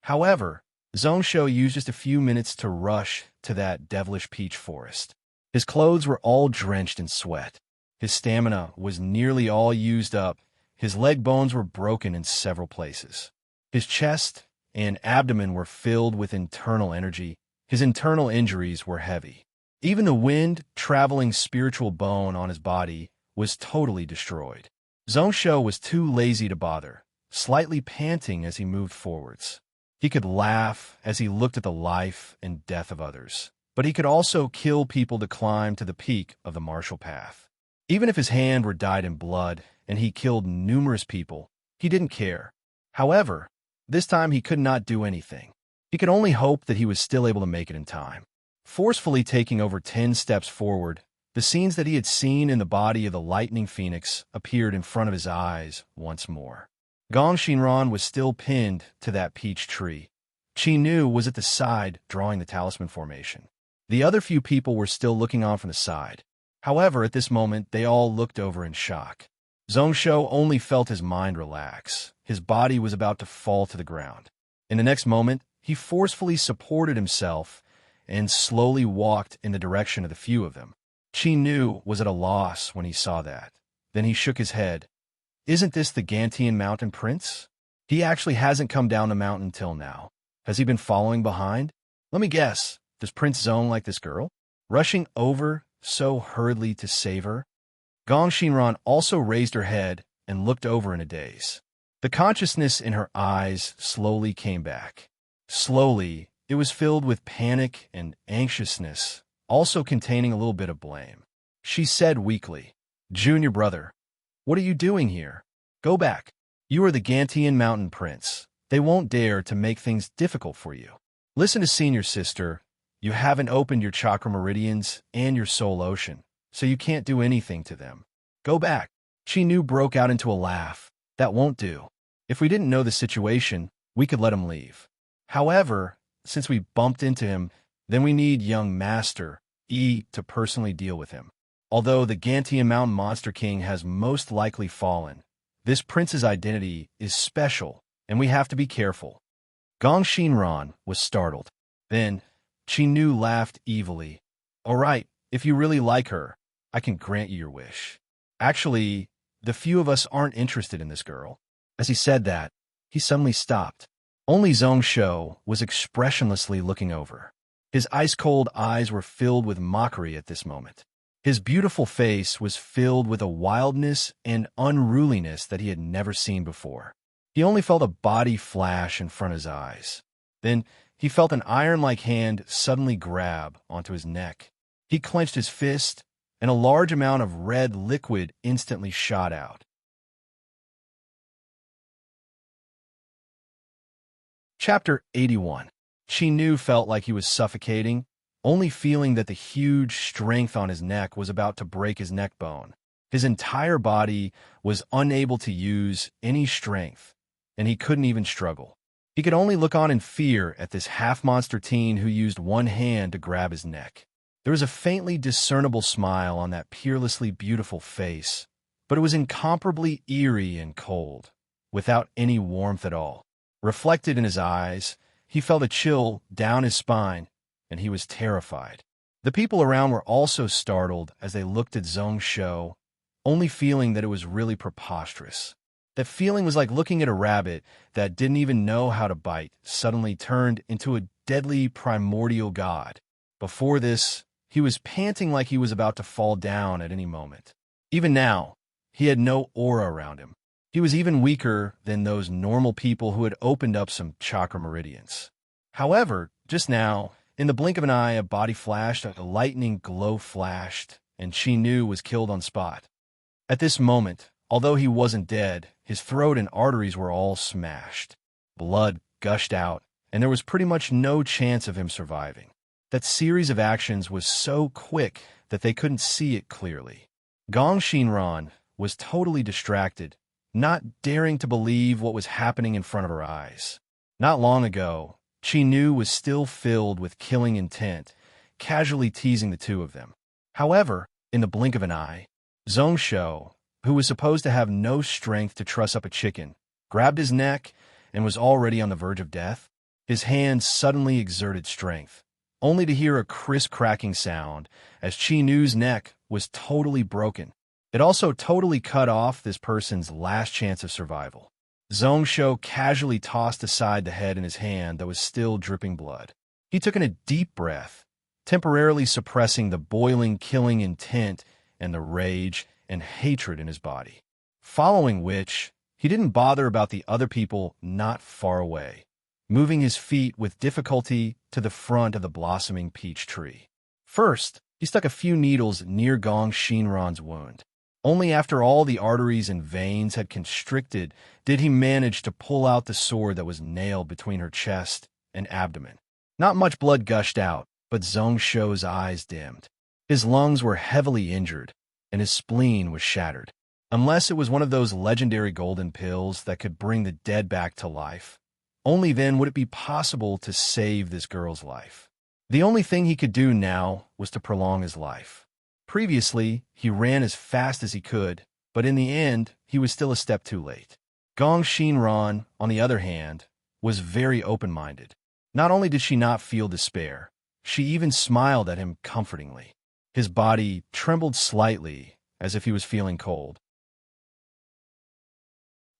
However, Zhongsho used just a few minutes to rush to that devilish peach forest. His clothes were all drenched in sweat. His stamina was nearly all used up. His leg bones were broken in several places. His chest and abdomen were filled with internal energy. His internal injuries were heavy. Even the wind-traveling spiritual bone on his body was totally destroyed. Zhongsho was too lazy to bother, slightly panting as he moved forwards. He could laugh as he looked at the life and death of others, but he could also kill people to climb to the peak of the martial path. Even if his hand were dyed in blood and he killed numerous people, he didn't care. However, this time he could not do anything. He could only hope that he was still able to make it in time. Forcefully taking over 10 steps forward, the scenes that he had seen in the body of the lightning phoenix appeared in front of his eyes once more. Gong Xinran was still pinned to that peach tree. Qi Nu was at the side drawing the talisman formation. The other few people were still looking on from the side. However, at this moment, they all looked over in shock. Zhongsho only felt his mind relax. His body was about to fall to the ground. In the next moment, he forcefully supported himself and slowly walked in the direction of the few of them. Qi Nu was at a loss when he saw that. Then he shook his head. Isn't this the Gantian Mountain Prince? He actually hasn't come down the mountain till now. Has he been following behind? Let me guess. Does Prince Zhong like this girl? Rushing over so hurriedly to save her? Gong Xinran also raised her head and looked over in a daze. The consciousness in her eyes slowly came back. Slowly, it was filled with panic and anxiousness, also containing a little bit of blame. She said weakly, "Junior brother, what are you doing here? Go back. You are the Gantian Mountain Prince. They won't dare to make things difficult for you. Listen to senior sister. You haven't opened your chakra meridians and your soul ocean, so you can't do anything to them. Go back." Qi Nu broke out into a laugh. That won't do. If we didn't know the situation, we could let him leave. However, since we bumped into him, then we need young Master E to personally deal with him. Although the Gantian Mountain Monster King has most likely fallen, this prince's identity is special, and we have to be careful. Gong Shinran was startled. Then, Qinu laughed evilly. All right, if you really like her, I can grant you your wish. Actually, the few of us aren't interested in this girl. As he said that, he suddenly stopped. Only Zhongshou was expressionlessly looking over. His ice-cold eyes were filled with mockery at this moment. His beautiful face was filled with a wildness and unruliness that he had never seen before. He only felt a body flash in front of his eyes. Then he felt an iron-like hand suddenly grab onto his neck. He clenched his fist, and a large amount of red liquid instantly shot out. Chapter 81. Qinu felt like he was suffocating, only feeling that the huge strength on his neck was about to break his neck bone. His entire body was unable to use any strength, and he couldn't even struggle. He could only look on in fear at this half-monster teen who used one hand to grab his neck. There was a faintly discernible smile on that peerlessly beautiful face, but it was incomparably eerie and cold, without any warmth at all. Reflected in his eyes, he felt a chill down his spine, and he was terrified. The people around were also startled as they looked at Zhongshou, only feeling that it was really preposterous. That feeling was like looking at a rabbit that didn't even know how to bite, suddenly turned into a deadly primordial god. Before this, he was panting like he was about to fall down at any moment. Even now, he had no aura around him. He was even weaker than those normal people who had opened up some chakra meridians. However, just now, in the blink of an eye, a body flashed, a lightning glow flashed, and Qinu was killed on spot. At this moment, although he wasn't dead, his throat and arteries were all smashed. Blood gushed out, and there was pretty much no chance of him surviving. That series of actions was so quick that they couldn't see it clearly. Gong Shinran was totally distracted, not daring to believe what was happening in front of her eyes. Not long ago, Qinu was still filled with killing intent, casually teasing the two of them. However, in the blink of an eye, Zhongshou, who was supposed to have no strength to truss up a chicken, grabbed his neck and was already on the verge of death. His hands suddenly exerted strength, only to hear a crisp cracking sound as Qinu's neck was totally broken. It also totally cut off this person's last chance of survival. Zhongshou casually tossed aside the head in his hand that was still dripping blood. He took in a deep breath, temporarily suppressing the boiling, killing intent and the rage and hatred in his body. Following which, he didn't bother about the other people not far away, moving his feet with difficulty to the front of the blossoming peach tree. First, he stuck a few needles near Gong Shinran's wound. Only after all the arteries and veins had constricted did he manage to pull out the sword that was nailed between her chest and abdomen. Not much blood gushed out, but Zhongshou's eyes dimmed. His lungs were heavily injured, and his spleen was shattered. Unless it was one of those legendary golden pills that could bring the dead back to life, only then would it be possible to save this girl's life. The only thing he could do now was to prolong his life. Previously, he ran as fast as he could, but in the end, he was still a step too late. Gong Shinran, on the other hand, was very open-minded. Not only did she not feel despair, she even smiled at him comfortingly. His body trembled slightly, as if he was feeling cold.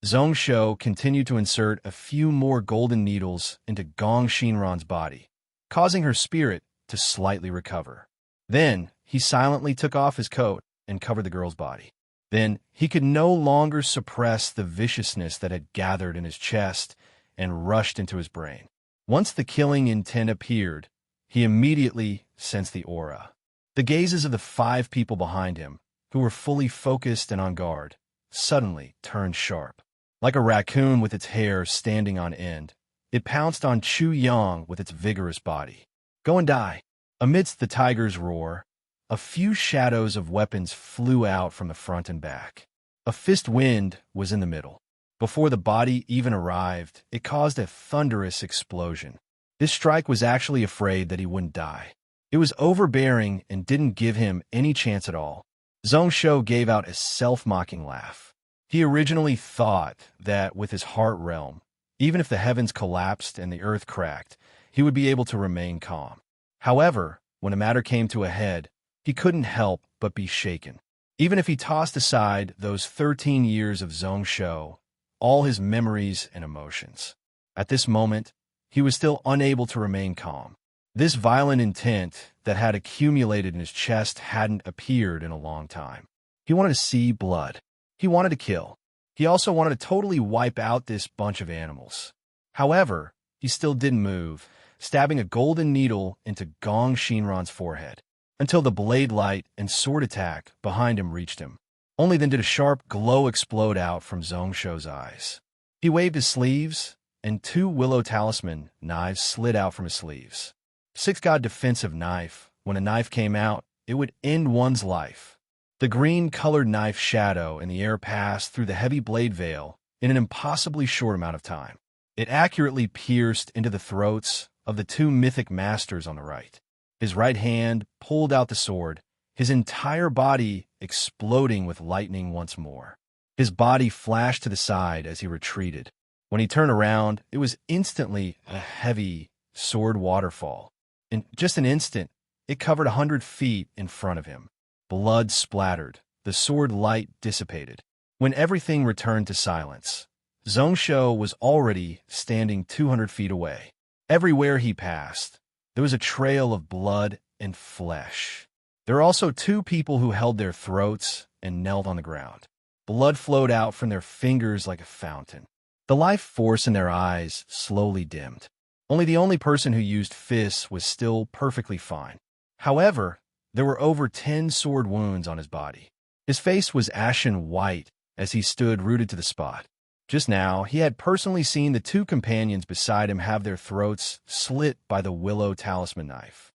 Zhongshou continued to insert a few more golden needles into Gong Shinran's body, causing her spirit to slightly recover. Then, he silently took off his coat and covered the girl's body. Then, he could no longer suppress the viciousness that had gathered in his chest and rushed into his brain. Once the killing intent appeared, he immediately sensed the aura. The gazes of the 5 people behind him, who were fully focused and on guard, suddenly turned sharp. Like a raccoon with its hair standing on end, it pounced on Chu Yang with its vigorous body. Go and die. Amidst the tiger's roar, a few shadows of weapons flew out from the front and back. A fist wind was in the middle. Before the body even arrived, it caused a thunderous explosion. This strike was actually afraid that he wouldn't die. It was overbearing and didn't give him any chance at all. Zhongshou gave out a self-mocking laugh. He originally thought that with his heart realm, even if the heavens collapsed and the earth cracked, he would be able to remain calm. However, when a matter came to a head, he couldn't help but be shaken. Even if he tossed aside those 13 years of Zhongshou, all his memories and emotions, at this moment, he was still unable to remain calm. This violent intent that had accumulated in his chest hadn't appeared in a long time. He wanted to see blood. He wanted to kill. He also wanted to totally wipe out this bunch of animals. However, he still didn't move, stabbing a golden needle into Gong Shinran's forehead, until the blade light and sword attack behind him reached him. Only then did a sharp glow explode out from Zhongshou's eyes. He waved his sleeves, and 2 willow talisman knives slid out from his sleeves. 6-god defensive knife. When a knife came out, it would end one's life. The green-colored knife shadow in the air passed through the heavy blade veil in an impossibly short amount of time. It accurately pierced into the throats of the 2 mythic masters on the right. His right hand pulled out the sword, his entire body exploding with lightning once more. His body flashed to the side as he retreated. When he turned around, it was instantly a heavy sword waterfall. In just an instant, it covered 100 feet in front of him. Blood splattered. The sword light dissipated. When everything returned to silence, Zhongshou was already standing 200 feet away. Everywhere he passed, there was a trail of blood and flesh. There were also 2 people who held their throats and knelt on the ground. Blood flowed out from their fingers like a fountain. The life force in their eyes slowly dimmed. Only the only person who used fists was still perfectly fine. However, there were over 10 sword wounds on his body. His face was ashen white as he stood rooted to the spot. Just now, he had personally seen the 2 companions beside him have their throats slit by the willow talisman knife.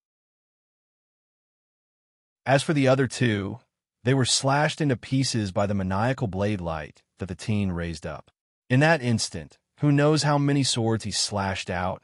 As for the other 2, they were slashed into pieces by the maniacal blade light that the teen raised up. In that instant, who knows how many swords he slashed out,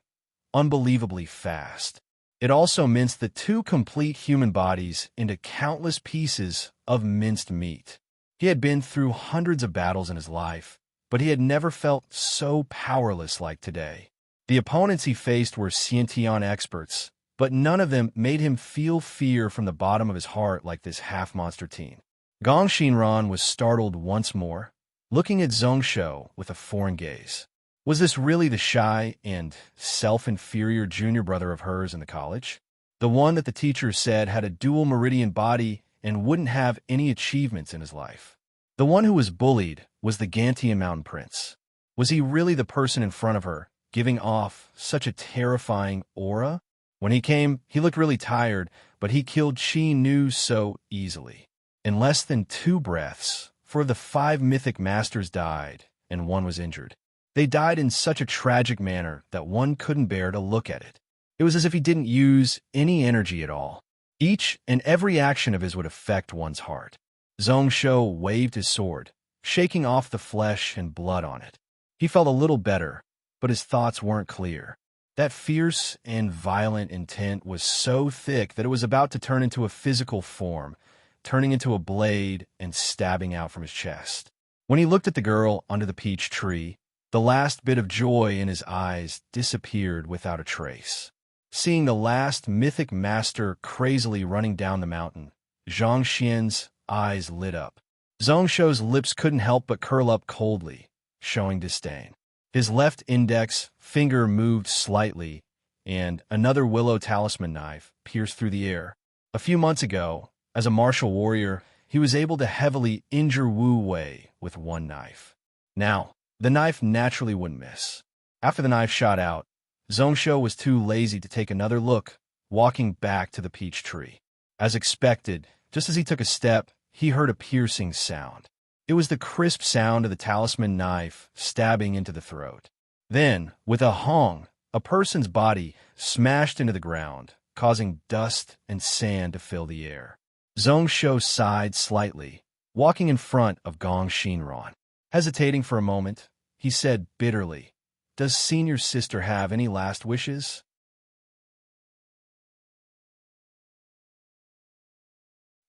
unbelievably fast. It also minced the 2 complete human bodies into countless pieces of minced meat. He had been through hundreds of battles in his life, but he had never felt so powerless like today. The opponents he faced were Xiantian experts, but none of them made him feel fear from the bottom of his heart like this half-monster teen. Gong Shinran was startled once more, looking at Zhongshou with a foreign gaze. Was this really the shy and self-inferior junior brother of hers in the college? The one that the teacher said had a dual meridian body and wouldn't have any achievements in his life. The one who was bullied was the Gantian Mountain Prince. Was he really the person in front of her, giving off such a terrifying aura? When he came, he looked really tired, but he killed Qi Nu so easily. In less than 2 breaths, 4 of the 5 mythic masters died, and 1 was injured. They died in such a tragic manner that one couldn't bear to look at it. It was as if he didn't use any energy at all. Each and every action of his would affect one's heart. Zhongshou waved his sword, shaking off the flesh and blood on it. He felt a little better, but his thoughts weren't clear. That fierce and violent intent was so thick that it was about to turn into a physical form, turning into a blade and stabbing out from his chest. When he looked at the girl under the peach tree, the last bit of joy in his eyes disappeared without a trace. Seeing the last mythic master crazily running down the mountain, Zhang Xian's eyes lit up. Zhongshou's lips couldn't help but curl up coldly, showing disdain. His left index finger moved slightly, and another willow talisman knife pierced through the air. A few months ago, as a martial warrior, he was able to heavily injure Wu Wei with 1 knife. Now, the knife naturally wouldn't miss. After the knife shot out, Zhongshou was too lazy to take another look, walking back to the peach tree. As expected, just as he took a step, he heard a piercing sound. It was the crisp sound of the talisman knife stabbing into the throat. Then, with a hong, a person's body smashed into the ground, causing dust and sand to fill the air. Zhongshou sighed slightly, walking in front of Gong Shinran. Hesitating for a moment, he said bitterly, "Does senior sister have any last wishes?"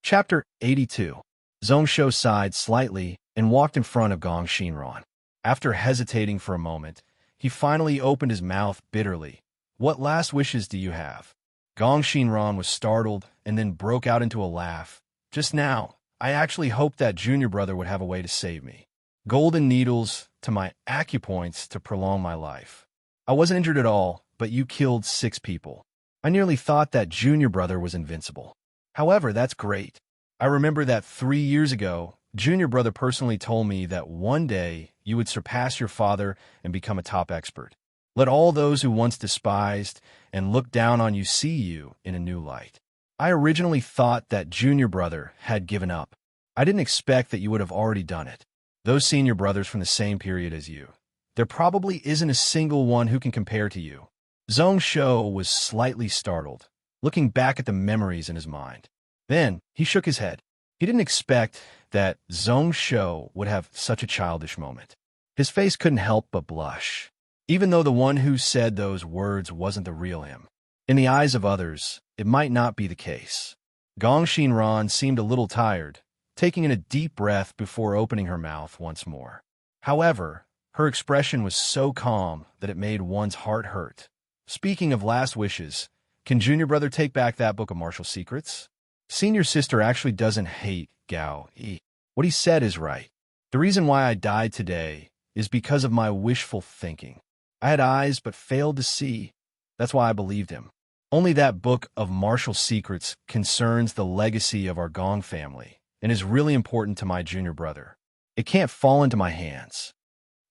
Chapter 82. Zhongsho sighed slightly and walked in front of Gong Shinran. After hesitating for a moment, he finally opened his mouth bitterly. "What last wishes do you have?" Gong Shinran was startled and then broke out into a laugh. "Just now, I actually hoped that junior brother would have a way to save me. Golden needles to my acupoints to prolong my life. I wasn't injured at all, but you killed 6 people. I nearly thought that junior brother was invincible. However, that's great. I remember that 3 years ago, junior brother personally told me that one day you would surpass your father and become a top expert. Let all those who once despised and looked down on you see you in a new light. I originally thought that junior brother had given up. I didn't expect that you would have already done it. Those senior brothers from the same period as you. There probably isn't a single one who can compare to you." Zhongsho was slightly startled, looking back at the memories in his mind. Then he shook his head. He didn't expect that Zhongsho would have such a childish moment. His face couldn't help but blush, even though the one who said those words wasn't the real him. In the eyes of others, it might not be the case. Gong Shinran seemed a little tired, taking in a deep breath before opening her mouth once more. However, her expression was so calm that it made one's heart hurt. "Speaking of last wishes, can junior brother take back that book of martial secrets?" Senior sister actually doesn't hate Gao Yi. What he said is right. The reason why I died today is because of my wishful thinking. I had eyes but failed to see. That's why I believed him. Only that book of martial secrets concerns the legacy of our Gong family and is really important to my junior brother. It can't fall into my hands.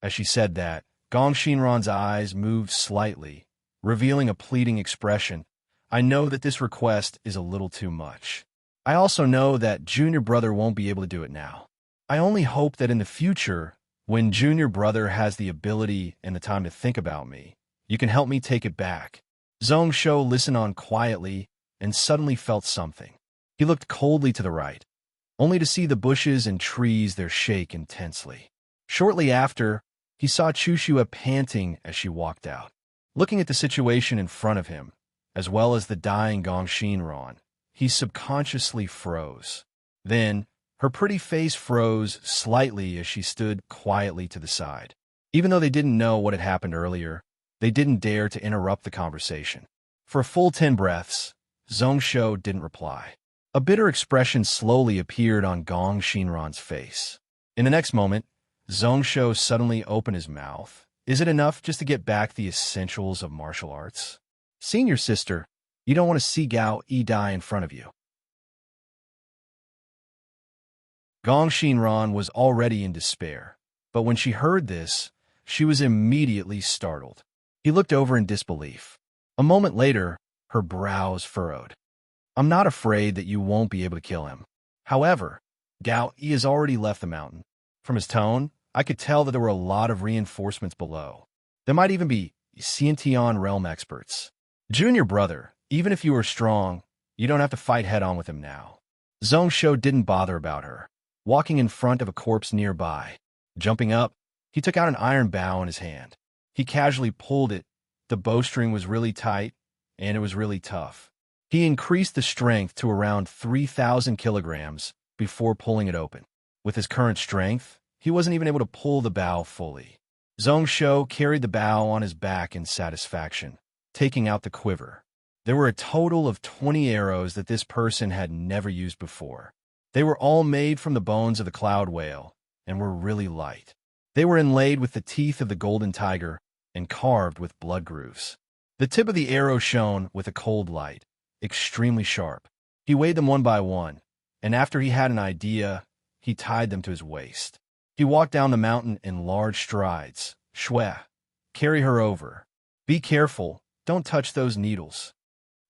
As she said that, Gong Shinran's eyes moved slightly, revealing a pleading expression. "I know that this request is a little too much. I also know that junior brother won't be able to do it now. I only hope that in the future, when junior brother has the ability and the time to think about me, you can help me take it back." Zhongsho listened on quietly and suddenly felt something. He looked coldly to the right, only to see the bushes and trees there shake intensely. Shortly after, he saw Chushua panting as she walked out. Looking at the situation in front of him, as well as the dying Gong Shinran, he subconsciously froze. Then, her pretty face froze slightly as she stood quietly to the side. Even though they didn't know what had happened earlier, they didn't dare to interrupt the conversation. For a full 10 breaths, Zhongsho didn't reply. A bitter expression slowly appeared on Gong Shinran's face. In the next moment, Zhongsho suddenly opened his mouth. "Is it enough just to get back the essentials of martial arts? Senior sister, you don't want to see Gao Yi die in front of you." Gong Shinran was already in despair, but when she heard this, she was immediately startled. He looked over in disbelief. A moment later, her brows furrowed. "I'm not afraid that you won't be able to kill him. However, Gao Yi has already left the mountain." From his tone, I could tell that there were a lot of reinforcements below. There might even be Xiantian realm experts. "Junior brother, even if you were strong, you don't have to fight head-on with him now." Zhongsho didn't bother about her, walking in front of a corpse nearby. Jumping up, he took out an iron bow in his hand. He casually pulled it. The bowstring was really tight, and it was really tough. He increased the strength to around 3,000 kilograms before pulling it open. With his current strength, he wasn't even able to pull the bow fully. Zhongsho carried the bow on his back in satisfaction, taking out the quiver. There were a total of 20 arrows that this person had never used before. They were all made from the bones of the cloud whale and were really light. They were inlaid with the teeth of the golden tiger and carved with blood grooves. The tip of the arrow shone with a cold light, extremely sharp. He weighed them one by one, and after he had an idea, he tied them to his waist. He walked down the mountain in large strides. "Shui, carry her over. Be careful, don't touch those needles."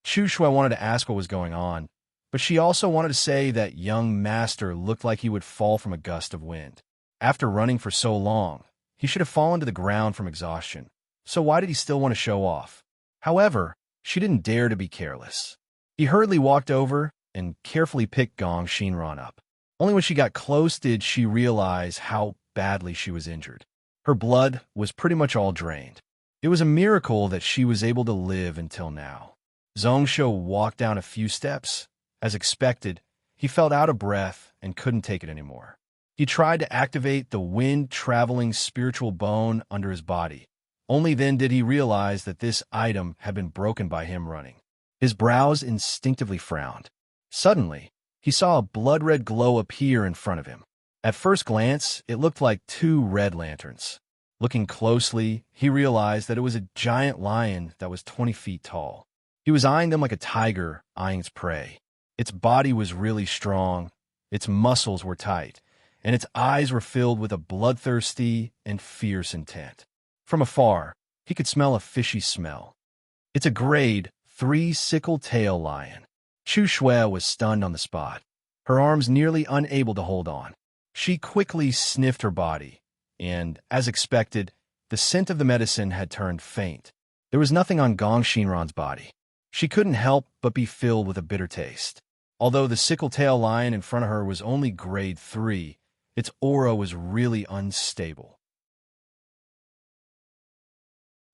Shui wanted to ask what was going on, but she also wanted to say that young master looked like he would fall from a gust of wind. After running for so long, he should have fallen to the ground from exhaustion, so why did he still want to show off? However, she didn't dare to be careless. He hurriedly walked over and carefully picked Gong Shinran up. Only when she got close did she realize how badly she was injured. Her blood was pretty much all drained. It was a miracle that she was able to live until now. Zhongsho walked down a few steps. As expected, he felt out of breath and couldn't take it anymore. He tried to activate the wind-traveling spiritual bone under his body. Only then did he realize that this item had been broken by him running. His brows instinctively frowned. Suddenly, he saw a blood-red glow appear in front of him. At first glance, it looked like two red lanterns. Looking closely, he realized that it was a giant lion that was 20 feet tall. He was eyeing them like a tiger eyeing its prey. Its body was really strong, its muscles were tight, and its eyes were filled with a bloodthirsty and fierce intent. From afar, he could smell a fishy smell. It's a grade 3 sickle-tail lion. Chu Shui was stunned on the spot, her arms nearly unable to hold on. She quickly sniffed her body, and, as expected, the scent of the medicine had turned faint. There was nothing on Gong Shinran's body. She couldn't help but be filled with a bitter taste. Although the sickle-tail lion in front of her was only grade 3, its aura was really unstable.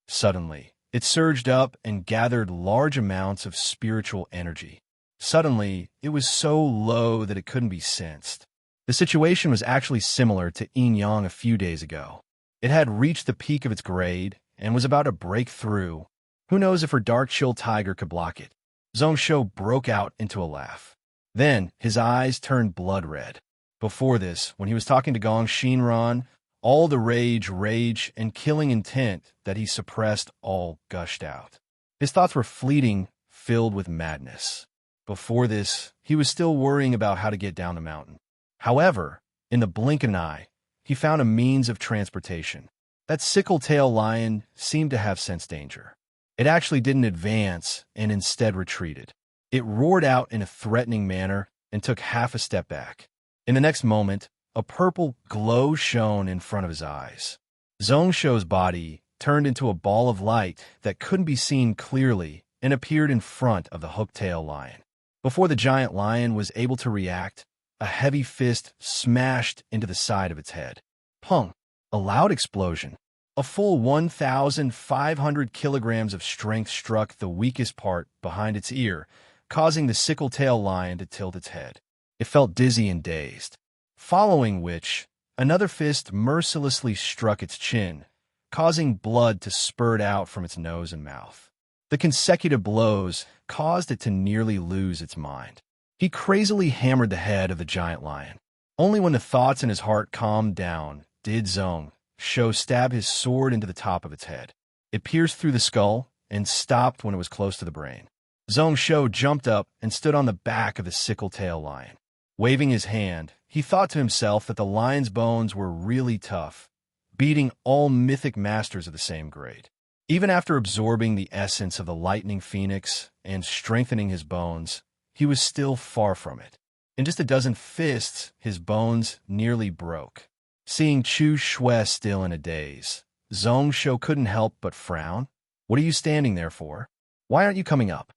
Suddenly, it surged up and gathered large amounts of spiritual energy. Suddenly, it was so low that it couldn't be sensed. The situation was actually similar to Yin Yang a few days ago. It had reached the peak of its grade and was about to break through. Who knows if her dark chill tiger could block it? Zhongshou broke out into a laugh. Then, his eyes turned blood red. Before this, when he was talking to Gong Shinran, all the rage, and killing intent that he suppressed all gushed out. His thoughts were fleeting, filled with madness. Before this, he was still worrying about how to get down the mountain. However, in the blink of an eye, he found a means of transportation. That sickle-tail lion seemed to have sensed danger. It actually didn't advance and instead retreated. It roared out in a threatening manner and took half a step back. In the next moment, a purple glow shone in front of his eyes. Zhongshou's body turned into a ball of light that couldn't be seen clearly and appeared in front of the hook-tail lion. Before the giant lion was able to react, a heavy fist smashed into the side of its head. Pung! A loud explosion. A full 1,500 kilograms of strength struck the weakest part behind its ear, causing the sickle-tail lion to tilt its head. It felt dizzy and dazed. Following which, another fist mercilessly struck its chin, causing blood to spurt out from its nose and mouth. The consecutive blows caused it to nearly lose its mind. He crazily hammered the head of the giant lion. Only when the thoughts in his heart calmed down did Zhongshou stab his sword into the top of its head. It pierced through the skull and stopped when it was close to the brain. Zhongshou jumped up and stood on the back of the sickle-tail lion. Waving his hand, he thought to himself that the lion's bones were really tough, beating all mythic masters of the same grade. Even after absorbing the essence of the lightning phoenix and strengthening his bones, he was still far from it. In just a dozen fists, his bones nearly broke. Seeing Chu Shui still in a daze, Zhongshou couldn't help but frown. "What are you standing there for? Why aren't you coming up?"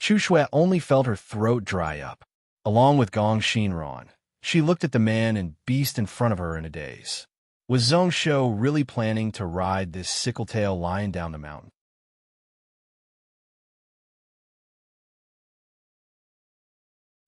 Chu Shui only felt her throat dry up. Along with Gong Shinran, she looked at the man and beast in front of her in a daze. Was Zhongshou really planning to ride this sickle-tail lion down the mountain?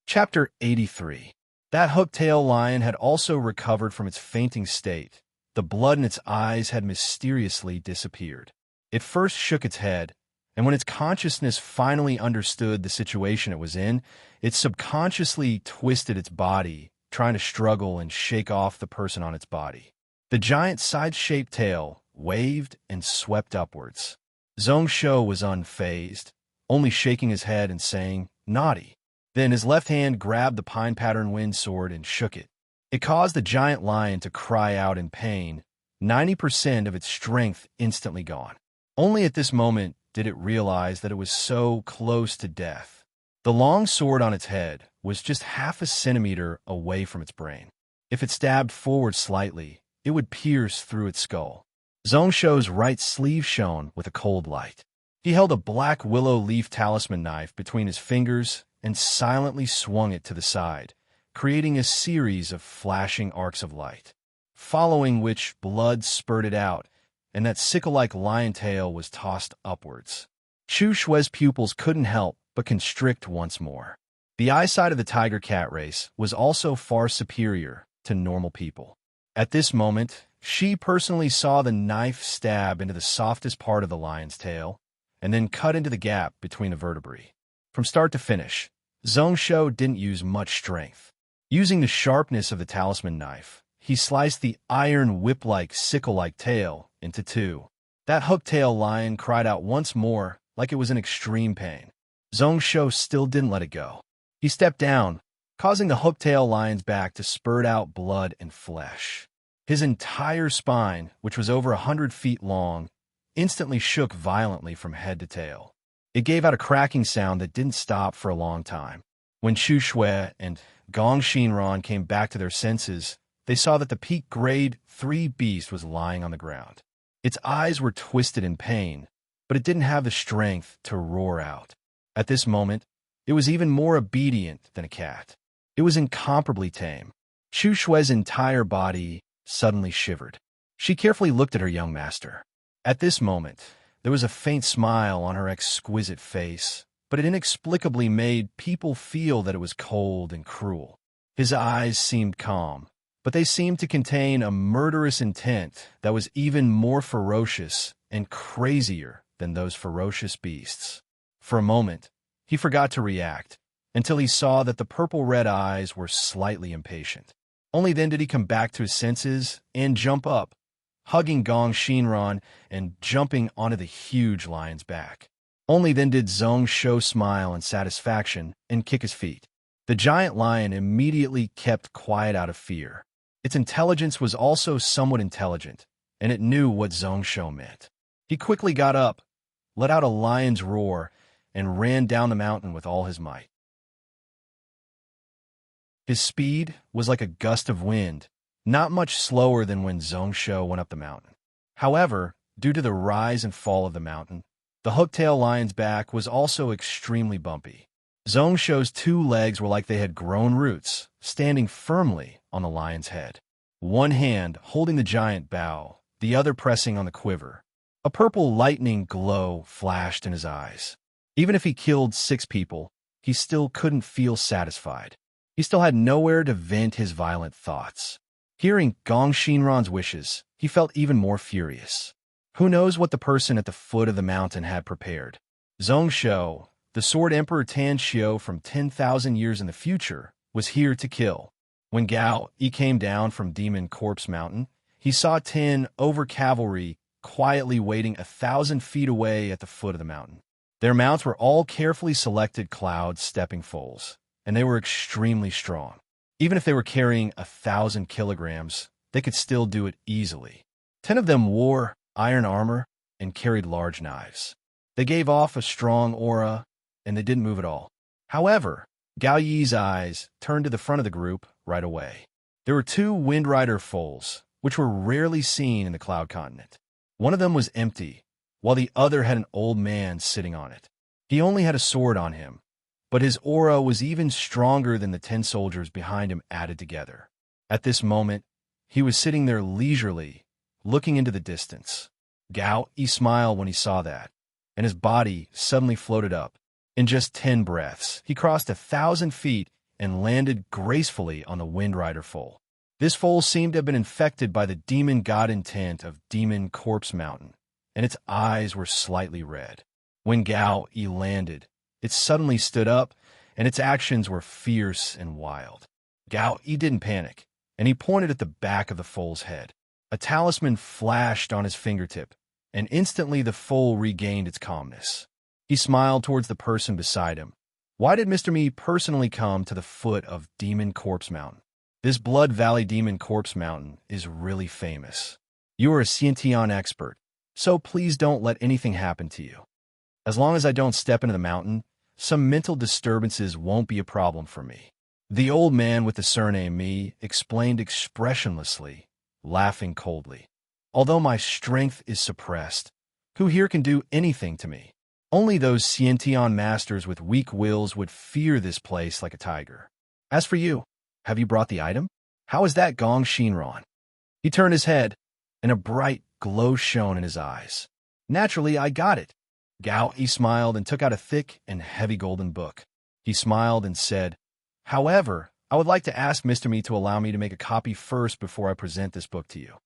Chapter 83. That hook-tail lion had also recovered from its fainting state. The blood in its eyes had mysteriously disappeared. It first shook its head, and when its consciousness finally understood the situation it was in, it subconsciously twisted its body, trying to struggle and shake off the person on its body. The giant side-shaped tail waved and swept upwards. Zhongshou was unfazed, only shaking his head and saying, "Naughty." Then his left hand grabbed the pine-pattern wind sword and shook it. It caused the giant lion to cry out in pain, 90% of its strength instantly gone. Only at this moment did it realize that it was so close to death. The long sword on its head was just half a centimeter away from its brain. If it stabbed forward slightly, it would pierce through its skull. Zhongshou's right sleeve shone with a cold light. He held a black willow leaf talisman knife between his fingers and silently swung it to the side, creating a series of flashing arcs of light, following which blood spurted out, and that sickle-like lion tail was tossed upwards. Chu Shui's pupils couldn't help but constrict once more. The eyesight of the tiger-cat race was also far superior to normal people. At this moment, she personally saw the knife stab into the softest part of the lion's tail and then cut into the gap between the vertebrae. From start to finish, Zhongsho didn't use much strength. Using the sharpness of the talisman knife, he sliced the iron whip-like, sickle-like tail into two. That hook-tail lion cried out once more like it was in extreme pain. Zhongsho still didn't let it go. He stepped down, causing the hook-tail lion's back to spurt out blood and flesh. His entire spine, which was over 100 feet long, instantly shook violently from head to tail. It gave out a cracking sound that didn't stop for a long time. When Chu Shui and Gong Shinran came back to their senses, they saw that the peak grade 3 beast was lying on the ground. Its eyes were twisted in pain, but it didn't have the strength to roar out. At this moment, it was even more obedient than a cat. It was incomparably tame. Chu Shui's entire body suddenly shivered. She carefully looked at her young master. At this moment, there was a faint smile on her exquisite face, but it inexplicably made people feel that it was cold and cruel. His eyes seemed calm, but they seemed to contain a murderous intent that was even more ferocious and crazier than those ferocious beasts. For a moment, he forgot to react, until he saw that the purple-red eyes were slightly impatient. Only then did he come back to his senses and jump up, hugging Gong Shinran and jumping onto the huge lion's back. Only then did Zhongsho smile in satisfaction and kick his feet. The giant lion immediately kept quiet out of fear. Its intelligence was also somewhat intelligent, and it knew what Zhongsho meant. He quickly got up, let out a lion's roar, and ran down the mountain with all his might. His speed was like a gust of wind, not much slower than when Zhongsho went up the mountain. However, due to the rise and fall of the mountain, the hook-tail lion's back was also extremely bumpy. Zhongsho's 2 legs were like they had grown roots, standing firmly on the lion's head. One hand holding the giant bow, the other pressing on the quiver. A purple lightning glow flashed in his eyes. Even if he killed 6 people, he still couldn't feel satisfied. He still had nowhere to vent his violent thoughts. Hearing Gong Shinran's wishes, he felt even more furious. Who knows what the person at the foot of the mountain had prepared? Zhongsho, the Sword Emperor Tan Xiu from 10,000 years in the future, was here to kill. When Gao Yi came down from Demon Corpse Mountain, he saw 10 over-cavalry quietly waiting 1,000 feet away at the foot of the mountain. Their mounts were all carefully selected cloud stepping foals, and they were extremely strong. Even if they were carrying 1,000 kilograms, they could still do it easily. 10 of them wore iron armor and carried large knives. They gave off a strong aura, and they didn't move at all. However, Gao Yi's eyes turned to the front of the group right away. There were 2 Wind Rider foals, which were rarely seen in the Cloud Continent. One of them was empty, while the other had an old man sitting on it. He only had a sword on him, but his aura was even stronger than the 10 soldiers behind him added together. At this moment, he was sitting there leisurely, looking into the distance. Gao Yi smiled when he saw that, and his body suddenly floated up. In just 10 breaths, he crossed 1,000 feet and landed gracefully on the Wind Rider foal. This foal seemed to have been infected by the demon god intent of Demon Corpse Mountain, and its eyes were slightly red. When Gao Yi landed, it suddenly stood up, and its actions were fierce and wild. Gao Yi didn't panic, and he pointed at the back of the foal's head. A talisman flashed on his fingertip, and instantly the foal regained its calmness. He smiled towards the person beside him. Why did Mr. Me personally come to the foot of Demon Corpse Mountain? This Blood Valley Demon Corpse Mountain is really famous. You are a Xiantian expert, so please don't let anything happen to you. As long as I don't step into the mountain, some mental disturbances won't be a problem for me. The old man with the surname Mi explained expressionlessly, laughing coldly. Although my strength is suppressed, who here can do anything to me? Only those Xiantian masters with weak wills would fear this place like a tiger. As for you, have you brought the item? How is that Gong Shinran? He turned his head, and a bright glow shone in his eyes. Naturally, I got it. Gao Yi smiled and took out a thick and heavy golden book. He smiled and said, "However, I would like to ask Mr. Me to allow me to make a copy first before I present this book to you.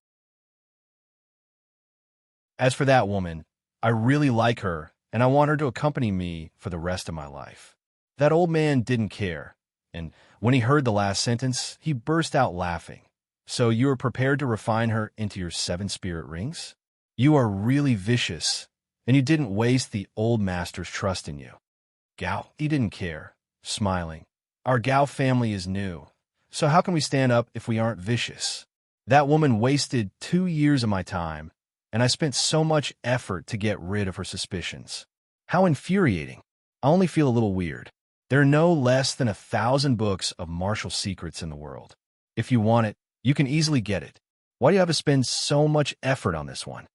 As for that woman, I really like her, and I want her to accompany me for the rest of my life." That old man didn't care, and when he heard the last sentence, he burst out laughing. "So you are prepared to refine her into your 7 spirit rings? You are really vicious, and you didn't waste the old master's trust in you." Gao, he didn't care, smiling. "Our Gao family is new, so how can we stand up if we aren't vicious? That woman wasted 2 years of my time, and I spent so much effort to get rid of her suspicions. How infuriating. I only feel a little weird. There are no less than 1,000 books of martial secrets in the world. If you want it, you can easily get it. Why do you have to spend so much effort on this one?"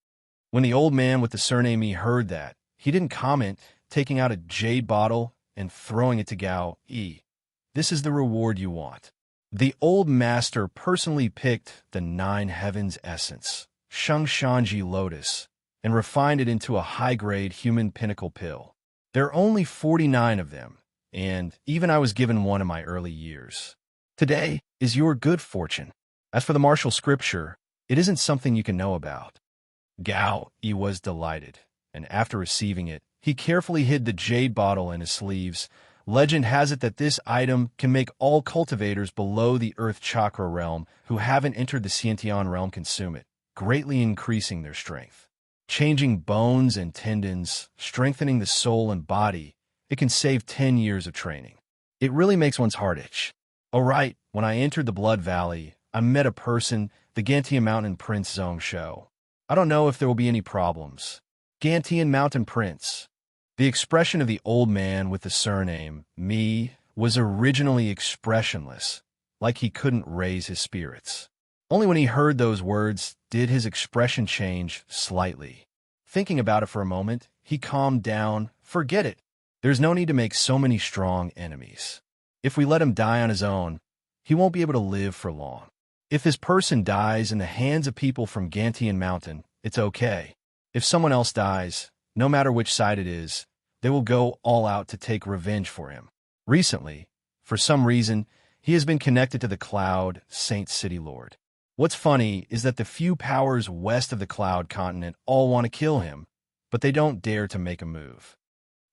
When the old man with the surname E heard that, he didn't comment, taking out a jade bottle and throwing it to Gao E. "This is the reward you want." The old master personally picked the 9 heavens essence, Shang Lotus, and refined it into a high-grade human pinnacle pill. There are only 49 of them, and even I was given one in my early years. Today is your good fortune. As for the martial scripture, it isn't something you can know about. Gao Yi was delighted, and after receiving it, he carefully hid the jade bottle in his sleeves. Legend has it that this item can make all cultivators below the Earth Chakra realm who haven't entered the Xiantian realm consume it, greatly increasing their strength. Changing bones and tendons, strengthening the soul and body, it can save 10 years of training. It really makes one's heart itch. Oh right, when I entered the Blood Valley, I met a person, the Gantian Mountain Prince Zong Shou. I don't know if there will be any problems. Gantian Mountain Prince. The expression of the old man with the surname, Mi, was originally expressionless, like he couldn't raise his spirits. Only when he heard those words did his expression change slightly. Thinking about it for a moment, he calmed down. Forget it. There's no need to make so many strong enemies. If we let him die on his own, he won't be able to live for long. If this person dies in the hands of people from Gantian Mountain, it's okay. If someone else dies, no matter which side it is, they will go all out to take revenge for him. Recently, for some reason, he has been connected to the Cloud Saint City Lord. What's funny is that the few powers west of the Cloud Continent all want to kill him, but they don't dare to make a move.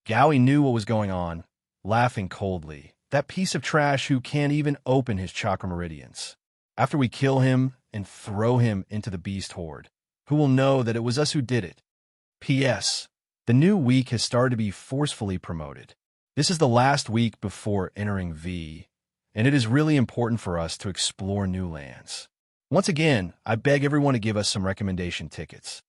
Gaoi knew what was going on, laughing coldly. That piece of trash who can't even open his chakra meridians. After we kill him and throw him into the beast horde, who will know that it was us who did it? P.S. The new week has started to be forcefully promoted. This is the last week before entering V, and it is really important for us to explore new lands. Once again, I beg everyone to give us some recommendation tickets.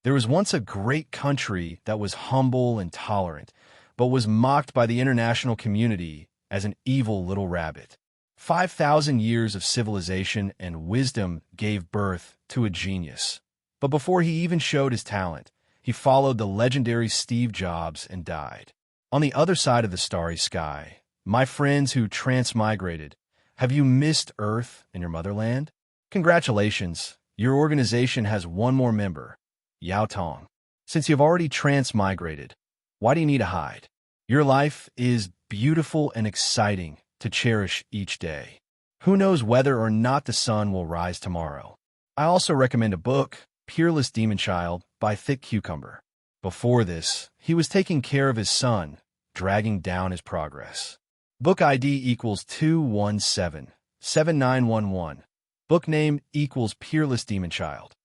There was once a great country that was humble and tolerant, but was mocked by the international community as an evil little rabbit. 5,000 years of civilization and wisdom gave birth to a genius. But before he even showed his talent, he followed the legendary Steve Jobs and died. On the other side of the starry sky, my friends who transmigrated, have you missed Earth and your motherland? Congratulations, your organization has one more member, Yao Tong. Since you've already transmigrated, why do you need to hide? Your life is beautiful and exciting to cherish each day. Who knows whether or not the sun will rise tomorrow? I also recommend a book, Peerless Demon Child by Thick Cucumber. Before this, he was taking care of his son, dragging down his progress. Book ID equals 2177911. Book name equals Peerless Demon Child.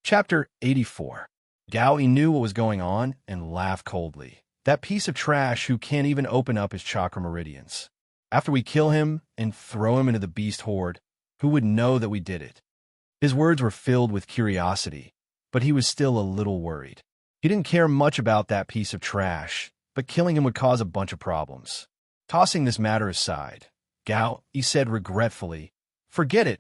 Chapter 84. Gaoi knew what was going on and laughed coldly. That piece of trash who can't even open up his chakra meridians. After we kill him and throw him into the beast horde, who would know that we did it? His words were filled with curiosity, but he was still a little worried. He didn't care much about that piece of trash, but killing him would cause a bunch of problems. Tossing this matter aside, Gao, he said regretfully, "Forget it.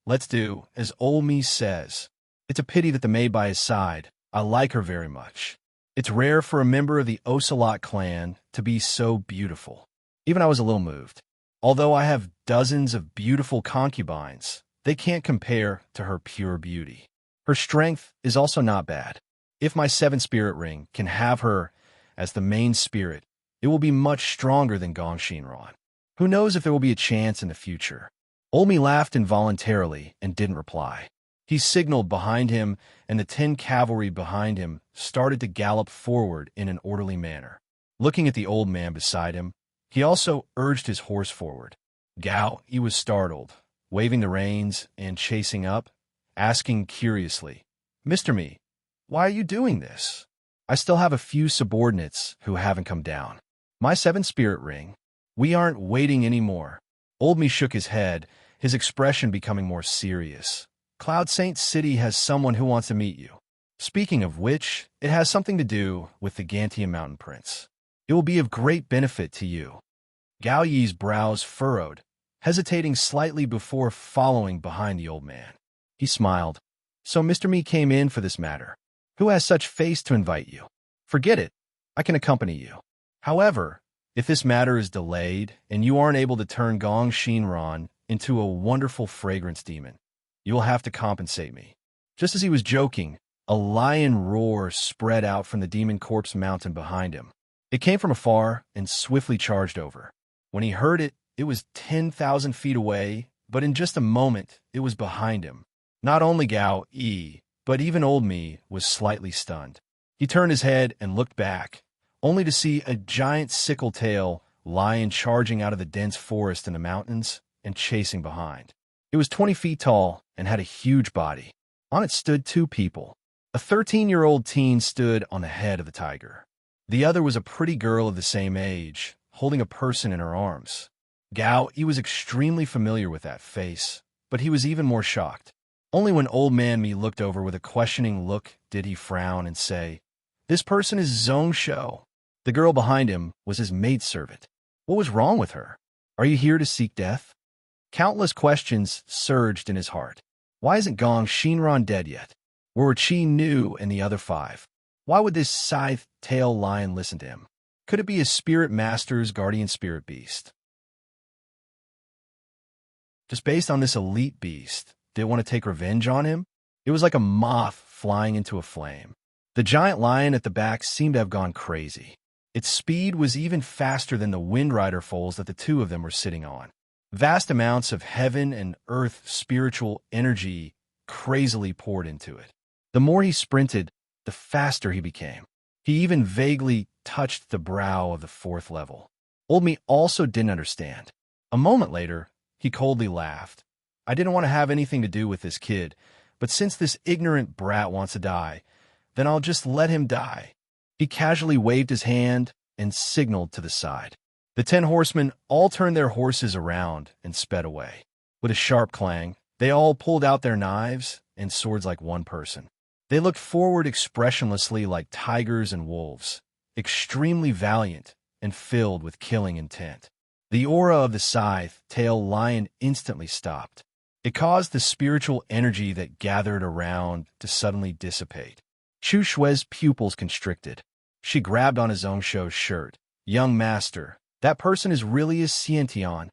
Let's do as old me says. It's a pity that the maid by his side, I like her very much. It's rare for a member of the Ocelot clan to be so beautiful." Even I was a little moved. Although I have dozens of beautiful concubines, they can't compare to her pure beauty. Her strength is also not bad. If my 7th spirit ring can have her as the main spirit, it will be much stronger than Gong Shinran. Who knows if there will be a chance in the future? Olmi laughed involuntarily and didn't reply. He signaled behind him, and the 10 cavalry behind him started to gallop forward in an orderly manner. Looking at the old man beside him, he also urged his horse forward. Gao, he was startled, waving the reins and chasing up, asking curiously, "Mr. Me, why are you doing this? I still have a few subordinates who haven't come down. My 7th spirit ring. We aren't waiting anymore." Old Me shook his head, his expression becoming more serious. "Cloud Saint City has someone who wants to meet you. Speaking of which, it has something to do with the Gantian Mountain Prince. It will be of great benefit to you." Gao Yi's brows furrowed, hesitating slightly before following behind the old man. He smiled. "So Mr. Me came in for this matter. Who has such face to invite you? Forget it. I can accompany you. However, if this matter is delayed and you aren't able to turn Gong Shinran into a wonderful fragrance demon, you will have to compensate me." Just as he was joking, a lion roar spread out from the demon corpse mountain behind him. It came from afar and swiftly charged over. When he heard it, it was 10,000 feet away, but in just a moment, it was behind him. Not only Gao Yi, but even old Me was slightly stunned. He turned his head and looked back, only to see a giant sickle-tail lion charging out of the dense forest in the mountains and chasing behind. It was 20 feet tall and had a huge body. On it stood 2 people. A 13-year-old teen stood on the head of the tiger. The other was a pretty girl of the same age, holding a person in her arms. Gao, he was extremely familiar with that face, but he was even more shocked. Only when Old Man Me looked over with a questioning look did he frown and say, "This person is Zhong Shou." The girl behind him was his maidservant. What was wrong with her? Are you here to seek death? Countless questions surged in his heart. Why isn't Gong Shinran dead yet? Where were Qi Nu and the other 5? Why would this scythe-tail lion listen to him? Could it be his spirit master's guardian spirit beast? Just based on this elite beast, did it want to take revenge on him? It was like a moth flying into a flame. The giant lion at the back seemed to have gone crazy. Its speed was even faster than the wind rider foals that the 2 of them were sitting on. Vast amounts of heaven and earth spiritual energy crazily poured into it. The more he sprinted, the faster he became. He even vaguely touched the brow of the 4th level. Old Me also didn't understand. A moment later, he coldly laughed. "I didn't want to have anything to do with this kid, but since this ignorant brat wants to die, then I'll just let him die." He casually waved his hand and signaled to the side. The 10 horsemen all turned their horses around and sped away. With a sharp clang, they all pulled out their knives and swords like one person. They looked forward expressionlessly like tigers and wolves, extremely valiant and filled with killing intent. The aura of the scythe-tail lion instantly stopped. It caused the spiritual energy that gathered around to suddenly dissipate. Chu Shui's pupils constricted. She grabbed on his Zhong Shou's shirt. "Young master, that person is really a Xiantian."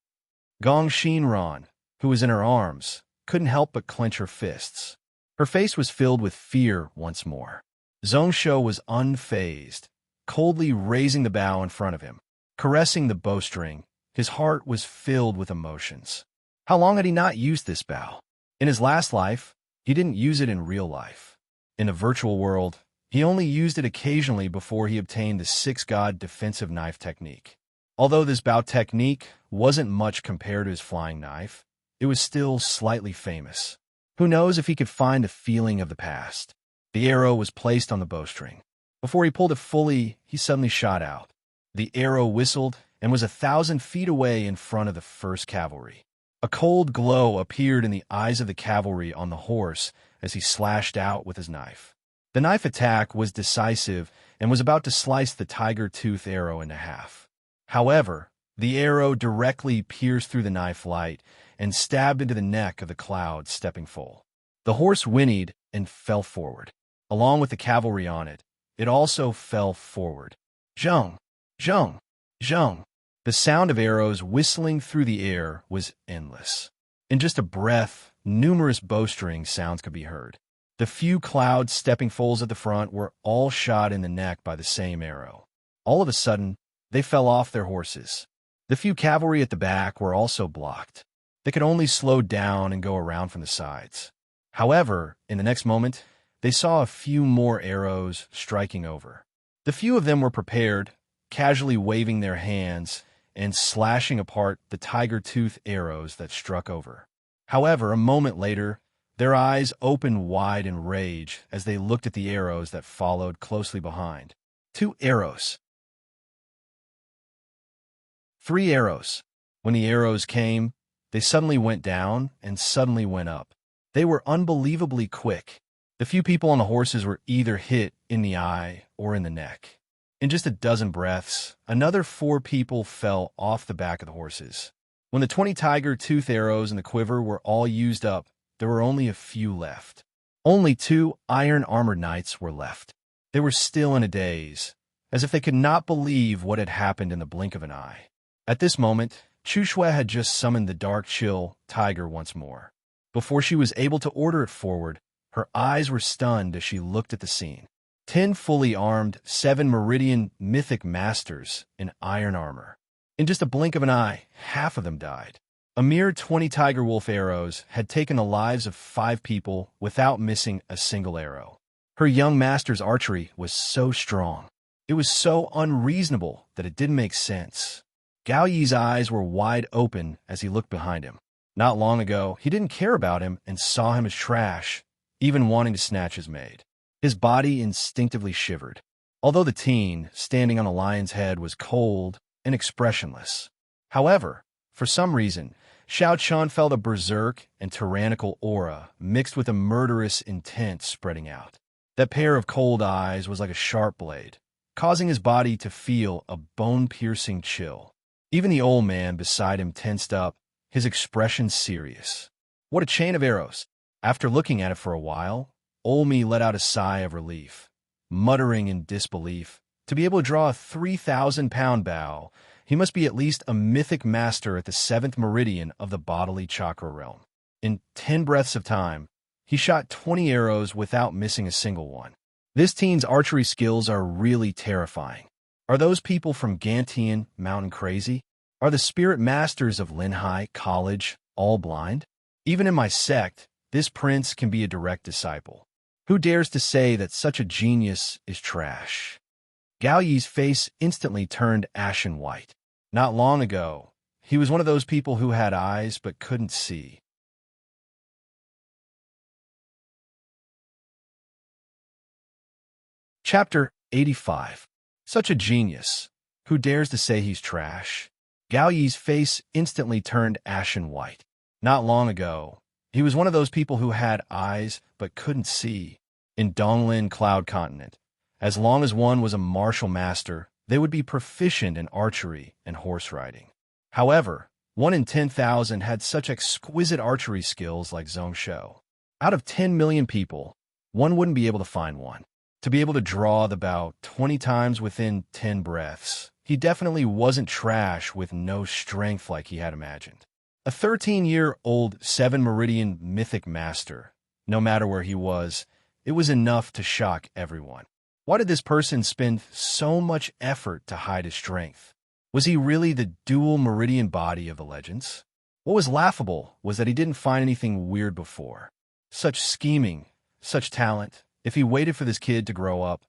Gong Shinran, who was in her arms, couldn't help but clench her fists. Her face was filled with fear once more. Zhong Shou was unfazed, coldly raising the bow in front of him. Caressing the bowstring, his heart was filled with emotions. How long had he not used this bow? In his last life, he didn't use it in real life. In the virtual world, he only used it occasionally before he obtained the 6-god defensive knife technique. Although this bow technique wasn't much compared to his flying knife, it was still slightly famous. Who knows if he could find the feeling of the past? The arrow was placed on the bowstring. Before he pulled it fully, he suddenly shot out. The arrow whistled and was 1,000 feet away in front of the first cavalry. A cold glow appeared in the eyes of the cavalry on the horse as he slashed out with his knife. The knife attack was decisive and was about to slice the tiger tooth arrow into half. However, the arrow directly pierced through the knife light and stabbed into the neck of the cloud stepping foal. The horse whinnied and fell forward. Along with the cavalry on it, it also fell forward. Zheng, zheng, zheng. The sound of arrows whistling through the air was endless. In just a breath, numerous bowstring sounds could be heard. The few cloud stepping foals at the front were all shot in the neck by the same arrow. All of a sudden, they fell off their horses. The few cavalry at the back were also blocked. They could only slow down and go around from the sides. However, in the next moment, they saw a few more arrows striking over. The few of them were prepared, casually waving their hands and slashing apart the tiger-tooth arrows that struck over. However, a moment later, their eyes opened wide in rage as they looked at the arrows that followed closely behind. 2 arrows. 3 arrows. When the arrows came, they suddenly went down and suddenly went up. They were unbelievably quick. The few people on the horses were either hit in the eye or in the neck. In just a dozen breaths, another 4 people fell off the back of the horses. When the 20 tiger-tooth arrows in the quiver were all used up, there were only a few left. Only 2 iron-armored knights were left. They were still in a daze, as if they could not believe what had happened in the blink of an eye. At this moment, Chushue had just summoned the dark chill tiger once more. Before she was able to order it forward, her eyes were stunned as she looked at the scene. 10 fully armed, 7 Meridian mythic masters in iron armor. In just a blink of an eye, half of them died. A mere 20 tiger wolf arrows had taken the lives of 5 people without missing a single arrow. Her young master's archery was so strong. It was so unreasonable that it didn't make sense. Gao Yi's eyes were wide open as he looked behind him. Not long ago, he didn't care about him and saw him as trash, even wanting to snatch his maid. His body instinctively shivered, although the teen, standing on the lion's head, was cold and expressionless. However, for some reason, Xiao Chun felt a berserk and tyrannical aura mixed with a murderous intent spreading out. That pair of cold eyes was like a sharp blade, causing his body to feel a bone-piercing chill. Even the old man beside him tensed up, his expression serious. What a chain of arrows! After looking at it for a while, Olmi let out a sigh of relief, muttering in disbelief. To be able to draw a 3,000-pound bow, he must be at least a mythic master at the 7th meridian of the bodily chakra realm. In 10 breaths of time, he shot 20 arrows without missing a single one. This teen's archery skills are really terrifying. Are those people from Gantian Mountain crazy? Are the spirit masters of Linhai College all blind? Even in my sect, this prince can be a direct disciple. Who dares to say that such a genius is trash? Gao Yi's face instantly turned ashen white. Not long ago, he was one of those people who had eyes but couldn't see. Chapter 85. Such a genius. Who dares to say he's trash? Gao Yi's face instantly turned ashen white. Not long ago, he was one of those people who had eyes but couldn't see. In Donglin Cloud Continent, as long as one was a martial master, they would be proficient in archery and horse riding. However, 1 in 10,000 had such exquisite archery skills like Zhong Shou. Out of 10 million people, one wouldn't be able to find one. To be able to draw the bow 20 times within 10 breaths, he definitely wasn't trash with no strength like he had imagined. A 13-year-old 7 Meridian mythic master, no matter where he was, it was enough to shock everyone. Why did this person spend so much effort to hide his strength? Was he really the dual meridian body of the legends? What was laughable was that he didn't find anything weird before. Such scheming, such talent. If he waited for this kid to grow up,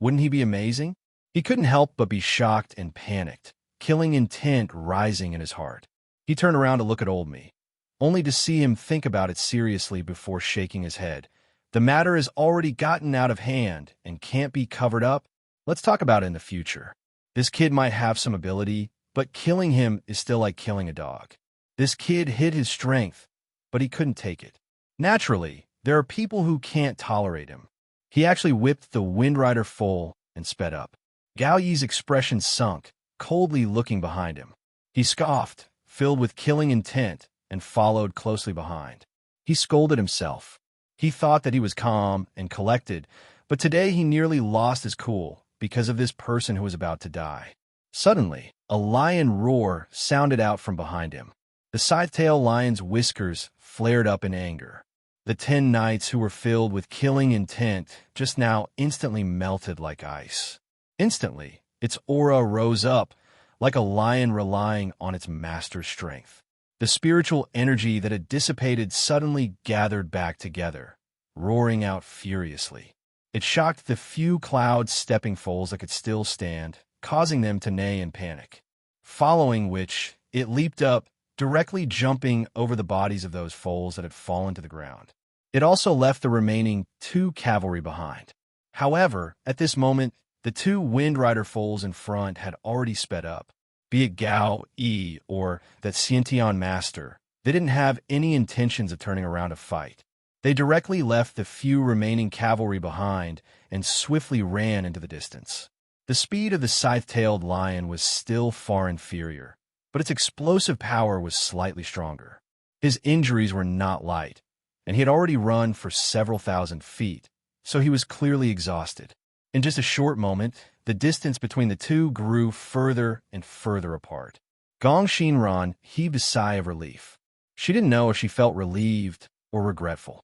wouldn't he be amazing? He couldn't help but be shocked and panicked, killing intent rising in his heart. He turned around to look at old me, only to see him think about it seriously before shaking his head. The matter has already gotten out of hand and can't be covered up. Let's talk about it in the future. This kid might have some ability, but killing him is still like killing a dog. This kid hid his strength, but he couldn't take it. Naturally, there are people who can't tolerate him. He actually whipped the Wind Rider full and sped up. Gao Yi's expression sunk, coldly looking behind him. He scoffed, filled with killing intent, and followed closely behind. He scolded himself. He thought that he was calm and collected, but today he nearly lost his cool because of this person who was about to die. Suddenly, a lion roar sounded out from behind him. The scythe-tail lion's whiskers flared up in anger. The 10 knights who were filled with killing intent just now instantly melted like ice. Instantly, its aura rose up like a lion relying on its master's strength. The spiritual energy that had dissipated suddenly gathered back together, roaring out furiously. It shocked the few cloud stepping foals that could still stand, causing them to neigh in panic. Following which, it leaped up, directly jumping over the bodies of those foals that had fallen to the ground. It also left the remaining 2 cavalry behind. However, at this moment, the 2 Wind Rider foals in front had already sped up. Be it Gao Yi or that Xiantian master, they didn't have any intentions of turning around to fight. They directly left the few remaining cavalry behind and swiftly ran into the distance. The speed of the scythe-tailed lion was still far inferior, but its explosive power was slightly stronger. His injuries were not light, and he had already run for several thousand feet, so he was clearly exhausted. In just a short moment, the distance between the 2 grew further and further apart. Gong Xinran heaved a sigh of relief. She didn't know if she felt relieved or regretful.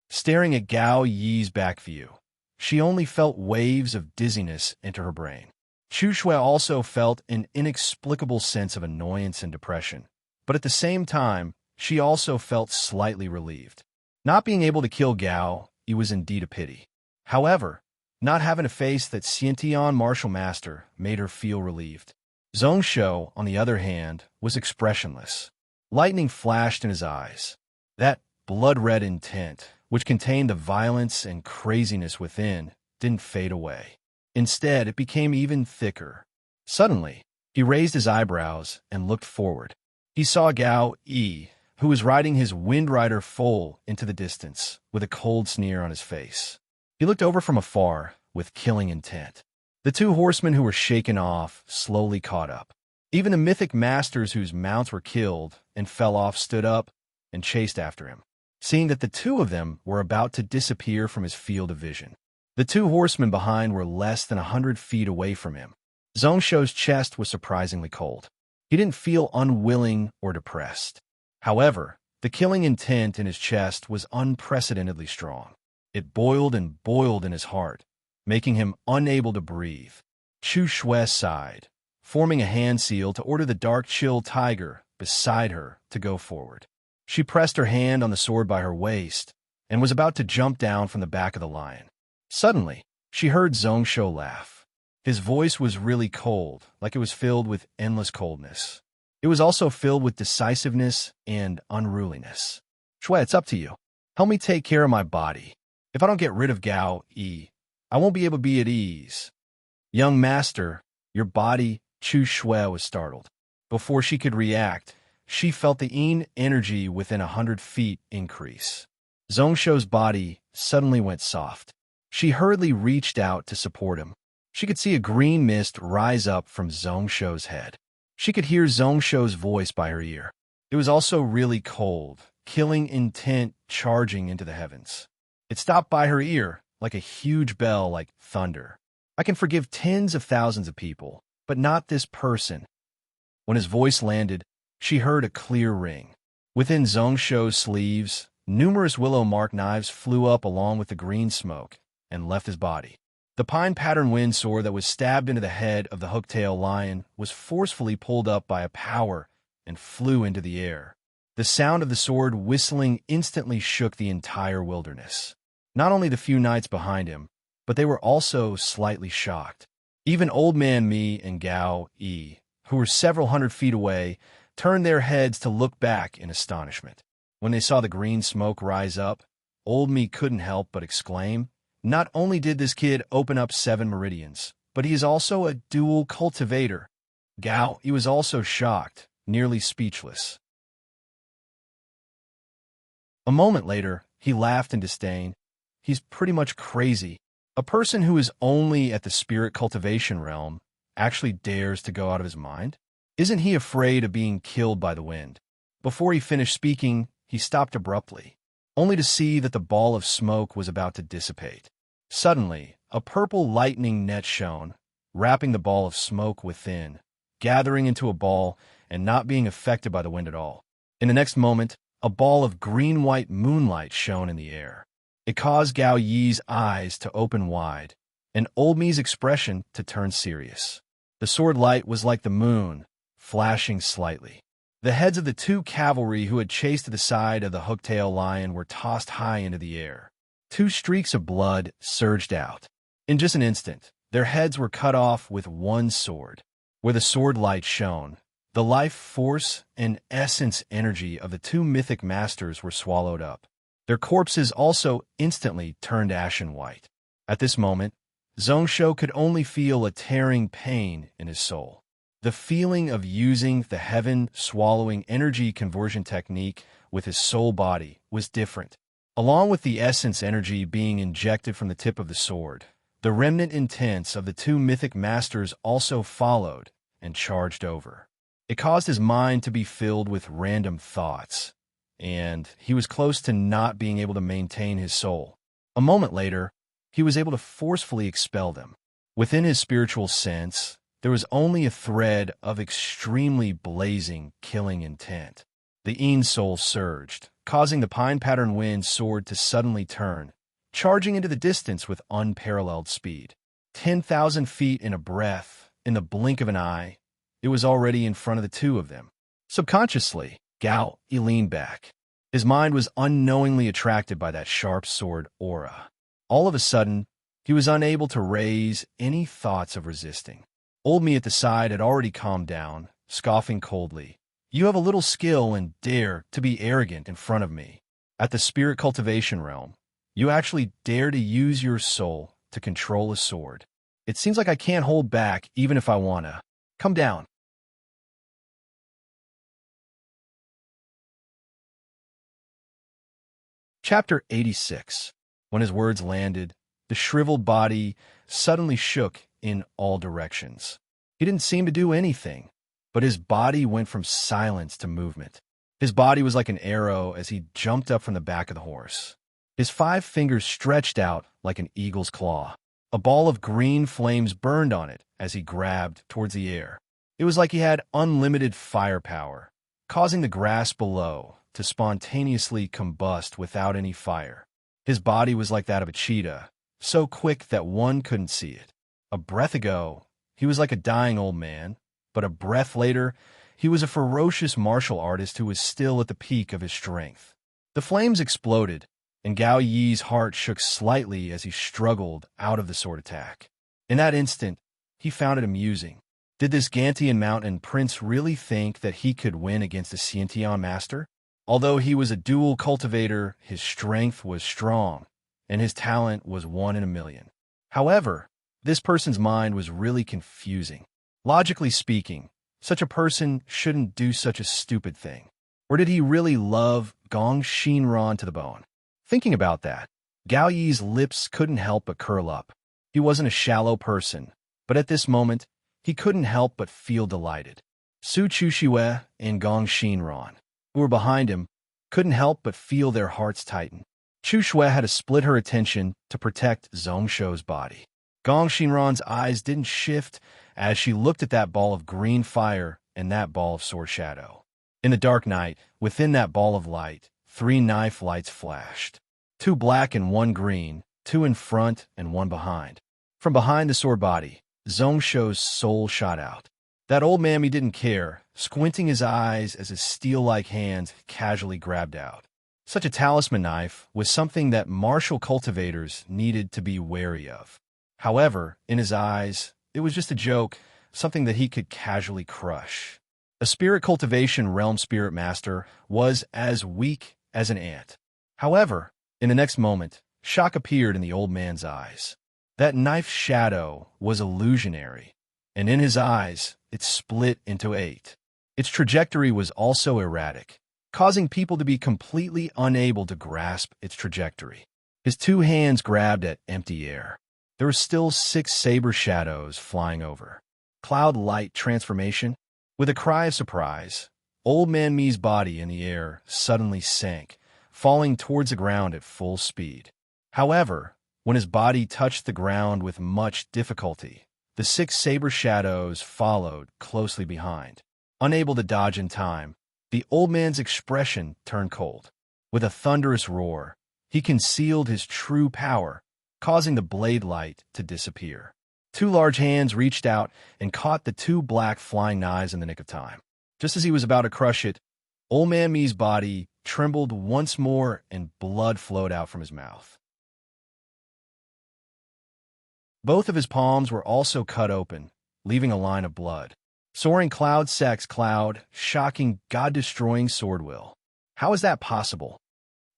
Staring at Gao Yi's back view, she only felt waves of dizziness enter her brain. Chu Shui also felt an inexplicable sense of annoyance and depression, but at the same time, she also felt slightly relieved. Not being able to kill Gao, it was indeed a pity. However, not having to face that Xiantian martial master made her feel relieved. Zhong Shou, on the other hand, was expressionless. Lightning flashed in his eyes. That blood-red intent, which contained the violence and craziness within, didn't fade away. Instead, it became even thicker. Suddenly, he raised his eyebrows and looked forward. He saw Gao Yi, who was riding his Wind Rider foal into the distance, with a cold sneer on his face. He looked over from afar, with killing intent. The 2 horsemen who were shaken off slowly caught up. Even the mythic masters whose mounts were killed and fell off stood up and chased after him, seeing that the 2 of them were about to disappear from his field of vision. The 2 horsemen behind were less than 100 feet away from him. Zhong Shou's chest was surprisingly cold. He didn't feel unwilling or depressed. However, the killing intent in his chest was unprecedentedly strong. It boiled and boiled in his heart, making him unable to breathe. Chu Shui sighed, forming a hand seal to order the dark chill tiger beside her to go forward. She pressed her hand on the sword by her waist and was about to jump down from the back of the lion. Suddenly, she heard Zhong Shou laugh. His voice was really cold, like it was filled with endless coldness. It was also filled with decisiveness and unruliness. Shui, it's up to you. Help me take care of my body. If I don't get rid of Gao Yi, I won't be able to be at ease. Young master, your body, Chu Shui was startled. Before she could react, she felt the yin energy within 100 feet increase. Zhong Shou's body suddenly went soft. She hurriedly reached out to support him. She could see a green mist rise up from Zhong Shou's head. She could hear Zhong Shou's voice by her ear. It was also really cold, killing intent charging into the heavens. It stopped by her ear, like a huge bell, like thunder. I can forgive tens of thousands of people, but not this person. When his voice landed, she heard a clear ring. Within Zhong Shou's sleeves, numerous willow-marked knives flew up along with the green smoke and left his body. The pine-patterned wind sword that was stabbed into the head of the hook-tail lion was forcefully pulled up by a power and flew into the air. The sound of the sword whistling instantly shook the entire wilderness. Not only the few knights behind him, but they were also slightly shocked. Even Old Man Mi and Gao Yi, who were several hundred feet away, turned their heads to look back in astonishment. When they saw the green smoke rise up, Old Mi couldn't help but exclaim, "Not only did this kid open up 7 meridians, but he is also a dual cultivator." Gao Yi was also shocked, nearly speechless. A moment later, he laughed in disdain. He's pretty much crazy. A person who is only at the spirit cultivation realm actually dares to go out of his mind? Isn't he afraid of being killed by the wind? Before he finished speaking, he stopped abruptly, only to see that the ball of smoke was about to dissipate. Suddenly, a purple lightning net shone, wrapping the ball of smoke within, gathering into a ball and not being affected by the wind at all. In the next moment, A ball of green-white moonlight shone in the air. It caused Gao Yi's eyes to open wide, and Old Mi's expression to turn serious. The sword light was like the moon, flashing slightly. The heads of the two cavalry who had chased to the side of the hook-tail lion were tossed high into the air. Two streaks of blood surged out. In just an instant, their heads were cut off with one sword. Where the sword light shone, the life force and essence energy of the two mythic masters were swallowed up. Their corpses also instantly turned ashen white. At this moment, Zhongsho could only feel a tearing pain in his soul. The feeling of using the heaven-swallowing energy conversion technique with his soul body was different. Along with the essence energy being injected from the tip of the sword, the remnant intents of the two mythic masters also followed and charged over. It caused his mind to be filled with random thoughts, and he was close to not being able to maintain his soul. A moment later, he was able to forcefully expel them. Within his spiritual sense, there was only a thread of extremely blazing, killing intent. The Een soul surged, causing the pine-pattern wind sword to suddenly turn, charging into the distance with unparalleled speed. 10,000 feet in a breath, in the blink of an eye, it was already in front of the two of them. Subconsciously, Gao Yi leaned back. His mind was unknowingly attracted by that sharp sword aura. All of a sudden, he was unable to raise any thoughts of resisting. Old Mi at the side had already calmed down, scoffing coldly. "You have a little skill and dare to be arrogant in front of me. At the spirit cultivation realm, you actually dare to use your soul to control a sword. It seems like I can't hold back even if I wanna. Come down." Chapter 86. When his words landed, the shriveled body suddenly shook in all directions. He didn't seem to do anything, but his body went from silence to movement. His body was like an arrow as he jumped up from the back of the horse. His 5 fingers stretched out like an eagle's claw. A ball of green flames burned on it as he grabbed towards the air. It was like he had unlimited firepower, causing the grass below to spontaneously combust without any fire. His body was like that of a cheetah, so quick that one couldn't see it. A breath ago, he was like a dying old man, but a breath later, he was a ferocious martial artist who was still at the peak of his strength. The flames exploded, and Gao Yi's heart shook slightly as he struggled out of the sword attack. In that instant, he found it amusing. Did this Gantian mountain prince really think that he could win against a Xiantian master? Although he was a dual cultivator, his strength was strong, and his talent was 1 in a million. However, this person's mind was really confusing. Logically speaking, such a person shouldn't do such a stupid thing. Or did he really love Gong Shinran to the bone? Thinking about that, Gao Yi's lips couldn't help but curl up. He wasn't a shallow person, but at this moment, he couldn't help but feel delighted. Su Chushue and Gong Shinran, who were behind him, couldn't help but feel their hearts tighten. Chushue had to split her attention to protect Zhongsho's body. Gong Shinran's eyes didn't shift as she looked at that ball of green fire and that ball of sword shadow. In the dark night, within that ball of light, 3 knife lights flashed. 2 black and 1 green, 2 in front and 1 behind. From behind the sword body, Zhongsho's soul shot out. That old mammy didn't care, squinting his eyes as his steel-like hands casually grabbed out. Such a talisman knife was something that martial cultivators needed to be wary of. However, in his eyes, it was just a joke, something that he could casually crush. A spirit cultivation realm spirit master was as weak as an ant. However, in the next moment, shock appeared in the old man's eyes. That knife shadow was illusionary, and in his eyes, it split into 8. Its trajectory was also erratic, causing people to be completely unable to grasp its trajectory. His 2 hands grabbed at empty air. There were still 6 saber shadows flying over. Cloud light transformation. With a cry of surprise, Old Man Mi's body in the air suddenly sank, falling towards the ground at full speed. However, when his body touched the ground with much difficulty, the 6 saber shadows followed closely behind. Unable to dodge in time, The old man's expression turned cold. With a thunderous roar, he concealed his true power, causing the blade light to disappear. Two large hands reached out and caught the two black flying knives in the nick of time. Just as he was about to crush it, Old Man Me's body trembled once more and blood flowed out from his mouth. Both of his palms were also cut open, leaving a line of blood. Soaring cloud sacks cloud, shocking, God-destroying sword will. How is that possible?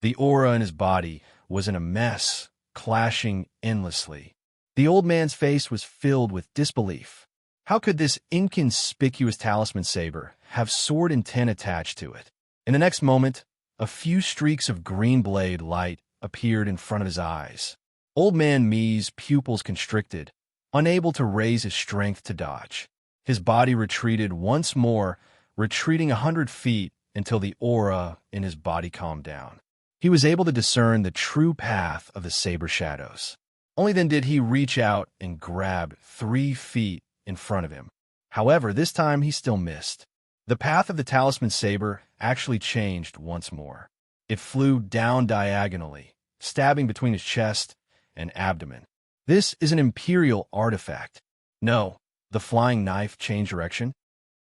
The aura in his body was in a mess, clashing endlessly. The old man's face was filled with disbelief. How could this inconspicuous talisman saber have sword intent attached to it? In the next moment, a few streaks of green blade light appeared in front of his eyes. Old Man Me's pupils constricted, unable to raise his strength to dodge. His body retreated once more, retreating 100 feet until the aura in his body calmed down. He was able to discern the true path of the saber shadows. Only then did he reach out and grab 3 feet in front of him. However, this time he still missed. The path of the talisman saber actually changed once more. It flew down diagonally, stabbing between his chest and abdomen. This is an imperial artifact. No, the flying knife changed direction.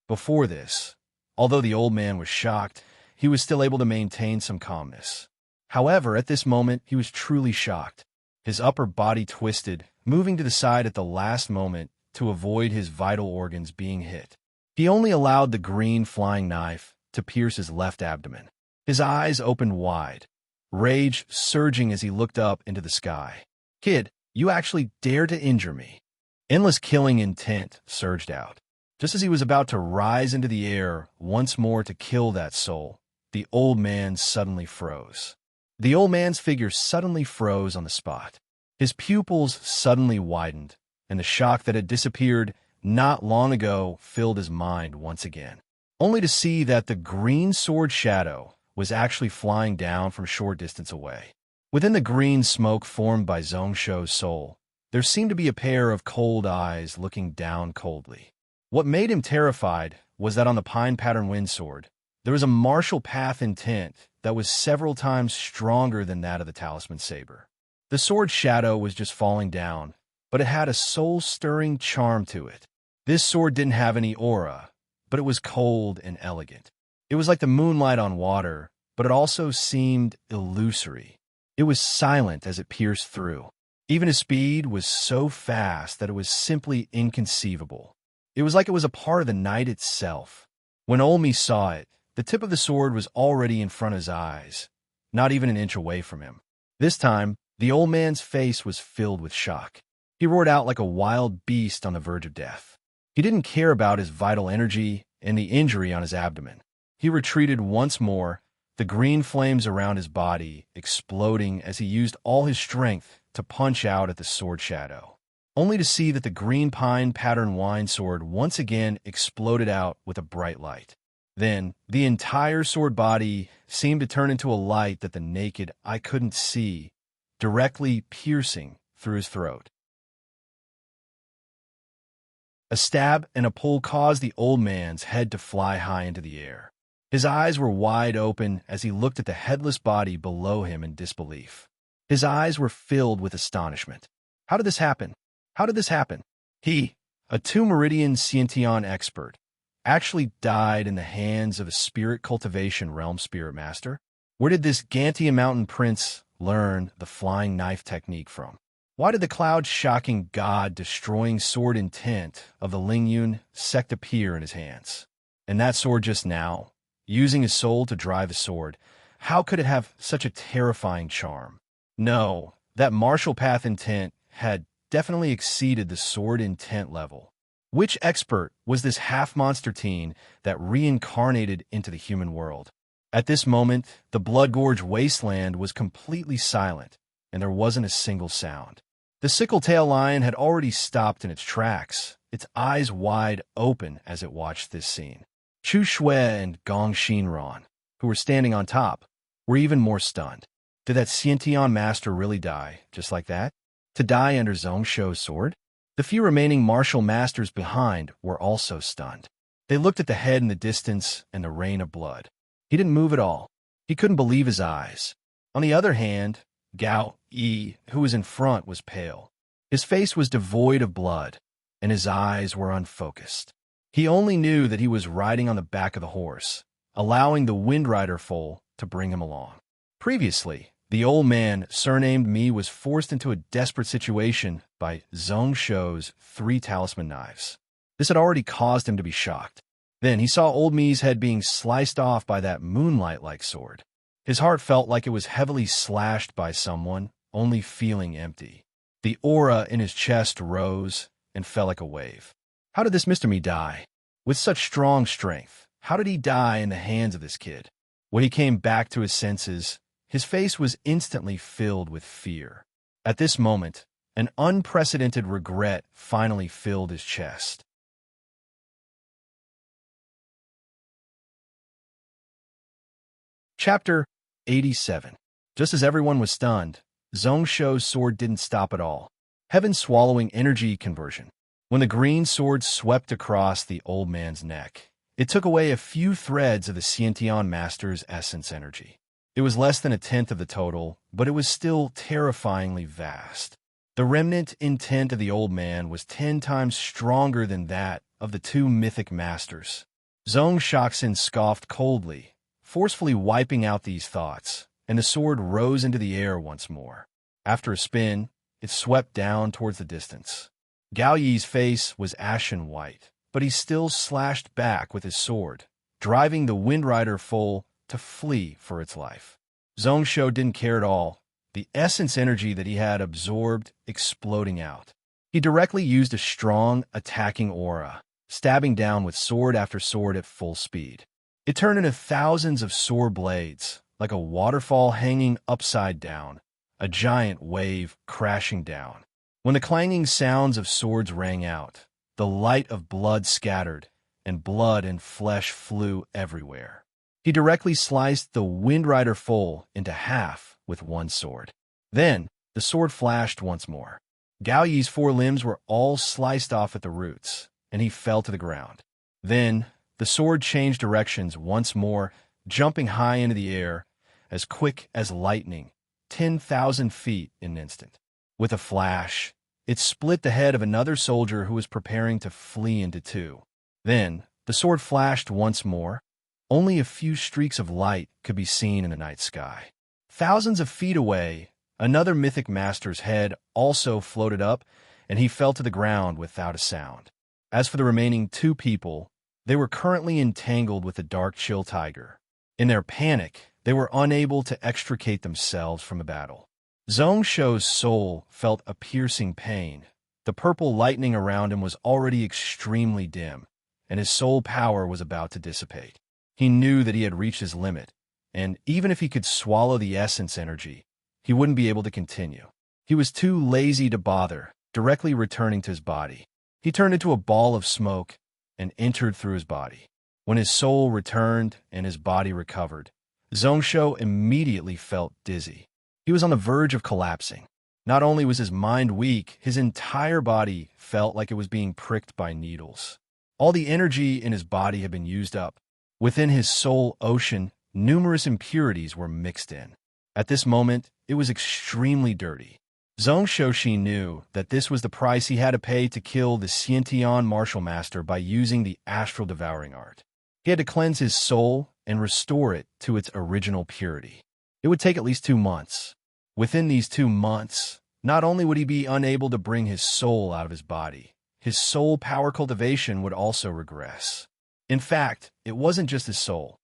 Before this, although the old man was shocked, he was still able to maintain some calmness. However, at this moment, he was truly shocked. His upper body twisted, moving to the side at the last moment to avoid his vital organs being hit. He only allowed the green flying knife to pierce his left abdomen. His eyes opened wide, rage surging as he looked up into the sky. "Kid, you actually dared to injure me." Endless killing intent surged out. Just as he was about to rise into the air once more to kill that soul, the old man suddenly froze. The old man's figure suddenly froze on the spot. His pupils suddenly widened, and the shock that had disappeared not long ago filled his mind once again, only to see that the green sword shadow was actually flying down from a short distance away. Within the green smoke formed by Zhongsho's soul, there seemed to be a pair of cold eyes looking down coldly. What made him terrified was that on the pine pattern wind sword, there was a martial path intent that was several times stronger than that of the talisman saber. The sword shadow was just falling down, but it had a soul-stirring charm to it. This sword didn't have any aura, but it was cold and elegant. It was like the moonlight on water, but it also seemed illusory. It was silent as it pierced through. Even its speed was so fast that it was simply inconceivable. It was like it was a part of the night itself. When Olmi saw it, the tip of the sword was already in front of his eyes, not even an inch away from him. This time, the old man's face was filled with shock. He roared out like a wild beast on the verge of death. He didn't care about his vital energy and the injury on his abdomen. He retreated once more, the green flames around his body exploding as he used all his strength to punch out at the sword shadow, only to see that the green pine pattern wine sword once again exploded out with a bright light. Then, the entire sword body seemed to turn into a light that the naked eye couldn't see, directly piercing through his throat. A stab and a pull caused the old man's head to fly high into the air. His eyes were wide open as he looked at the headless body below him in disbelief. His eyes were filled with astonishment. How did this happen? How did this happen? He, a 2-meridian Sciention expert, actually died in the hands of a spirit cultivation realm spirit master? Where did this Gantian mountain prince learn the flying knife technique from? Why did the cloud-shocking god-destroying sword intent of the Lingyun sect appear in his hands? And that sword just now, using his soul to drive his sword, how could it have such a terrifying charm? No, that martial path intent had definitely exceeded the sword intent level. Which expert was this half-monster teen that reincarnated into the human world? At this moment, the blood-gorged wasteland was completely silent, and there wasn't a single sound. The sickle-tail lion had already stopped in its tracks, its eyes wide open as it watched this scene. Chu Shui and Gong Shinran, who were standing on top, were even more stunned. Did that Sciention master really die, just like that? To die under Zhongsho's sword? The few remaining martial masters behind were also stunned. They looked at the head in the distance and the rain of blood. He didn't move at all. He couldn't believe his eyes. On the other hand, Gao Yi, who was in front, was pale. His face was devoid of blood, and his eyes were unfocused. He only knew that he was riding on the back of the horse, allowing the Wind Rider foal to bring him along. Previously, the old man, surnamed Mi, was forced into a desperate situation by Zhong Shou's 3 talisman knives. This had already caused him to be shocked. Then he saw old Mi's head being sliced off by that moonlight-like sword. His heart felt like it was heavily slashed by someone, only feeling empty. The aura in his chest rose and fell like a wave. How did this Mr. Mi die? With such strong strength, how did he die in the hands of this kid? When he came back to his senses, his face was instantly filled with fear. At this moment, an unprecedented regret finally filled his chest. Chapter 87. Just as everyone was stunned, Zhong Shou's sword didn't stop at all. Heaven swallowing energy conversion. When the green sword swept across the old man's neck, it took away a few threads of the Xiantian Master's essence energy. It was less than a tenth of the total, but it was still terrifyingly vast. The remnant intent of the old man was 10 times stronger than that of the 2 mythic masters. Zhong Shaoxin scoffed coldly, forcefully wiping out these thoughts, and the sword rose into the air once more. After a spin, it swept down towards the distance. Gao Yi's face was ashen white, but he still slashed back with his sword, driving the Wind Rider foal to flee for its life. Zhong Shou didn't care at all, the essence energy that he had absorbed exploding out. He directly used a strong, attacking aura, stabbing down with sword after sword at full speed. It turned into thousands of sword blades, like a waterfall hanging upside down, a giant wave crashing down. When the clanging sounds of swords rang out, the light of blood scattered, and blood and flesh flew everywhere. He directly sliced the Wind Rider foal into half with one sword. Then, the sword flashed once more. Gao Yi's 4 limbs were all sliced off at the roots, and he fell to the ground. Then, the sword changed directions once more, jumping high into the air, as quick as lightning, 10,000 feet in an instant. With a flash, it split the head of another soldier who was preparing to flee into 2. Then, the sword flashed once more. Only a few streaks of light could be seen in the night sky. Thousands of feet away, another mythic master's head also floated up, and he fell to the ground without a sound. As for the remaining 2 people, they were currently entangled with the dark chill tiger. In their panic, they were unable to extricate themselves from the battle. Zhong Shou's soul felt a piercing pain. The purple lightning around him was already extremely dim, and his soul power was about to dissipate. He knew that he had reached his limit, and even if he could swallow the essence energy, he wouldn't be able to continue. He was too lazy to bother, directly returning to his body. He turned into a ball of smoke and entered through his body. When his soul returned and his body recovered, Zhong Shou immediately felt dizzy. He was on the verge of collapsing. Not only was his mind weak, his entire body felt like it was being pricked by needles. All the energy in his body had been used up. Within his soul ocean, numerous impurities were mixed in. At this moment, it was extremely dirty. Zhong Shouxi knew that this was the price he had to pay to kill the Xiantian martial master by using the astral devouring art. He had to cleanse his soul and restore it to its original purity. It would take at least 2 months. Within these 2 months, not only would he be unable to bring his soul out of his body, his soul power cultivation would also regress. In fact, it wasn't just his soul.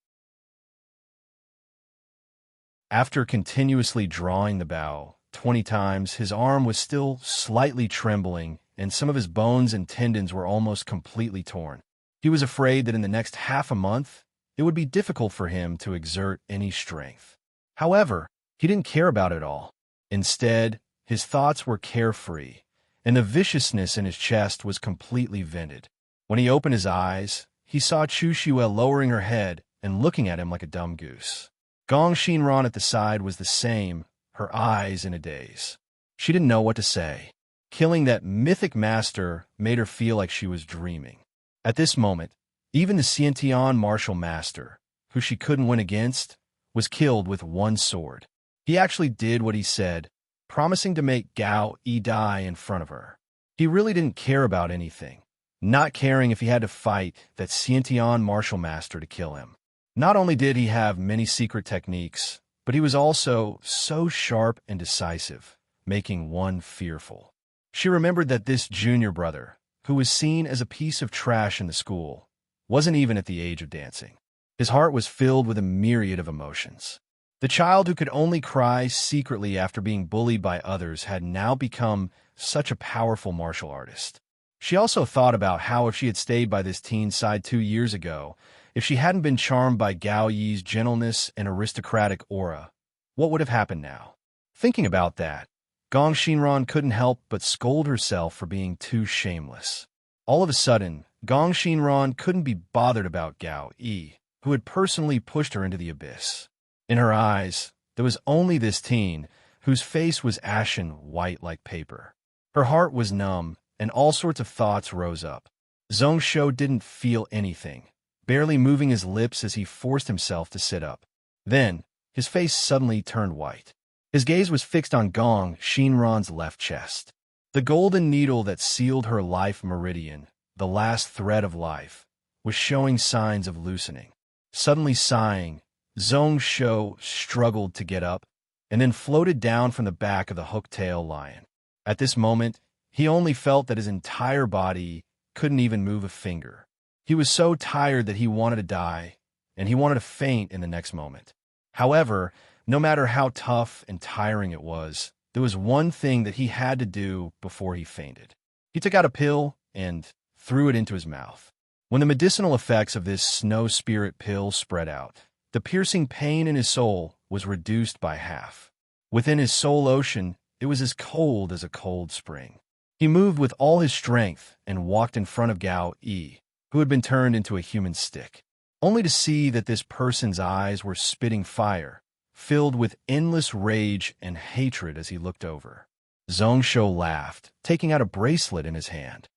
After continuously drawing the bow 20 times, his arm was still slightly trembling, and some of his bones and tendons were almost completely torn. He was afraid that in the next half a month, it would be difficult for him to exert any strength. However, he didn't care about it all. Instead, his thoughts were carefree, and the viciousness in his chest was completely vented. When he opened his eyes, he saw Chu Xue lowering her head and looking at him like a dumb goose. Gong Xinran at the side was the same, her eyes in a daze. She didn't know what to say. Killing that mythic master made her feel like she was dreaming. At this moment, even the Xiantian martial master, who she couldn't win against, was killed with one sword. He actually did what he said, promising to make Gao Yi die in front of her. He really didn't care about anything, not caring if he had to fight that Xiantian martial master to kill him. Not only did he have many secret techniques, but he was also so sharp and decisive, making one fearful. She remembered that this junior brother, who was seen as a piece of trash in the school, wasn't even at the age of dancing. His heart was filled with a myriad of emotions. The child who could only cry secretly after being bullied by others had now become such a powerful martial artist. She also thought about how if she had stayed by this teen's side 2 years ago, if she hadn't been charmed by Gao Yi's gentleness and aristocratic aura, what would have happened now? Thinking about that, Gong Xinran couldn't help but scold herself for being too shameless. All of a sudden, Gong Xinran couldn't be bothered about Gao Yi, who had personally pushed her into the abyss. In her eyes, there was only this teen, whose face was ashen white like paper. Her heart was numb, and all sorts of thoughts rose up. Zhongshou didn't feel anything, barely moving his lips as he forced himself to sit up. Then, his face suddenly turned white. His gaze was fixed on Gong Xinran's left chest. The golden needle that sealed her life meridian, the last thread of life, was showing signs of loosening. Suddenly sighing, Zhongshou struggled to get up, and then floated down from the back of the hook-tail lion. At this moment, he only felt that his entire body couldn't even move a finger. He was so tired that he wanted to die, and he wanted to faint in the next moment. However, no matter how tough and tiring it was, there was one thing that he had to do before he fainted. He took out a pill and threw it into his mouth. When the medicinal effects of this snow spirit pill spread out, the piercing pain in his soul was reduced by half. Within his soul ocean, it was as cold as a cold spring. He moved with all his strength and walked in front of Gao Yi, who had been turned into a human stick, only to see that this person's eyes were spitting fire, filled with endless rage and hatred as he looked over. Zhongshou laughed, taking out a bracelet in his hand.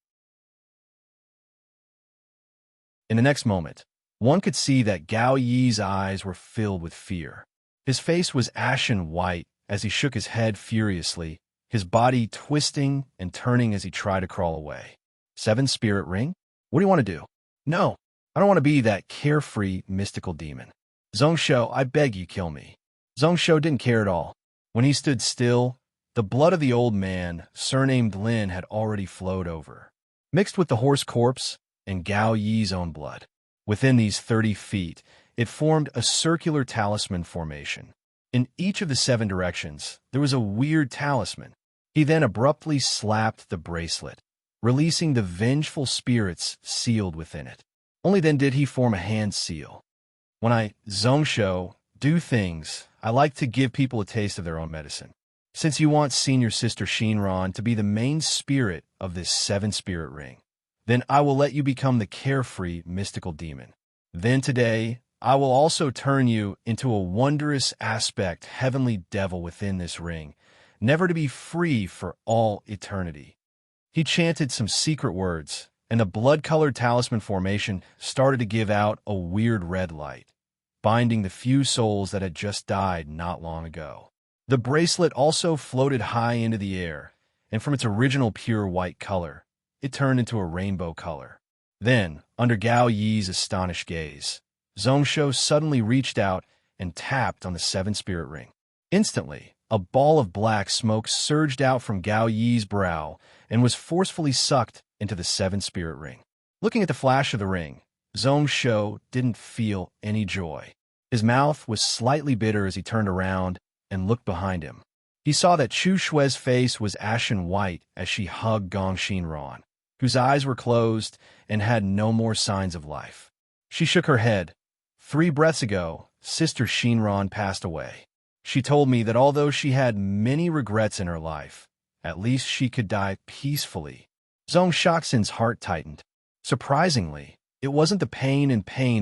In the next moment, one could see that Gao Yi's eyes were filled with fear. His face was ashen white as he shook his head furiously, his body twisting and turning as he tried to crawl away. 7 spirit ring? What do you want to do? No, I don't want to be that carefree, mystical demon. Zhongshou, I beg you, kill me. Zhongshou didn't care at all. When he stood still, the blood of the old man, surnamed Lin, had already flowed over, mixed with the horse corpse and Gao Yi's own blood. Within these 30 feet, it formed a circular talisman formation. In each of the 7 directions, there was a weird talisman. He then abruptly slapped the bracelet, releasing the vengeful spirits sealed within it. Only then did he form a hand seal. When I, Zhongshou, do things, I like to give people a taste of their own medicine. Since you want senior sister Xinran to be the main spirit of this 7 spirit ring, then I will let you become the carefree mystical demon. Then today, I will also turn you into a wondrous aspect heavenly devil within this ring, never to be free for all eternity. He chanted some secret words, and the blood-colored talisman formation started to give out a weird red light, binding the few souls that had just died not long ago. The bracelet also floated high into the air, and from its original pure white color, it turned into a rainbow color. Then, under Gao Yi's astonished gaze, Zhongshou suddenly reached out and tapped on the 7 spirit ring. Instantly, a ball of black smoke surged out from Gao Yi's brow and was forcefully sucked into the 7 spirit ring. Looking at the flash of the ring, Zhongshou didn't feel any joy. His mouth was slightly bitter as he turned around and looked behind him. He saw that Chu Shui's face was ashen white as she hugged Gong Xinran, whose eyes were closed and had no more signs of life. She shook her head. 3 breaths ago, Sister Xinran passed away. She told me that although she had many regrets in her life, at least she could die peacefully. Zhong Shaoxin's heart tightened. Surprisingly, it wasn't the pain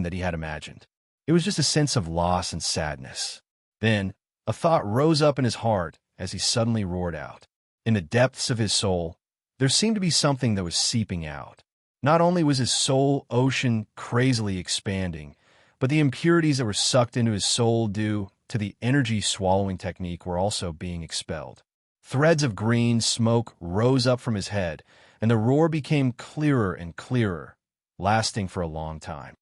that he had imagined. It was just a sense of loss and sadness. Then, a thought rose up in his heart as he suddenly roared out. In the depths of his soul, there seemed to be something that was seeping out. Not only was his soul ocean crazily expanding, but the impurities that were sucked into his soul due to the energy swallowing technique were also being expelled. Threads of green smoke rose up from his head, and the roar became clearer and clearer, lasting for a long time.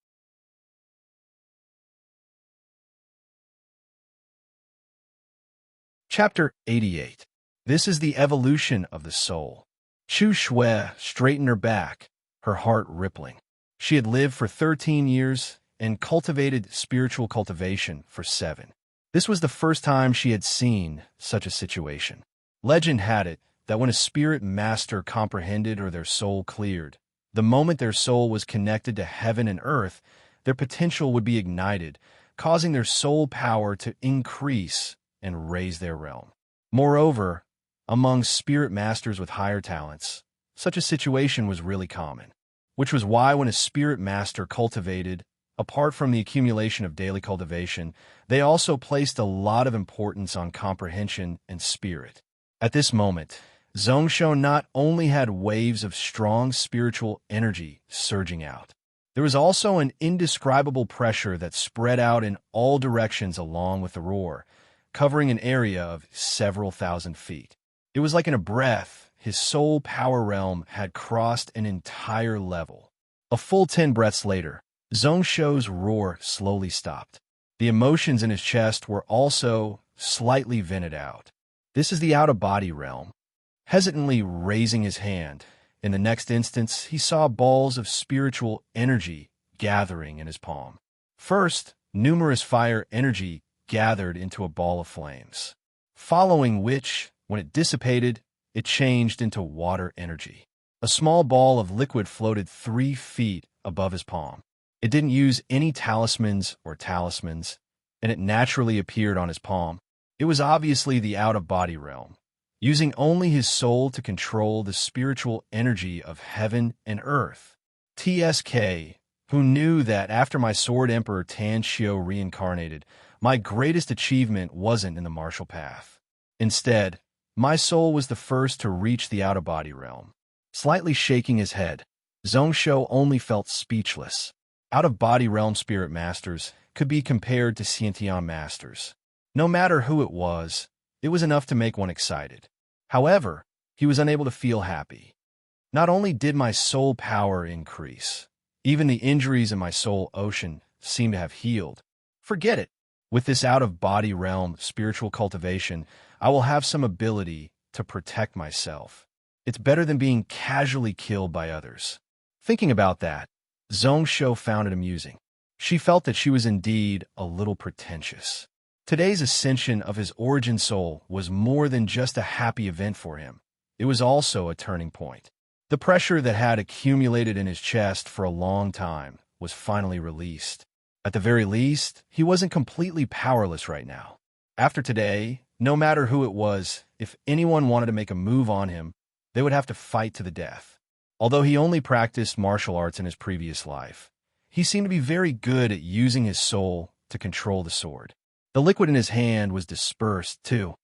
Chapter 88. This is the evolution of the soul. Chu Shui straightened her back, her heart rippling. She had lived for 13 years and cultivated spiritual cultivation for 7. This was the first time she had seen such a situation. Legend had it that when a spirit master comprehended or their soul cleared, the moment their soul was connected to heaven and earth, their potential would be ignited, causing their soul power to increase and raise their realm. Moreover, among spirit masters with higher talents, such a situation was really common, which was why when a spirit master cultivated, apart from the accumulation of daily cultivation, they also placed a lot of importance on comprehension and spirit. At this moment, Zhongsho not only had waves of strong spiritual energy surging out, there was also an indescribable pressure that spread out in all directions along with the roar, covering an area of several thousand feet. It was like in a breath, his soul power realm had crossed an entire level. A full 10 breaths later, Zhongsho's roar slowly stopped. The emotions in his chest were also slightly vented out. This is the out-of-body realm. Hesitantly raising his hand, in the next instance, he saw balls of spiritual energy gathering in his palm. First, numerous fire energy gathered into a ball of flames, following which, when it dissipated, it changed into water energy. A small ball of liquid floated 3 feet above his palm. It didn't use any talismans, and it naturally appeared on his palm. It was obviously the out-of-body realm, using only his soul to control the spiritual energy of heaven and earth. TSK, who knew that after my Sword Emperor Tan Shio reincarnated, my greatest achievement wasn't in the martial path. Instead, my soul was the first to reach the out-of-body realm. Slightly shaking his head, Zhongsho only felt speechless. Out-of-body realm spirit masters could be compared to Xiantian masters. No matter who it was enough to make one excited. However, he was unable to feel happy. Not only did my soul power increase, even the injuries in my soul ocean seemed to have healed. Forget it. With this out-of-body realm spiritual cultivation, I will have some ability to protect myself. It's better than being casually killed by others. Thinking about that, Zhongsho found it amusing. She felt that she was indeed a little pretentious. Today's ascension of his origin soul was more than just a happy event for him. It was also a turning point. The pressure that had accumulated in his chest for a long time was finally released. At the very least, he wasn't completely powerless right now. After today, no matter who it was, if anyone wanted to make a move on him, they would have to fight to the death. Although he only practiced martial arts in his previous life, he seemed to be very good at using his soul to control the sword. The liquid in his hand was dispersed, too.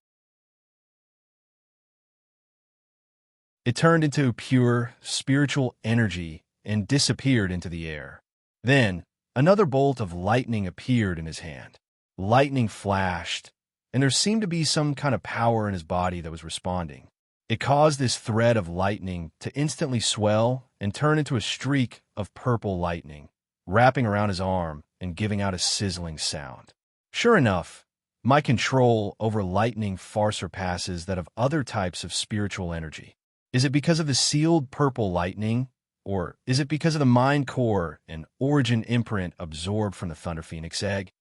It turned into pure, spiritual energy and disappeared into the air. Then, another bolt of lightning appeared in his hand. Lightning flashed, and there seemed to be some kind of power in his body that was responding. It caused this thread of lightning to instantly swell and turn into a streak of purple lightning, wrapping around his arm and giving out a sizzling sound. Sure enough, my control over lightning far surpasses that of other types of spiritual energy. Is it because of the sealed purple lightning, or is it because of the mind core and origin imprint absorbed from the Thunder Phoenix egg?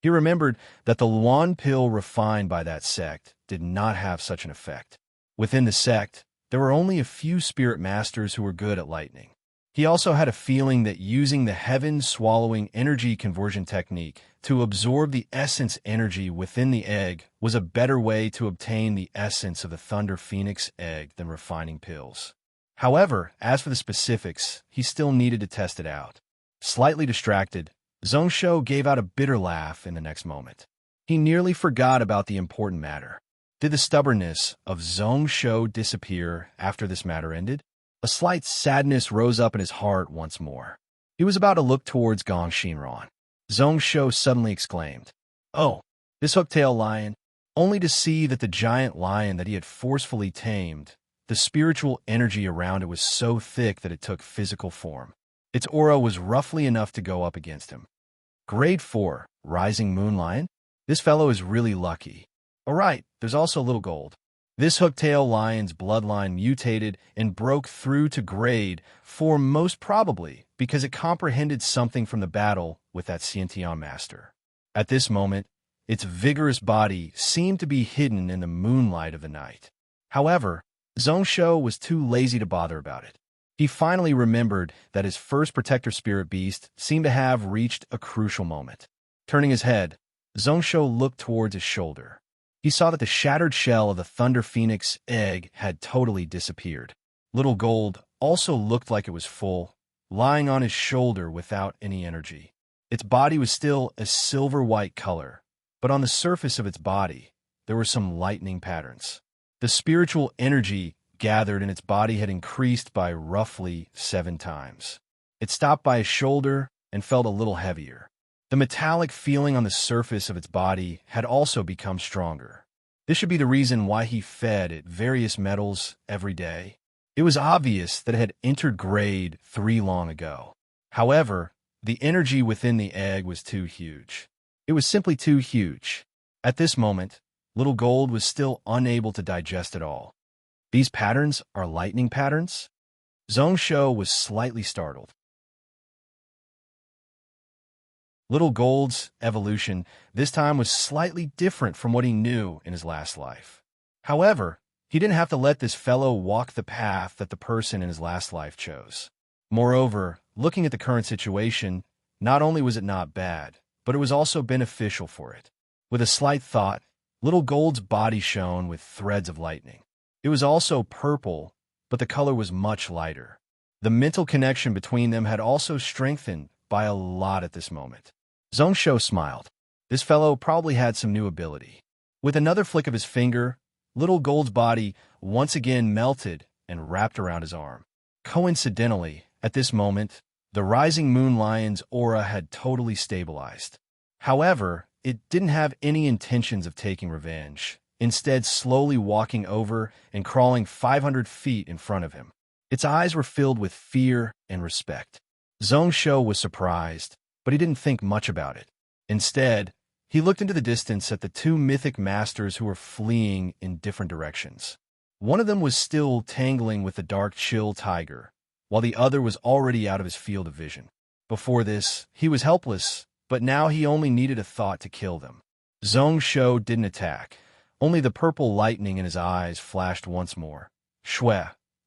He remembered that the Luan pill refined by that sect did not have such an effect. Within the sect, there were only a few spirit masters who were good at lightning. He also had a feeling that using the heaven-swallowing energy conversion technique to absorb the essence energy within the egg was a better way to obtain the essence of the Thunder Phoenix egg than refining pills. However, as for the specifics, he still needed to test it out. Slightly distracted, Zhongsho gave out a bitter laugh in the next moment. He nearly forgot about the important matter. Did the stubbornness of Zhongsho disappear after this matter ended? A slight sadness rose up in his heart once more. He was about to look towards Gong Shinran. Zhongsho suddenly exclaimed. Oh, this hooktail lion, only to see that the giant lion that he had forcefully tamed, the spiritual energy around it was so thick that it took physical form. Its aura was roughly enough to go up against him. Grade 4, Rising Moon Lion? This fellow is really lucky. Alright, there's also Little Gold. This hooktail lion's bloodline mutated and broke through to grade 4 most probably because it comprehended something from the battle with that Xiantian master. At this moment, its vigorous body seemed to be hidden in the moonlight of the night. However, Zhongsho was too lazy to bother about it. He finally remembered that his first protector spirit beast seemed to have reached a crucial moment. Turning his head, Zhongsho looked towards his shoulder. He saw that the shattered shell of the Thunder Phoenix egg had totally disappeared. Little Gold also looked like it was full, lying on his shoulder without any energy. Its body was still a silver-white color, but on the surface of its body, there were some lightning patterns. The spiritual energy gathered in its body had increased by roughly 7 times. It stopped by his shoulder and felt a little heavier. The metallic feeling on the surface of its body had also become stronger. This should be the reason why he fed it various metals every day. It was obvious that it had entered grade 3 long ago. However, the energy within the egg was too huge. It was simply too huge. At this moment, Little Gold was still unable to digest it all. These patterns are lightning patterns? Zhongsho was slightly startled. Little Gold's evolution this time was slightly different from what he knew in his last life. However, he didn't have to let this fellow walk the path that the person in his last life chose. Moreover, looking at the current situation, not only was it not bad, but it was also beneficial for it. With a slight thought, Little Gold's body shone with threads of lightning. It was also purple, but the color was much lighter. The mental connection between them had also strengthened by a lot at this moment. Zhongsho smiled. This fellow probably had some new ability. With another flick of his finger, Little Gold's body once again melted and wrapped around his arm. Coincidentally, at this moment, the Rising Moon Lion's aura had totally stabilized. However, it didn't have any intentions of taking revenge, instead slowly walking over and crawling 500 feet in front of him. Its eyes were filled with fear and respect. Zhongsho was surprised, but he didn't think much about it. Instead, he looked into the distance at the 2 mythic masters who were fleeing in different directions. One of them was still tangling with the dark chill tiger, while the other was already out of his field of vision. Before this, he was helpless, but now he only needed a thought to kill them. Zhongsho didn't attack. Only the purple lightning in his eyes flashed once more. Shui,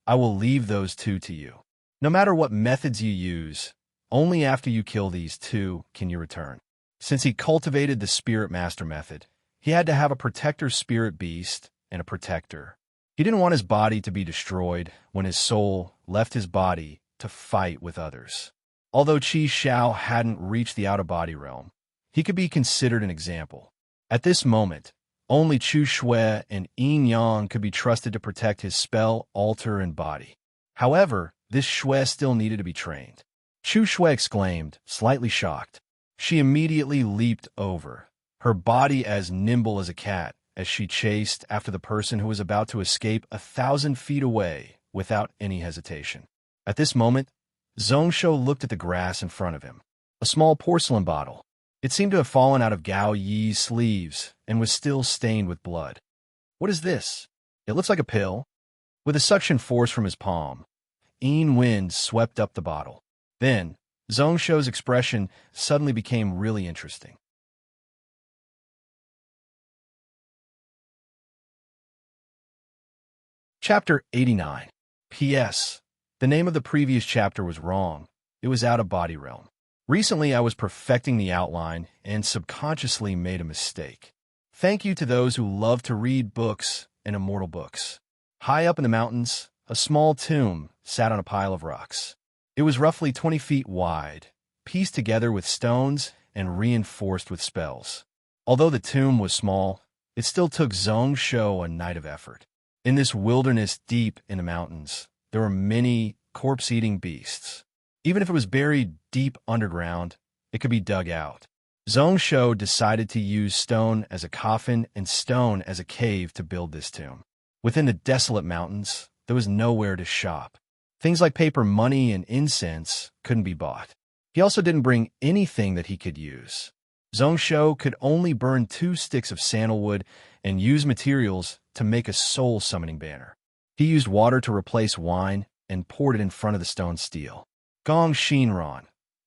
I will leave those 2 to you. No matter what methods you use, only after you kill these 2 can you return. Since he cultivated the Spirit Master method, he had to have a protector spirit beast and a protector. He didn't want his body to be destroyed when his soul left his body to fight with others. Although Qi Xiao hadn't reached the out-of-body realm, he could be considered an example. At this moment, only Chu Shui and Yin Yang could be trusted to protect his spell, altar, and body. However, this Shui still needed to be trained. Chu Shui exclaimed, slightly shocked. She immediately leaped over, her body as nimble as a cat, as she chased after the person who was about to escape 1,000 feet away without any hesitation. At this moment, Zhongsho looked at the grass in front of him. A small porcelain bottle. It seemed to have fallen out of Gao Yi's sleeves and was still stained with blood. What is this? It looks like a pill. With a suction force from his palm, Yin wind swept up the bottle. Then, Zhongsho's expression suddenly became really interesting. Chapter 89. P.S. The name of the previous chapter was wrong. It was out-of-body realm. Recently, I was perfecting the outline and subconsciously made a mistake. Thank you to those who love to read books and immortal books. High up in the mountains, a small tomb sat on a pile of rocks. It was roughly 20 feet wide, pieced together with stones and reinforced with spells. Although the tomb was small, it still took Zhongsho a night of effort. In this wilderness deep in the mountains, there were many corpse-eating beasts. Even if it was buried deep underground, it could be dug out. Zhongsho decided to use stone as a coffin and stone as a cave to build this tomb. Within the desolate mountains, there was nowhere to shop. Things like paper money and incense couldn't be bought. He also didn't bring anything that he could use. Zhongsho could only burn 2 sticks of sandalwood and use materials to make a soul-summoning banner. He used water to replace wine and poured it in front of the stone stele. Gong Shinran,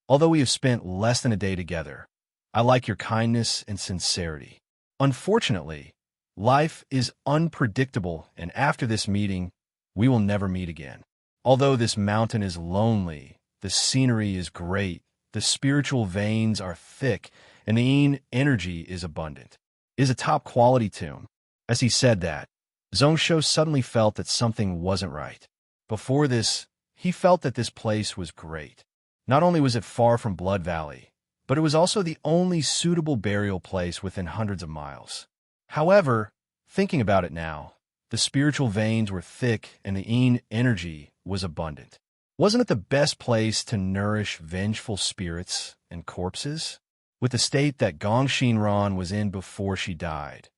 although we have spent less than a day together, I like your kindness and sincerity. Unfortunately, life is unpredictable, and after this meeting, we will never meet again. Although this mountain is lonely, the scenery is great, the spiritual veins are thick, and the yin energy is abundant. It is a top-quality tomb. As he said that, Zhongsho suddenly felt that something wasn't right. Before this, he felt that this place was great. Not only was it far from Blood Valley, but it was also the only suitable burial place within hundreds of miles. However, thinking about it now, the spiritual veins were thick and the yin energy was abundant. Wasn't it the best place to nourish vengeful spirits and corpses? With the state that Gong Shinran was in before she died,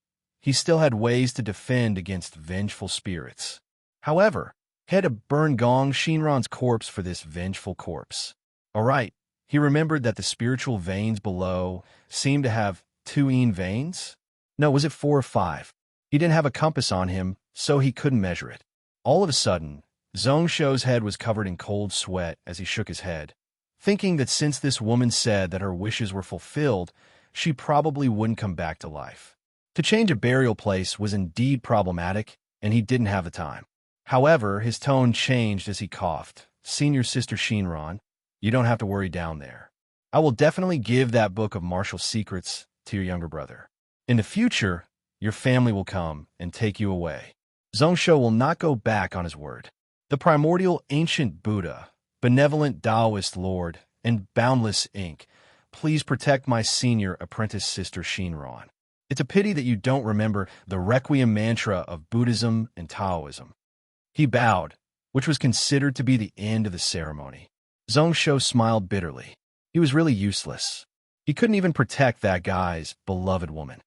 he still had ways to defend against vengeful spirits. However, he had to burn Gong Shinran's corpse for this vengeful corpse. Alright, he remembered that the spiritual veins below seemed to have 2 yin veins? No, was it 4 or 5? He didn't have a compass on him, so he couldn't measure it. All of a sudden, Zhongsho's head was covered in cold sweat as he shook his head, thinking that since this woman said that her wishes were fulfilled, she probably wouldn't come back to life. To change a burial place was indeed problematic, and he didn't have the time. However, his tone changed as he coughed. Senior Sister Shinran, you don't have to worry down there. I will definitely give that book of martial secrets to your younger brother. In the future, your family will come and take you away. Zhongsho will not go back on his word. The primordial ancient Buddha, benevolent Taoist Lord, and boundless ink, please protect my senior apprentice sister Shinran. It's a pity that you don't remember the Requiem mantra of Buddhism and Taoism. He bowed, which was considered to be the end of the ceremony. Zhongsho smiled bitterly. He was really useless. He couldn't even protect that guy's beloved woman.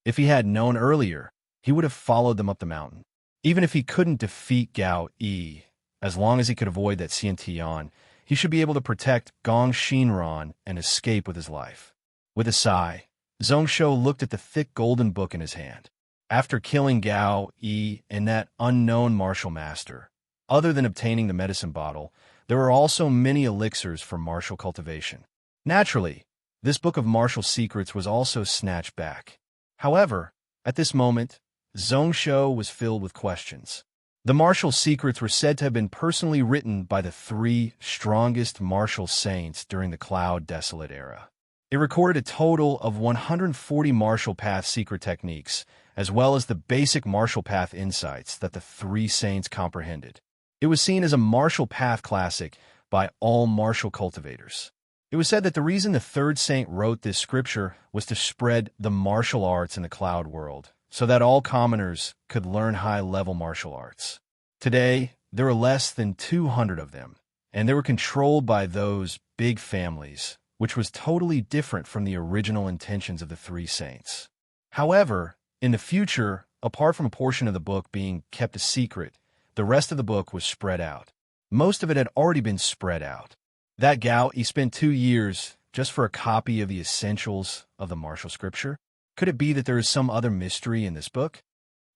If he had known earlier, he would have followed them up the mountain. Even if he couldn't defeat Gao Yi, as long as he could avoid that Xiantian, he should be able to protect Gong Shinran and escape with his life. With a sigh, Zhongsho looked at the thick golden book in his hand. After killing Gao Yi and that unknown martial master, other than obtaining the medicine bottle, there were also many elixirs for martial cultivation. Naturally, this book of martial secrets was also snatched back. However, at this moment, Zhongsho was filled with questions. The martial secrets were said to have been personally written by the 3 strongest martial saints during the Cloud Desolate era. It recorded a total of 140 martial path secret techniques, as well as the basic martial path insights that the 3 saints comprehended. It was seen as a martial path classic by all martial cultivators. It was said that the reason the 3rd saint wrote this scripture was to spread the martial arts in the cloud world, so that all commoners could learn high-level martial arts. Today, there are less than 200 of them, and they were controlled by those big families, which was totally different from the original intentions of the 3 saints. However, in the future, apart from a portion of the book being kept a secret, the rest of the book was spread out. Most of it had already been spread out. That Gao, he spent 2 years just for a copy of the essentials of the martial scripture. Could it be that there is some other mystery in this book?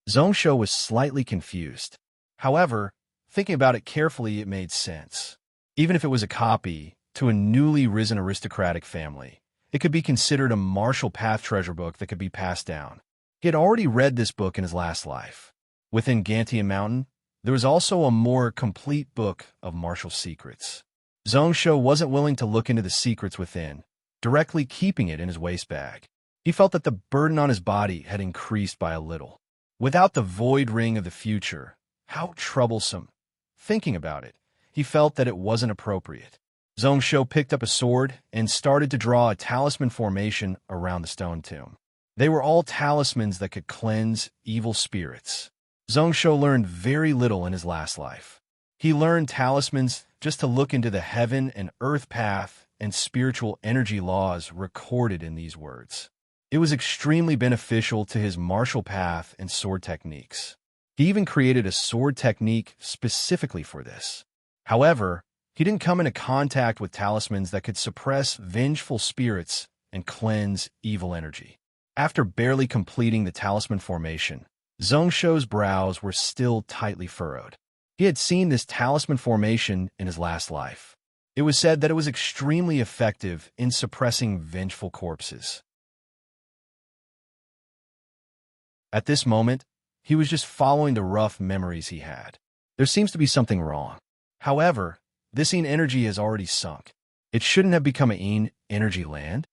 Zhongsho was slightly confused. However, thinking about it carefully, it made sense. Even if it was a copy to a newly risen aristocratic family, it could be considered a martial path treasure book that could be passed down. He had already read this book in his last life. Within Gantian Mountain, there was also a more complete book of martial secrets. Zhongsho wasn't willing to look into the secrets within, directly keeping it in his waist bag. He felt that the burden on his body had increased by a little. Without the void ring of the future, how troublesome. Thinking about it, he felt that it wasn't appropriate. Zhongsho picked up a sword and started to draw a talisman formation around the stone tomb. They were all talismans that could cleanse evil spirits. Zhongsho learned very little in his last life. He learned talismans just to look into the heaven and earth path and spiritual energy laws recorded in these words. It was extremely beneficial to his martial path and sword techniques. He even created a sword technique specifically for this. However, he didn't come into contact with talismans that could suppress vengeful spirits and cleanse evil energy. After barely completing the talisman formation, Zhongsho's brows were still tightly furrowed. He had seen this talisman formation in his last life. It was said that it was extremely effective in suppressing vengeful corpses. At this moment, he was just following the rough memories he had. There seems to be something wrong. However, this Yin energy has already sunk. It shouldn't have become a Yin energy land.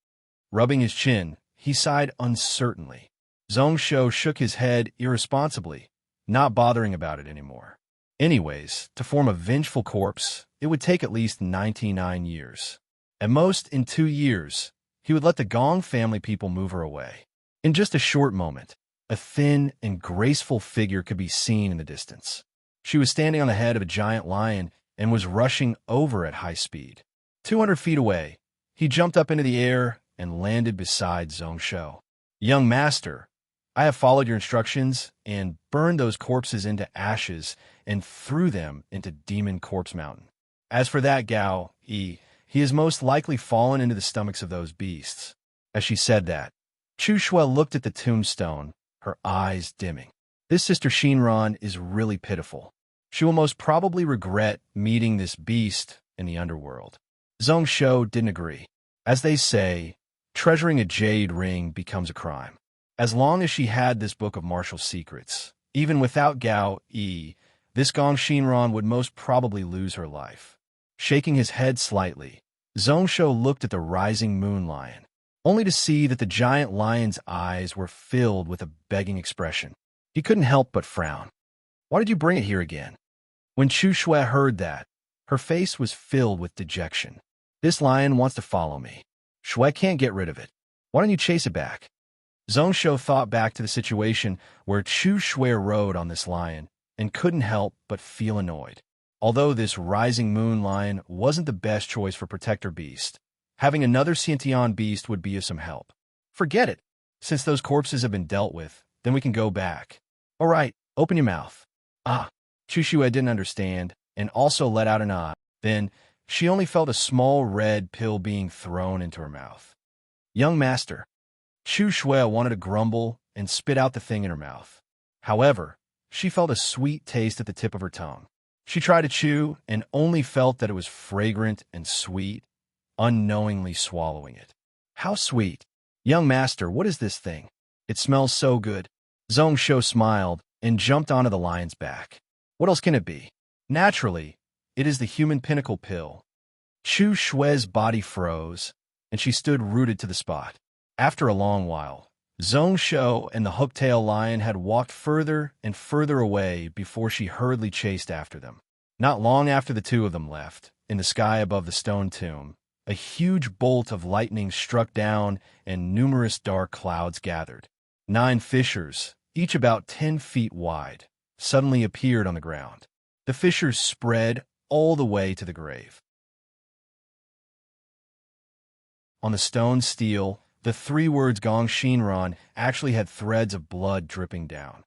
Rubbing his chin, he sighed uncertainly. Zhongsho shook his head irresponsibly, not bothering about it anymore. Anyways, to form a vengeful corpse, it would take at least 99 years. At most, in 2 years, he would let the Gong family people move her away. In just a short moment, a thin and graceful figure could be seen in the distance. She was standing on the head of a giant lion and was rushing over at high speed. 200 feet away, he jumped up into the air and landed beside Zhongsho. "Young master, I have followed your instructions and burned those corpses into ashes and threw them into Demon Corpse Mountain. As for that Gao Yi, he has most likely fallen into the stomachs of those beasts." As she said that, Chu Shui looked at the tombstone, her eyes dimming. This Sister Shinran is really pitiful. She will most probably regret meeting this beast in the underworld. Zhongsho didn't agree. As they say, treasuring a jade ring becomes a crime. As long as she had this book of martial secrets, even without Gao Yi, this Gong Shinran would most probably lose her life. Shaking his head slightly, Zhongsho looked at the rising moon lion, only to see that the giant lion's eyes were filled with a begging expression. He couldn't help but frown. "Why did you bring it here again?" When Chu Shui heard that, her face was filled with dejection. "This lion wants to follow me. Shui can't get rid of it. Why don't you chase it back?" Zhongsho thought back to the situation where Chu Shui rode on this lion and couldn't help but feel annoyed. Although this rising moon lion wasn't the best choice for protector beast, having another Xiantian beast would be of some help. "Forget it. Since those corpses have been dealt with, then we can go back." "All right, open your mouth." "Ah." Chu Shui didn't understand and also let out an ah. Then she only felt a small red pill being thrown into her mouth. "Young master." Chu Shui wanted to grumble and spit out the thing in her mouth. However, she felt a sweet taste at the tip of her tongue. She tried to chew and only felt that it was fragrant and sweet, unknowingly swallowing it. "How sweet." "Young master, what is this thing? It smells so good." Zhongsho smiled and jumped onto the lion's back. "What else can it be?" "Naturally, it is the human pinnacle pill." Chu Shui's body froze, and she stood rooted to the spot. After a long while, Zhongsho and the hooktail lion had walked further and further away before she hurriedly chased after them. Not long after the two of them left, in the sky above the stone tomb, a huge bolt of lightning struck down and numerous dark clouds gathered. 9 fissures, each about 10 feet wide, suddenly appeared on the ground. The fissures spread all the way to the grave. On the stone steel, the 3 words Gong Shinran actually had threads of blood dripping down.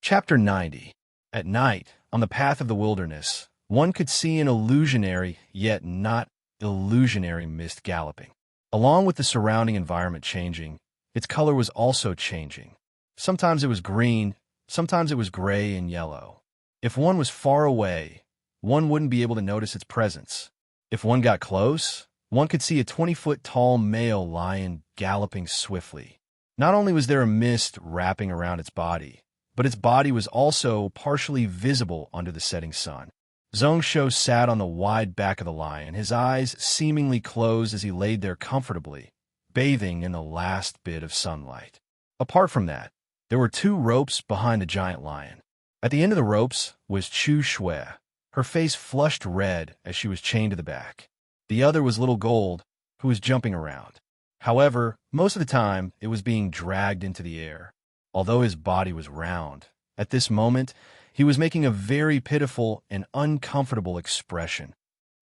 Chapter 90. At night, on the path of the wilderness, one could see an illusionary, yet not illusionary mist galloping. Along with the surrounding environment changing, its color was also changing. Sometimes it was green, sometimes it was gray and yellow. If one was far away, one wouldn't be able to notice its presence. If one got close, one could see a 20-foot-tall male lion galloping swiftly. Not only was there a mist wrapping around its body, but its body was also partially visible under the setting sun. Zhongsho sat on the wide back of the lion, his eyes seemingly closed as he laid there comfortably, bathing in the last bit of sunlight. Apart from that, there were 2 ropes behind the giant lion. At the end of the ropes was Chu Shui, her face flushed red as she was chained to the back. The other was Little Gold, who was jumping around. However, most of the time, it was being dragged into the air. Although his body was round, At this moment, he was making a very pitiful and uncomfortable expression.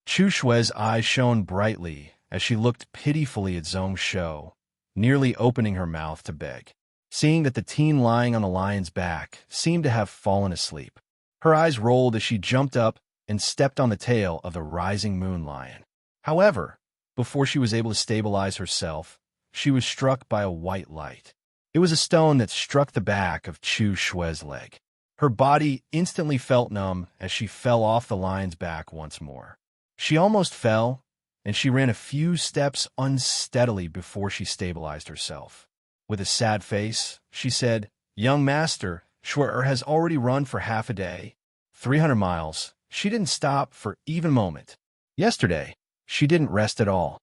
Chu Shue's eyes shone brightly as she looked pitifully at Zhong Shou, nearly opening her mouth to beg. Seeing that the teen lying on the lion's back seemed to have fallen asleep, her eyes rolled as she jumped up and stepped on the tail of the rising moon lion. However, before she was able to stabilize herself, she was struck by a white light. It was a stone that struck the back of Chu Shue's leg. Her body instantly felt numb as she fell off the lion's back once more. She almost fell, and she ran a few steps unsteadily before she stabilized herself. With a sad face, she said, "Young master, Shuer has already run for half a day. 300 miles. She didn't stop for even a moment. Yesterday, she didn't rest at all."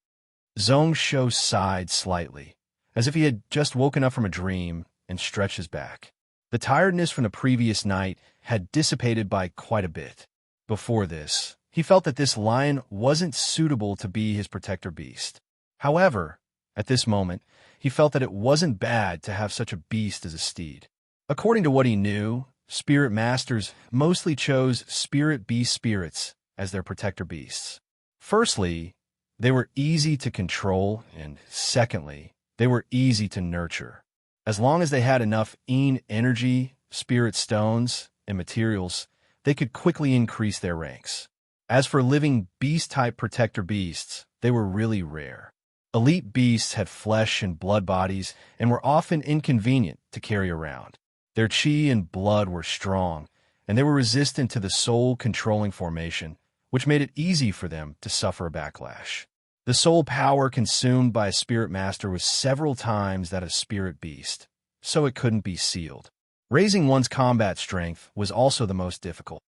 Zhong Shou sighed slightly, as if he had just woken up from a dream, and stretched his back. The tiredness from the previous night had dissipated by quite a bit. Before this, he felt that this lion wasn't suitable to be his protector beast. However, at this moment, he felt that it wasn't bad to have such a beast as a steed. According to what he knew, spirit masters mostly chose spirit beast spirits as their protector beasts. Firstly, they were easy to control, and secondly, they were easy to nurture. As long as they had enough energy, spirit stones, and materials, they could quickly increase their ranks. As for living beast-type protector beasts, they were really rare. Elite beasts had flesh and blood bodies and were often inconvenient to carry around. Their chi and blood were strong, and they were resistant to the soul-controlling formation, which made it easy for them to suffer a backlash. The soul power consumed by a spirit master was several times that of a spirit beast, so it couldn't be sealed. Raising one's combat strength was also the most difficult.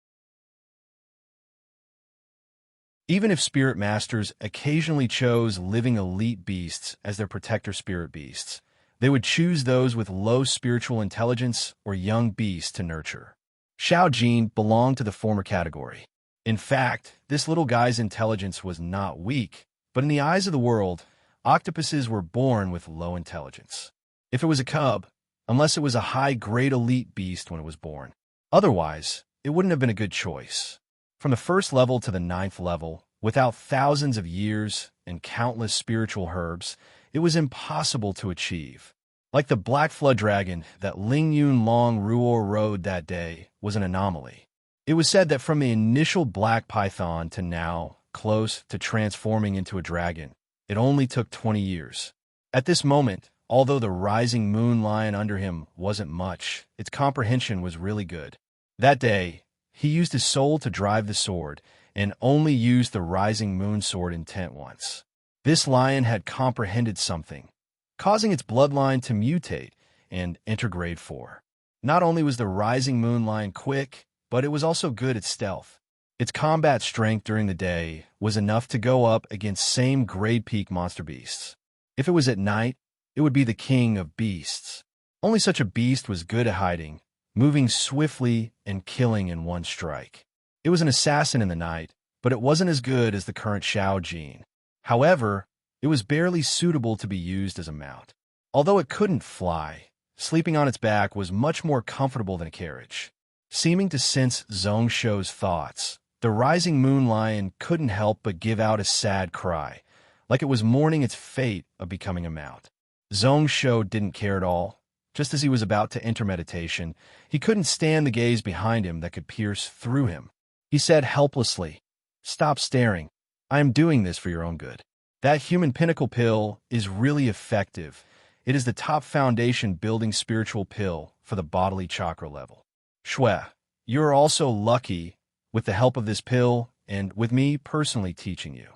Even if spirit masters occasionally chose living elite beasts as their protector spirit beasts, they would choose those with low spiritual intelligence or young beasts to nurture. Xiao Jin belonged to the former category. In fact, this little guy's intelligence was not weak, but in the eyes of the world, octopuses were born with low intelligence. If it was a cub, unless it was a high-grade elite beast when it was born. Otherwise, it wouldn't have been a good choice. From the first level to the 9th level, without thousands of years and countless spiritual herbs, it was impossible to achieve. Like the Black Flood Dragon that Ling Yun Long Ruor rode that day was an anomaly. It was said that from the initial Black Python to now, close to transforming into a dragon, it only took 20 years. At this moment, although the rising moon lion under him wasn't much, its comprehension was really good. That day, he used his soul to drive the sword, and only used the rising moon sword intent once. This lion had comprehended something, causing its bloodline to mutate and enter grade 4. Not only was the rising moon lion quick, but it was also good at stealth. Its combat strength during the day was enough to go up against same grade peak monster beasts. If it was at night, it would be the king of beasts. Only such a beast was good at hiding, moving swiftly and killing in one strike. It was an assassin in the night, but it wasn't as good as the current Xiao Jin. However, it was barely suitable to be used as a mount. Although it couldn't fly, sleeping on its back was much more comfortable than a carriage. Seeming to sense Zhong Shou's thoughts, the rising moon lion couldn't help but give out a sad cry, like it was mourning its fate of becoming a mount. Zhong Shou didn't care at all. Just as he was about to enter meditation, he couldn't stand the gaze behind him that could pierce through him. He said helplessly, "Stop staring. I am doing this for your own good. That human pinnacle pill is really effective. It is the top foundation building spiritual pill for the bodily chakra level. Shui, you are also lucky with the help of this pill and with me personally teaching you.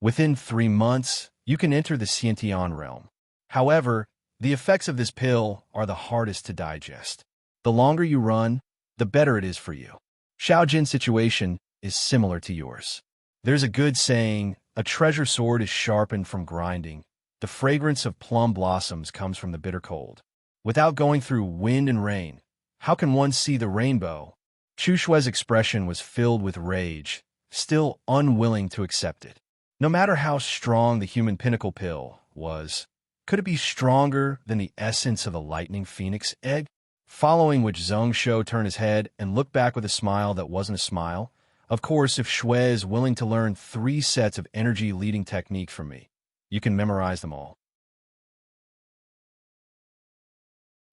Within 3 months, you can enter the Xiantian realm. However, the effects of this pill are the hardest to digest. The longer you run, the better it is for you. Xiao Jin's situation is similar to yours. There's a good saying, a treasure sword is sharpened from grinding. The fragrance of plum blossoms comes from the bitter cold. Without going through wind and rain, how can one see the rainbow?" Chu Shue's expression was filled with rage, still unwilling to accept it. No matter how strong the human pinnacle pill was, could it be stronger than the essence of the lightning phoenix egg? following which Zhong Shou turned his head and looked back with a smile that wasn't a smile. Of course, if Shui is willing to learn 3 sets of energy-leading techniques from me, you can memorize them all.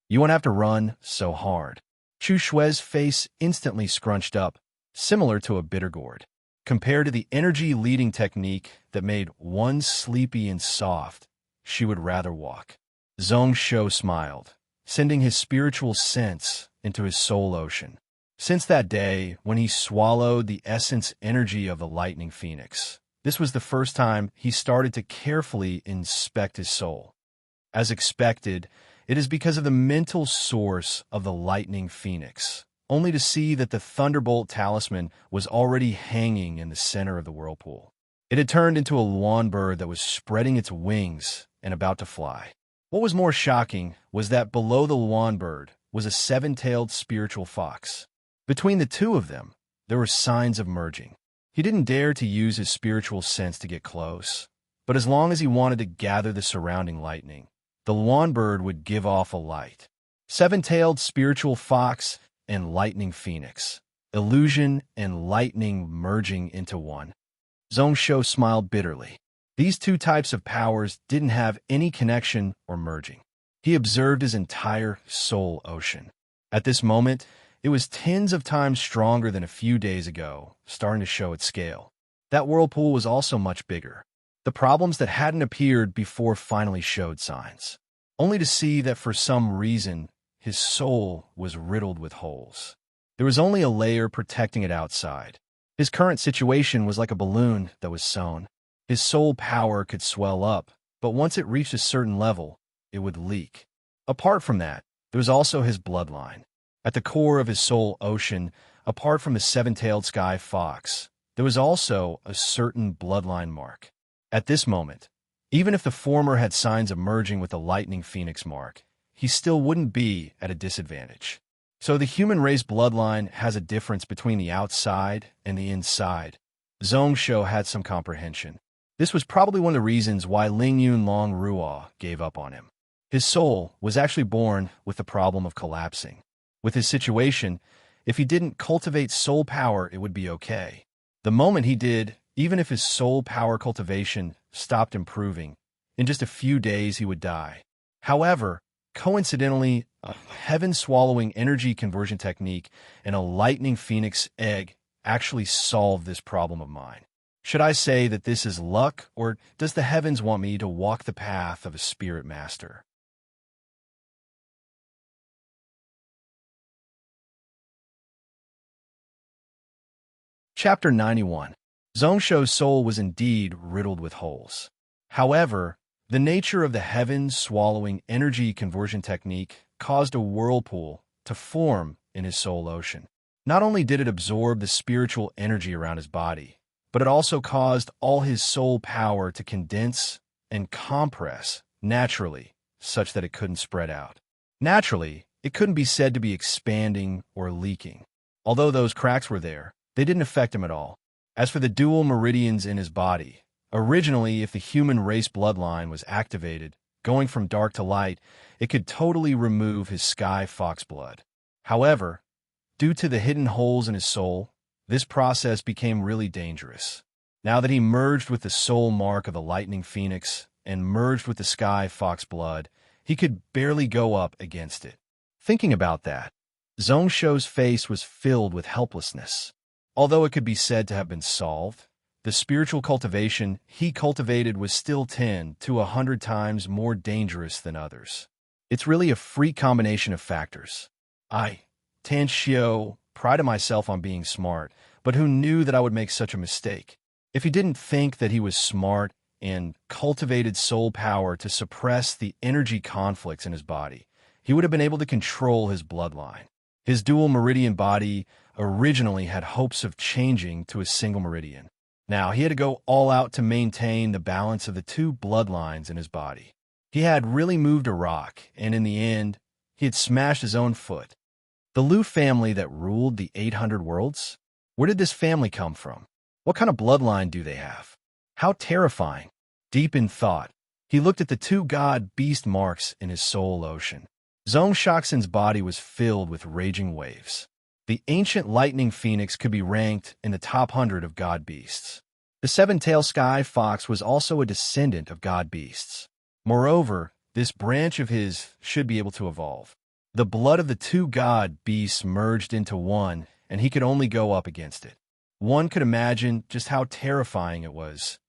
You won't have to run so hard. Chu Shui's face instantly scrunched up, similar to a bitter gourd. Compared to the energy-leading technique that made one sleepy and soft, she would rather walk. Zhong Shou smiled, sending his spiritual sense into his soul ocean. Since that day, when he swallowed the essence energy of the lightning phoenix, this was the first time he started to carefully inspect his soul. As expected, it is because of the mental source of the lightning phoenix, only to see that the thunderbolt talisman was already hanging in the center of the whirlpool. It had turned into a lawn bird that was spreading its wings and about to fly. What was more shocking was that below the lawn bird was a 7-tailed spiritual fox. Between the two of them, there were signs of merging. He didn't dare to use his spiritual sense to get close, but as long as he wanted to gather the surrounding lightning, the lawn bird would give off a light. 7-tailed spiritual fox and lightning phoenix. Illusion and lightning merging into one. Zhong Shou smiled bitterly. These 2 types of powers didn't have any connection or merging. He observed his entire soul ocean. At this moment, it was tens of times stronger than a few days ago, starting to show its scale. That whirlpool was also much bigger. The problems that hadn't appeared before finally showed signs, only to see that for some reason, his soul was riddled with holes. There was only a layer protecting it outside. His current situation was like a balloon that was sewn. His soul power could swell up, but once it reached a certain level, it would leak. Apart from that, there was also his bloodline. At the core of his soul ocean, apart from the 7-tailed sky fox, there was also a certain bloodline mark. At this moment, even if the former had signs of merging with the lightning phoenix mark, he still wouldn't be at a disadvantage. So the human race bloodline has a difference between the outside and the inside. Zhong Shou had some comprehension. This was probably one of the reasons why Lingyun Long Ruo gave up on him. His soul was actually born with the problem of collapsing. With his situation, if he didn't cultivate soul power, it would be okay. The moment he did, even if his soul power cultivation stopped improving, in just a few days he would die. However, coincidentally, a heaven-swallowing energy conversion technique and a lightning phoenix egg actually solved this problem of mine. Should I say that this is luck, or does the heavens want me to walk the path of a spirit master? Chapter 91. Zhong Shou's soul was indeed riddled with holes. However, the nature of the heaven-swallowing energy conversion technique caused a whirlpool to form in his soul ocean. Not only did it absorb the spiritual energy around his body, but it also caused all his soul power to condense and compress naturally, such that it couldn't spread out. Naturally, it couldn't be said to be expanding or leaking. Although those cracks were there, they didn't affect him at all. As for the dual meridians in his body, originally, if the human race bloodline was activated, going from dark to light, it could totally remove his sky fox blood. However, due to the hidden holes in his soul, this process became really dangerous. Now that he merged with the soul mark of the lightning phoenix and merged with the sky fox blood, he could barely go up against it. Thinking about that, Zhong Shou's face was filled with helplessness. Although it could be said to have been solved, the spiritual cultivation he cultivated was still 10 to 100 times more dangerous than others. It's really a freak combination of factors. Tan Xiao, prided myself on being smart, but who knew that I would make such a mistake? If he didn't think that he was smart and cultivated soul power to suppress the energy conflicts in his body, he would have been able to control his bloodline. His dual meridian body originally had hopes of changing to a single meridian. Now, he had to go all out to maintain the balance of the 2 bloodlines in his body. He had really moved a rock, and in the end, he had smashed his own foot. The Lu family that ruled the 800 worlds? Where did this family come from? What kind of bloodline do they have? How terrifying. Deep in thought, he looked at the 2 god-beast marks in his soul ocean. Zhong body was filled with raging waves. The ancient lightning phoenix could be ranked in the top 100 of god beasts. The seven-tailed sky fox was also a descendant of god beasts. Moreover, this branch of his should be able to evolve. The blood of the two god beasts merged into one, and he could only go up against it. One could imagine just how terrifying it was.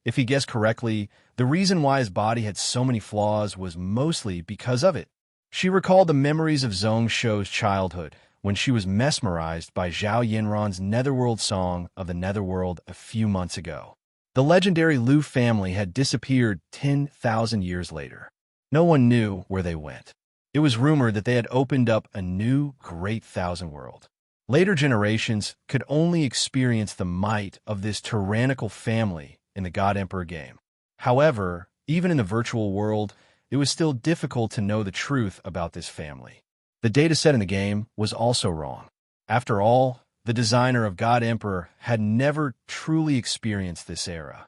If he guessed correctly, the reason why his body had so many flaws was mostly because of it. She recalled the memories of Zhongshou's childhood, when she was mesmerized by Zhao Yinran's Netherworld song of the Netherworld a few months ago. The legendary Lu family had disappeared 10,000 years later. No one knew where they went. It was rumored that they had opened up a new great thousand world. Later generations could only experience the might of this tyrannical family in the God Emperor game. However, even in the virtual world, it was still difficult to know the truth about this family. The dataset in the game was also wrong. After all, the designer of God Emperor had never truly experienced this era.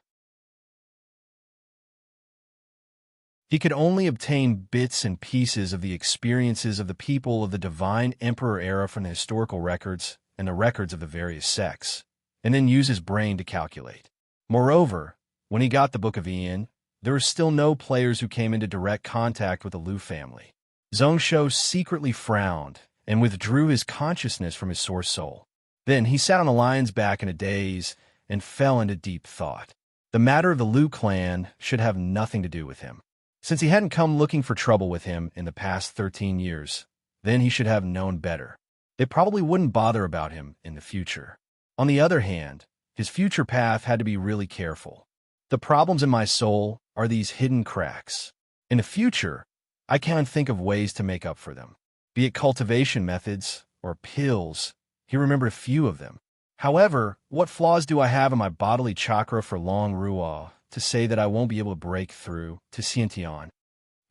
He could only obtain bits and pieces of the experiences of the people of the Divine Emperor era from the historical records and the records of the various sects, and then use his brain to calculate. Moreover, when he got the Book of Ian, there were still no players who came into direct contact with the Lu family. Zhongshou secretly frowned and withdrew his consciousness from his source soul. Then he sat on the lion's back in a daze and fell into deep thought. The matter of the Lu clan should have nothing to do with him. Since he hadn't come looking for trouble with him in the past 13 years, then he should have known better. They probably wouldn't bother about him in the future. On the other hand, his future path had to be really careful. The problems in my soul are these hidden cracks. In the future, I can't think of ways to make up for them. Be it cultivation methods or pills, he remembered a few of them. However, what flaws do I have in my bodily chakra for Long Ruo to say that I won't be able to break through to Xiantian?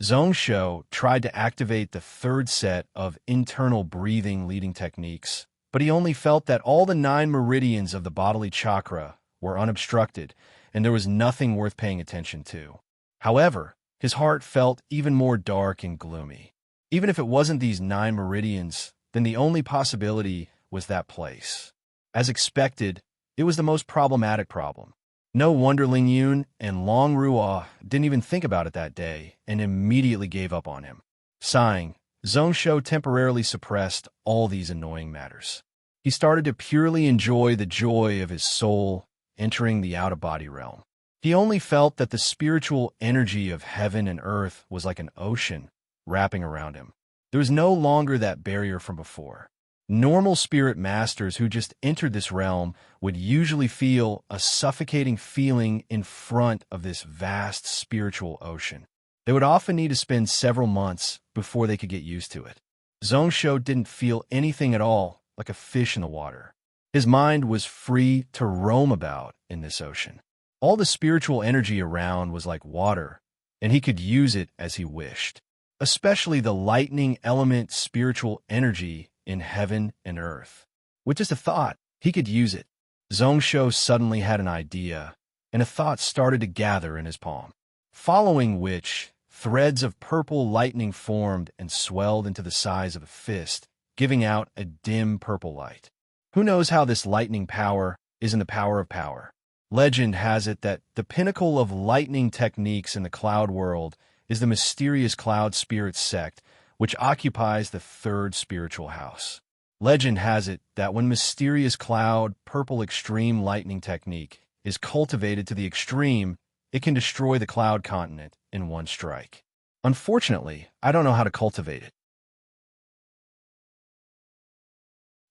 Zhongshou tried to activate the third set of internal breathing leading techniques, but he only felt that all the 9 meridians of the bodily chakra were unobstructed, and there was nothing worth paying attention to. However, his heart felt even more dark and gloomy. Even if it wasn't these 9 meridians, then the only possibility was that place. As expected, it was the most problematic problem. No wonder Ling Yun and Long Ruo didn't even think about it that day and immediately gave up on him. Sighing, Zhongshou temporarily suppressed all these annoying matters. He started to purely enjoy the joy of his soul entering the out-of-body realm. He only felt that the spiritual energy of heaven and earth was like an ocean wrapping around him. There was no longer that barrier from before. Normal spirit masters who just entered this realm would usually feel a suffocating feeling in front of this vast spiritual ocean. They would often need to spend several months before they could get used to it. Zhongshou didn't feel anything at all, like a fish in the water. His mind was free to roam about in this ocean. All the spiritual energy around was like water, and he could use it as he wished. Especially the lightning element spiritual energy in heaven and earth. With just a thought, he could use it. Zhongshou suddenly had an idea, and a thought started to gather in his palm, following which threads of purple lightning formed and swelled into the size of a fist, giving out a dim purple light. Who knows how this lightning power is in the power of power? Legend has it that the pinnacle of lightning techniques in the cloud world is the mysterious cloud spirit sect, which occupies the 3rd spiritual house. Legend has it that when mysterious cloud purple extreme lightning technique is cultivated to the extreme, it can destroy the cloud continent in one strike. Unfortunately, I don't know how to cultivate it.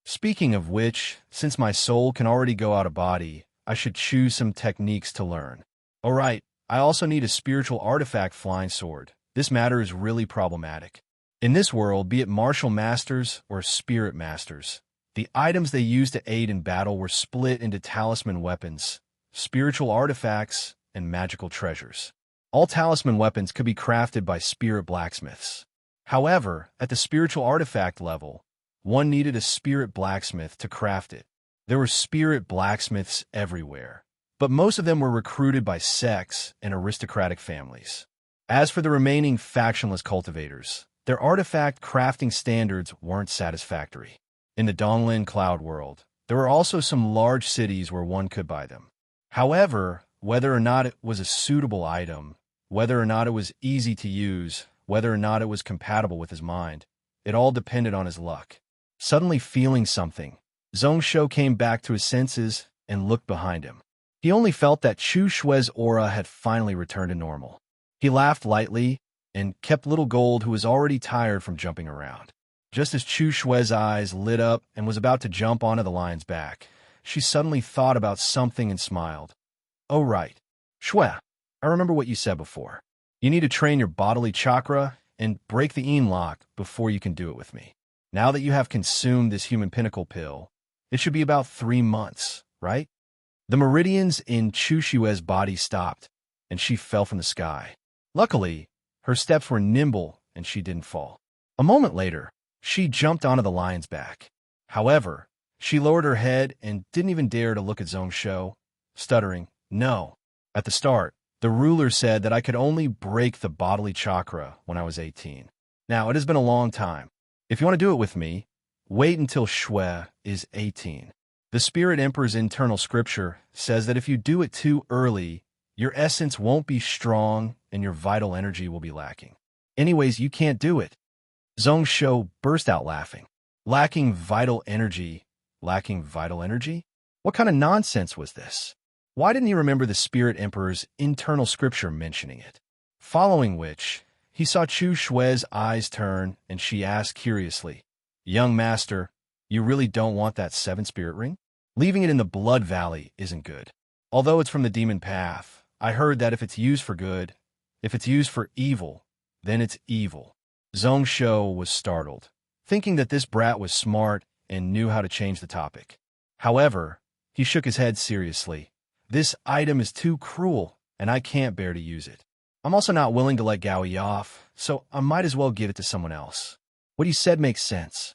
Speaking of which, since my soul can already go out of body, I should choose some techniques to learn. Alright, I also need a spiritual artifact flying sword. This matter is really problematic. In this world, be it martial masters or spirit masters, the items they used to aid in battle were split into talisman weapons, spiritual artifacts, and magical treasures. All talisman weapons could be crafted by spirit blacksmiths. However, at the spiritual artifact level, one needed a spirit blacksmith to craft it. There were spirit blacksmiths everywhere, but most of them were recruited by sects and aristocratic families. As for the remaining factionless cultivators, their artifact crafting standards weren't satisfactory. In the Donglin cloud world, there were also some large cities where one could buy them. However, whether or not it was a suitable item, whether or not it was easy to use, whether or not it was compatible with his mind, it all depended on his luck. Suddenly feeling something, Zhongsho came back to his senses and looked behind him. He only felt that Chu Shue's aura had finally returned to normal. He laughed lightly and kept Little Gold, who was already tired from jumping around. Just as Chu Shue's eyes lit up and was about to jump onto the lion's back, she suddenly thought about something and smiled. "Oh right, Shue, I remember what you said before. You need to train your bodily chakra and break the Yin lock before you can do it with me. Now that you have consumed this human pinnacle pill, it should be about 3 months, right?" The meridians in Chu Shue's body stopped, and she fell from the sky. Luckily, her steps were nimble and she didn't fall. A moment later, she jumped onto the lion's back. However, she lowered her head and didn't even dare to look at Zhongsho, stuttering, "No. At the start, the ruler said that I could only break the bodily chakra when I was 18. Now, it has been a long time. If you want to do it with me, wait until Shue is 18. The Spirit Emperor's internal scripture says that if you do it too early, your essence won't be strong and your vital energy will be lacking. Anyways, you can't do it." Zhongsho burst out laughing. Lacking vital energy? Lacking vital energy? What kind of nonsense was this? Why didn't he remember the Spirit Emperor's internal scripture mentioning it? Following which, he saw Chu Shue's eyes turn and she asked curiously, "Young master, you really don't want that 7th spirit ring? Leaving it in the Blood Valley isn't good. Although it's from the demon path, I heard that if it's used for good, if it's used for evil, then it's evil." Zhongsho was startled, thinking that this brat was smart and knew how to change the topic. However, he shook his head seriously. "This item is too cruel, and I can't bear to use it. I'm also not willing to let Gaoi off, so I might as well give it to someone else. What you said makes sense."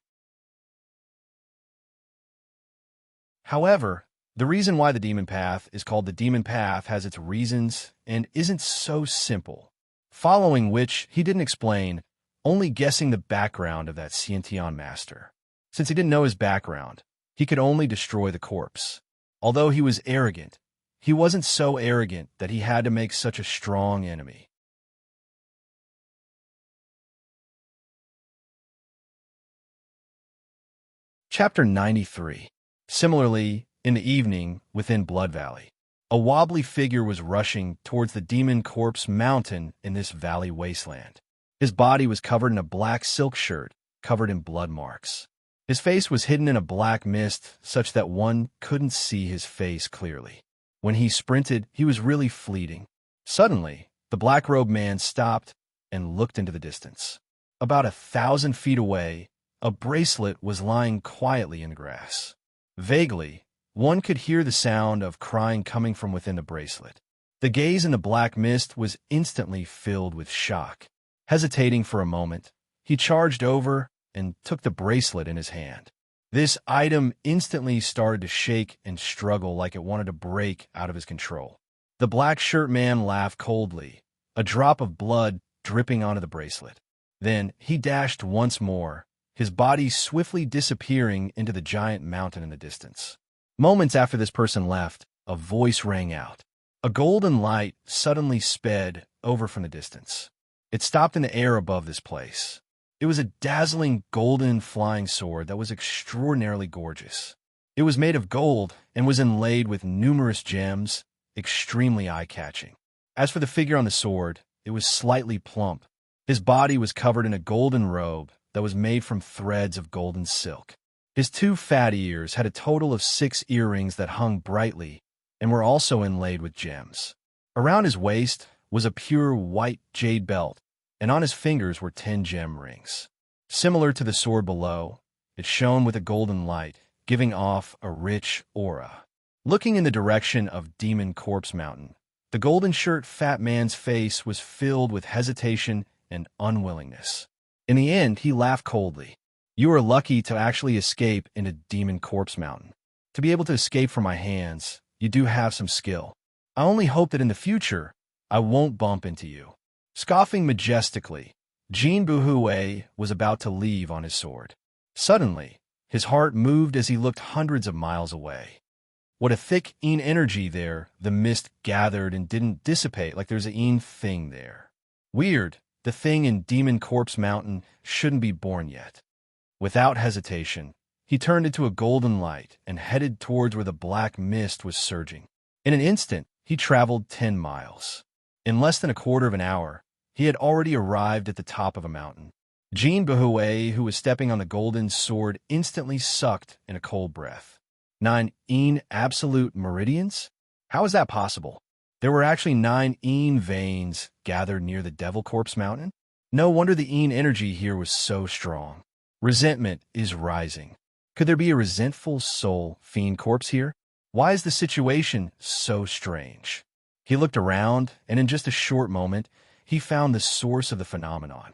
However, the reason why the demon path is called the demon path has its reasons and isn't so simple. Following which, he didn't explain, only guessing the background of that Xiantian master. Since he didn't know his background, he could only destroy the corpse. Although he was arrogant, he wasn't so arrogant that he had to make such a strong enemy. Chapter 93. Similarly, in the evening, within Blood Valley, a wobbly figure was rushing towards the demon corpse mountain in this valley wasteland. His body was covered in a black silk shirt, covered in blood marks. His face was hidden in a black mist, such that one couldn't see his face clearly. When he sprinted, he was really fleeting. Suddenly, the black-robed man stopped and looked into the distance. About 1,000 feet away, a bracelet was lying quietly in the grass. Vaguely, one could hear the sound of crying coming from within the bracelet. The gaze in the black mist was instantly filled with shock. Hesitating for a moment, he charged over and took the bracelet in his hand. This item instantly started to shake and struggle like it wanted to break out of his control. The black shirt man laughed coldly, a drop of blood dripping onto the bracelet. Then he dashed once more, his body swiftly disappearing into the giant mountain in the distance. Moments after this person left, a voice rang out. A golden light suddenly sped over from the distance. It stopped in the air above this place. It was a dazzling golden flying sword that was extraordinarily gorgeous. It was made of gold and was inlaid with numerous gems, extremely eye-catching. As for the figure on the sword, it was slightly plump. His body was covered in a golden robe that was made from threads of golden silk. His 2 fat ears had a total of 6 earrings that hung brightly and were also inlaid with gems. Around his waist was a pure white jade belt, and on his fingers were 10 gem rings. Similar to the sword below, it shone with a golden light, giving off a rich aura. Looking in the direction of Demon Corpse Mountain, the golden shirt fat man's face was filled with hesitation and unwillingness. In the end, he laughed coldly. "You are lucky to actually escape into Demon Corpse Mountain. To be able to escape from my hands, you do have some skill. I only hope that in the future, I won't bump into you." Scoffing majestically, Jean Buhue was about to leave on his sword. Suddenly, his heart moved as he looked hundreds of miles away. What a thick energy there. The mist gathered and didn't dissipate like there's a thing there. Weird. The thing in Demon Corpse Mountain shouldn't be born yet. Without hesitation, he turned into a golden light and headed towards where the black mist was surging. In an instant, he traveled 10 miles. In less than a quarter of an hour, he had already arrived at the top of a mountain. Jean Buhue, who was stepping on the golden sword, instantly sucked in a cold breath. 9 absolute meridians? How is that possible? There were actually 9 veins gathered near the Devil Corpse Mountain? No wonder the energy here was so strong. Resentment is rising. Could there be a resentful soul fiend corpse here? Why is the situation so strange? He looked around, and in just a short moment, he found the source of the phenomenon.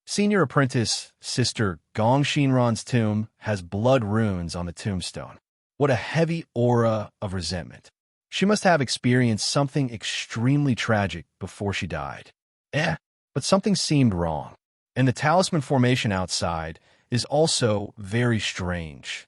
Senior apprentice Sister Gong Shinran's tomb has blood runes on the tombstone. What a heavy aura of resentment. She must have experienced something extremely tragic before she died. But something seemed wrong. And the talisman formation outside is also very strange.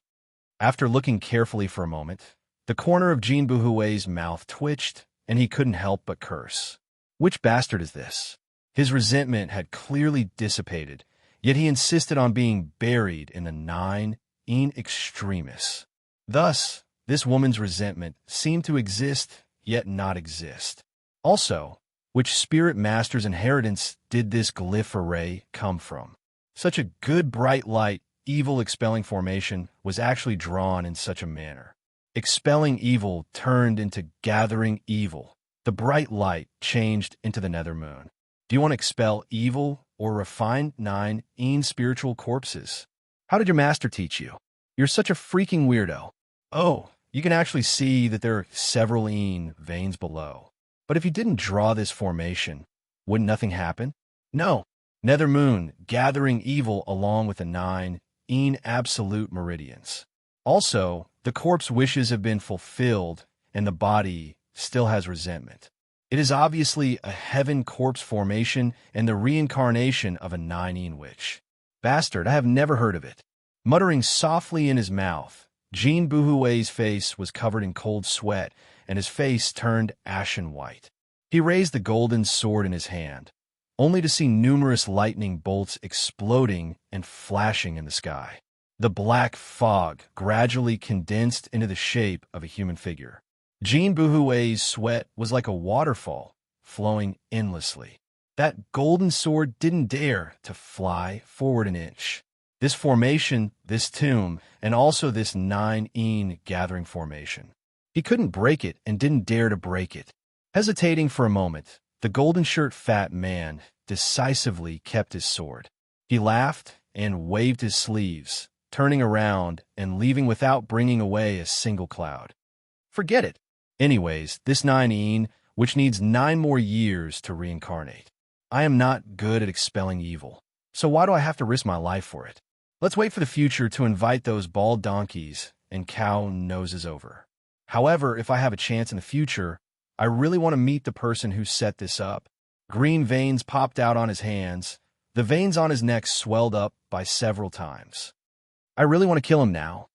After looking carefully for a moment, the corner of Jean Buhue's mouth twitched, and he couldn't help but curse. Which bastard is this? His resentment had clearly dissipated, yet he insisted on being buried in the 9 extremis. Thus, this woman's resentment seemed to exist, yet not exist. Also, which spirit master's inheritance did this glyph array come from? Such a good bright light, evil expelling formation was actually drawn in such a manner. Expelling evil turned into gathering evil. The bright light changed into the nether moon. Do you want to expel evil or refine 9 spiritual corpses? How did your master teach you? You're such a freaking weirdo. Oh, you can actually see that there are several veins below. But if you didn't draw this formation, wouldn't nothing happen? No. Nether moon, gathering evil along with the 9 absolute meridians. Also, the corpse wishes have been fulfilled, and the body still has resentment. It is obviously a heaven corpse formation and the reincarnation of a 9 witch. Bastard, I have never heard of it. Muttering softly in his mouth, Jean Buhue's face was covered in cold sweat, and his face turned ashen white. He raised the golden sword in his hand, only to see numerous lightning bolts exploding and flashing in the sky. The black fog gradually condensed into the shape of a human figure. Jean Buhue's sweat was like a waterfall, flowing endlessly. That golden sword didn't dare to fly forward an inch. This formation, this tomb, and also this 9 gathering formation. He couldn't break it and didn't dare to break it. Hesitating for a moment, the golden shirt fat man decisively kept his sword. He laughed and waved his sleeves, turning around and leaving without bringing away a single cloud. Forget it. Anyways, this 9 which needs 9 more years to reincarnate. I am not good at expelling evil, so why do I have to risk my life for it? Let's wait for the future to invite those bald donkeys and cow noses over. However, if I have a chance in the future, I really want to meet the person who set this up. Green veins popped out on his hands. The veins on his neck swelled up by several times. I really want to kill him now.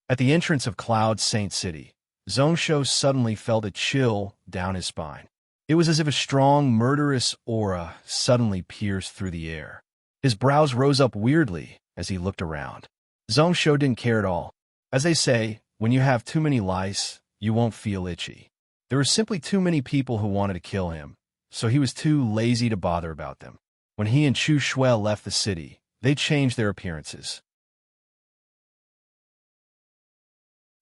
At the entrance of Cloud Saint City, Zongsho suddenly felt a chill down his spine. It was as if a strong, murderous aura suddenly pierced through the air. His brows rose up weirdly as he looked around. Zongsho didn't care at all. As they say, when you have too many lice, you won't feel itchy. There were simply too many people who wanted to kill him, so he was too lazy to bother about them. When he and Chu Shuel left the city, they changed their appearances.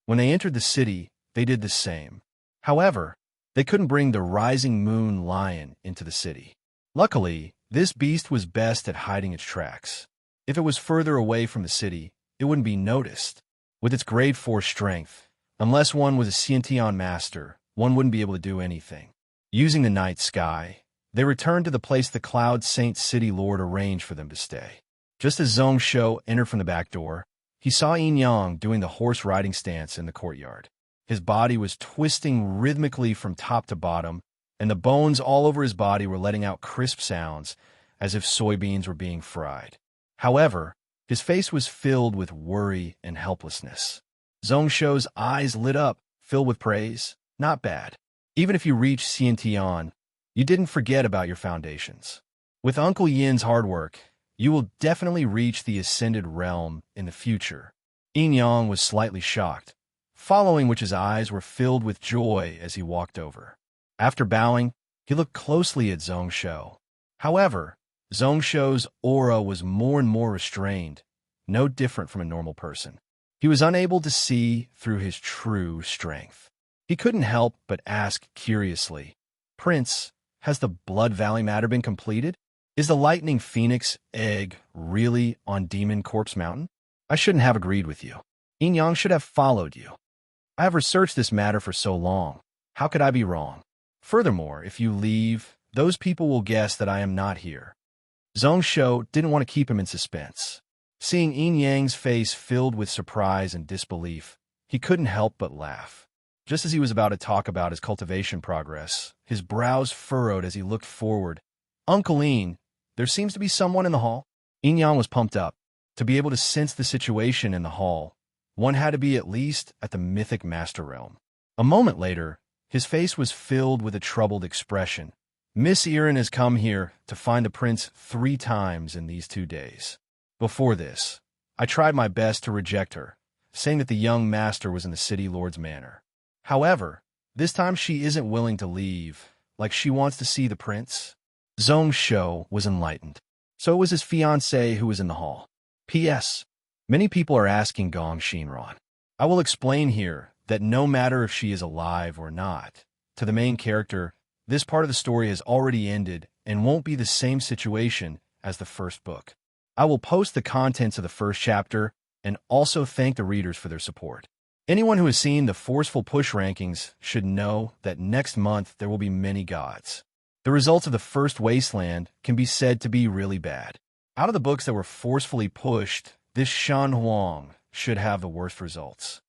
When they entered the city, they did the same. However, they couldn't bring the rising moon lion into the city. Luckily, this beast was best at hiding its tracks. If it was further away from the city, it wouldn't be noticed. With its grade 4 strength, unless one was a Xiantian master, one wouldn't be able to do anything. Using the night sky, they returned to the place the Cloud Saint City Lord arranged for them to stay. Just as Zongsho entered from the back door, he saw Yin Yang doing the horse riding stance in the courtyard. His body was twisting rhythmically from top to bottom, and the bones all over his body were letting out crisp sounds as if soybeans were being fried. However, his face was filled with worry and helplessness. Zhongsho's eyes lit up, filled with praise. Not bad. Even if you reach Xiantian, you didn't forget about your foundations. With Uncle Yin's hard work, you will definitely reach the ascended realm in the future. Yin Yang was slightly shocked, following which his eyes were filled with joy as he walked over. After bowing, he looked closely at Zhongsho. However, Zhongsho's aura was more and more restrained, no different from a normal person. He was unable to see through his true strength. He couldn't help but ask curiously, "Prince, has the Blood Valley matter been completed? Is the Lightning Phoenix egg really on Demon Corpse Mountain? I shouldn't have agreed with you. Yin Yang should have followed you. I have researched this matter for so long. How could I be wrong? Furthermore, if you leave, those people will guess that I am not here." Zhongsho didn't want to keep him in suspense. Seeing Yin Yang's face filled with surprise and disbelief, he couldn't help but laugh. Just as he was about to talk about his cultivation progress, his brows furrowed as he looked forward. "Uncle Yin, there seems to be someone in the hall." Yin Yang was pumped up. To be able to sense the situation in the hall, one had to be at least at the mythic master realm. A moment later, his face was filled with a troubled expression. "Miss Erin has come here to find the prince 3 times in these 2 days. Before this, I tried my best to reject her, saying that the young master was in the city lord's manor. However, this time she isn't willing to leave, like she wants to see the prince." Zhongsho was enlightened. So was his fiancée who was in the hall. P.S. Many people are asking Gong Shinran. I will explain here that no matter if she is alive or not, to the main character, this part of the story has already ended and won't be the same situation as the first book. I will post the contents of the first chapter and also thank the readers for their support. Anyone who has seen the Forceful Push rankings should know that next month there will be many gods. The results of the first Wasteland can be said to be really bad. Out of the books that were forcefully pushed, this Shan Huang should have the worst results.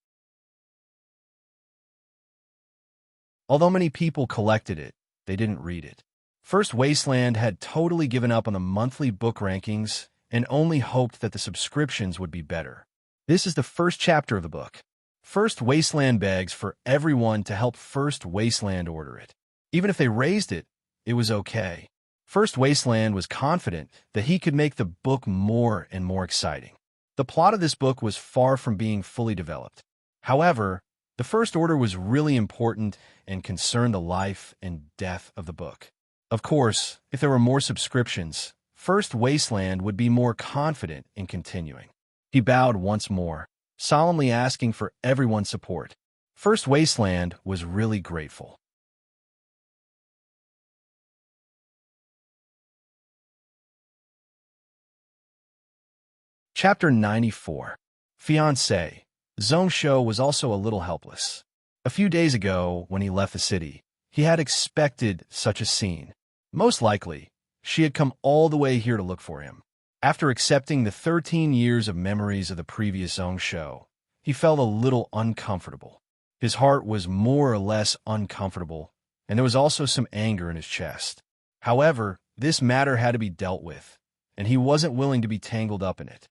Although many people collected it, they didn't read it. First Wasteland had totally given up on the monthly book rankings and only hoped that the subscriptions would be better. This is the first chapter of the book. First Wasteland begs for everyone to help First Wasteland order it. Even if they raised it, it was okay. First Wasteland was confident that he could make the book more and more exciting. The plot of this book was far from being fully developed. However, the first order was really important and concerned the life and death of the book. Of course, if there were more subscriptions, First Wasteland would be more confident in continuing. He bowed once more, solemnly asking for everyone's support. First Wasteland was really grateful. Chapter 94. Fiancé. Zhongsho was also a little helpless. A few days ago, when he left the city, he had expected such a scene. Most likely, she had come all the way here to look for him. After accepting the 13 years of memories of the previous Zhongsho, he felt a little uncomfortable. His heart was more or less uncomfortable, and there was also some anger in his chest. However, this matter had to be dealt with, and he wasn't willing to be tangled up in it.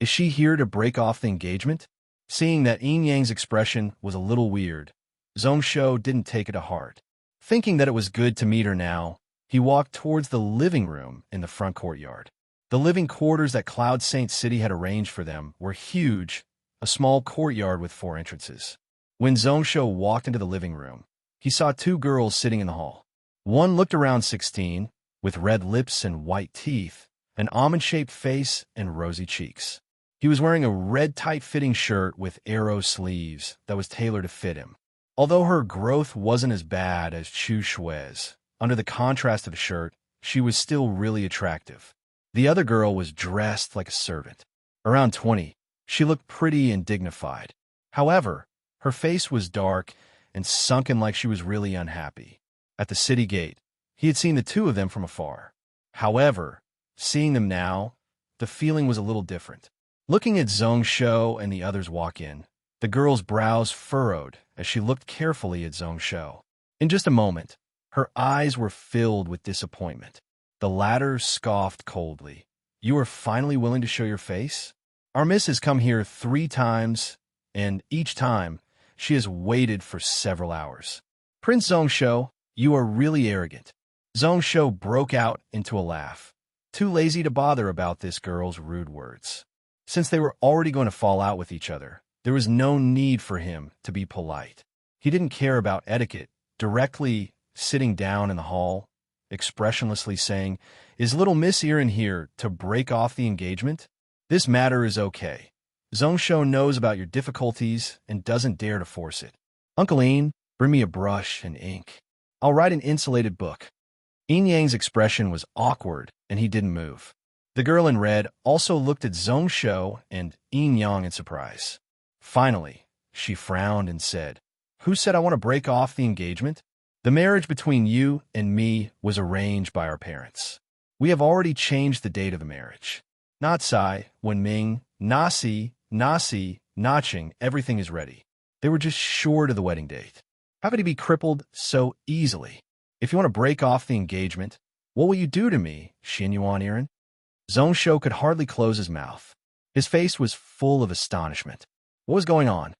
Is she here to break off the engagement? Seeing that Yin Yang's expression was a little weird, Zhongsho didn't take it to heart. Thinking that it was good to meet her now, he walked towards the living room in the front courtyard. The living quarters that Cloud Saint City had arranged for them were huge, a small courtyard with 4 entrances. When Zhongsho walked into the living room, he saw 2 girls sitting in the hall. One looked around 16, with red lips and white teeth, an almond-shaped face and rosy cheeks. He was wearing a red tight-fitting shirt with arrow sleeves that was tailored to fit him. Although her growth wasn't as bad as Chu Shui's, under the contrast of the shirt, she was still really attractive. The other girl was dressed like a servant. Around 20, she looked pretty and dignified. However, her face was dark and sunken like she was really unhappy. At the city gate, he had seen the 2 of them from afar. However, seeing them now, the feeling was a little different. Looking at Zhongsho and the others walk in, the girl's brows furrowed as she looked carefully at Zhongsho. In just a moment, Her eyes were filled with disappointment. The latter scoffed coldly. "You are finally willing to show your face? Our miss has come here 3 times, and each time she has waited for several hours. Prince Zhongsho, you are really arrogant." Zhongsho broke out into a laugh, too lazy to bother about this girl's rude words. Since they were already going to fall out with each other, there was no need for him to be polite. He didn't care about etiquette, directly sitting down in the hall, expressionlessly saying, "Is little Miss Erin here to break off the engagement? This matter is okay. Zhongsho knows about your difficulties and doesn't dare to force it. Uncle Ian, bring me a brush and ink. I'll write an insulated book." Yin Yang's expression was awkward, and he didn't move. The girl in red also looked at Zhongsho and Yin Yang in surprise. Finally, she frowned and said, "Who said I want to break off the engagement? The marriage between you and me was arranged by our parents. We have already changed the date of the marriage. Not Sai, Wenming, Nasi, Naching, everything is ready. They were just short of the wedding date. How could he be crippled so easily? If you want to break off the engagement, what will you do to me, Xinyuan Erin?" Zhongsho could hardly close his mouth. His face was full of astonishment. What was going on?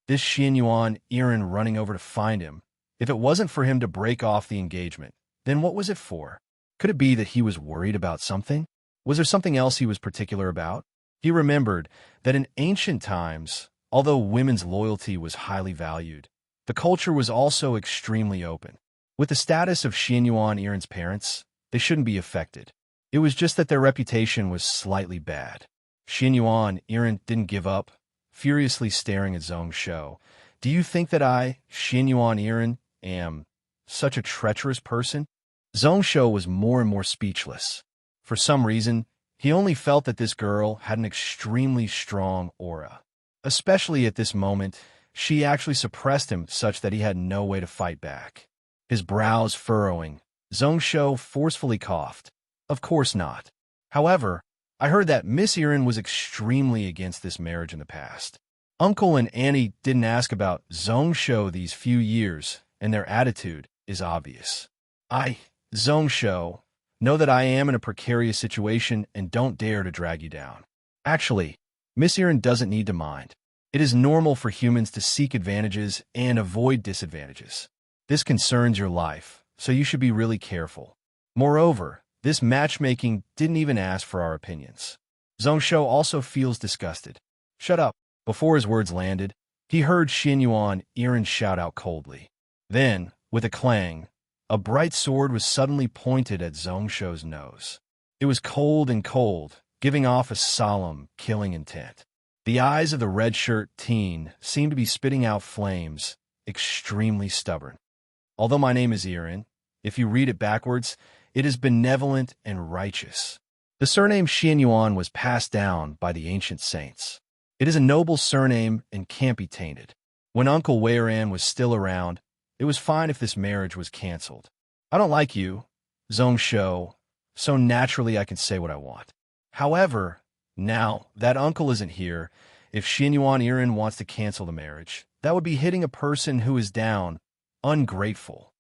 This Xinyuan Erin running over to find him. If it wasn't for him to break off the engagement, then what was it for? Could it be that he was worried about something? Was there something else he was particular about? He remembered that in ancient times, although women's loyalty was highly valued, the culture was also extremely open. With the status of Xinyuan Erin's parents, they shouldn't be affected. It was just that their reputation was slightly bad. Xinyuan Erin didn't give up, furiously staring at Zhongsho. "Do you think that I, Xinyuan Erin, am such a treacherous person?" Zhongsho was more and more speechless. For some reason, he only felt that this girl had an extremely strong aura. Especially at this moment, she actually suppressed him such that he had no way to fight back. His brows furrowing, Zhongsho forcefully coughed. "Of course not. However, I heard that Miss Erin was extremely against this marriage in the past. Uncle and Annie didn't ask about Zhongsho these few years, and their attitude is obvious. I, Zhongsho, know that I am in a precarious situation and don't dare to drag you down. Actually, Miss Erin doesn't need to mind. It is normal for humans to seek advantages and avoid disadvantages. This concerns your life, so you should be really careful. Moreover, this matchmaking didn't even ask for our opinions." Zhongsho also feels disgusted. "Shut up." Before his words landed, he heard Xinyuan Erin shout out coldly. Then, with a clang, a bright sword was suddenly pointed at Zhongsho's nose. It was cold and cold, giving off a solemn, killing intent. The eyes of the red-shirt teen seemed to be spitting out flames, extremely stubborn. "Although my name is Erin, if you read it backwards, it is benevolent and righteous. The surname Xinyuan was passed down by the ancient saints. It is a noble surname and can't be tainted. When Uncle Weiran was still around, it was fine if this marriage was canceled. I don't like you, Zhongsho, so naturally I can say what I want. However, now that Uncle isn't here, if Xinyuan Erin wants to cancel the marriage, that would be hitting a person who is down, ungrateful."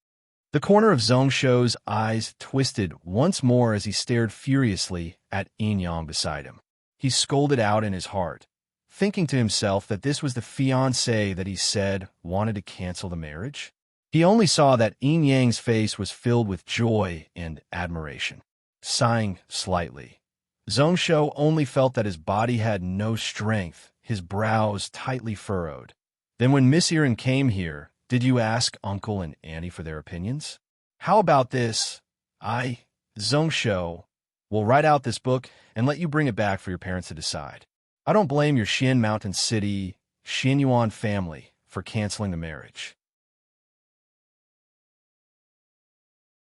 The corner of Zhongsho's eyes twisted once more as he stared furiously at Yin Yang beside him. He scolded out in his heart, thinking to himself that this was the fiancée that he said wanted to cancel the marriage. He only saw that Yin Yang's face was filled with joy and admiration. Sighing slightly, Zhongsho only felt that his body had no strength, his brows tightly furrowed. "Then when Miss Erin came here, did you ask Uncle and Annie for their opinions? How about this? I, Zhongsho, will write out this book and let you bring it back for your parents to decide. I don't blame your Xian Mountain City, Xinyuan family for canceling the marriage.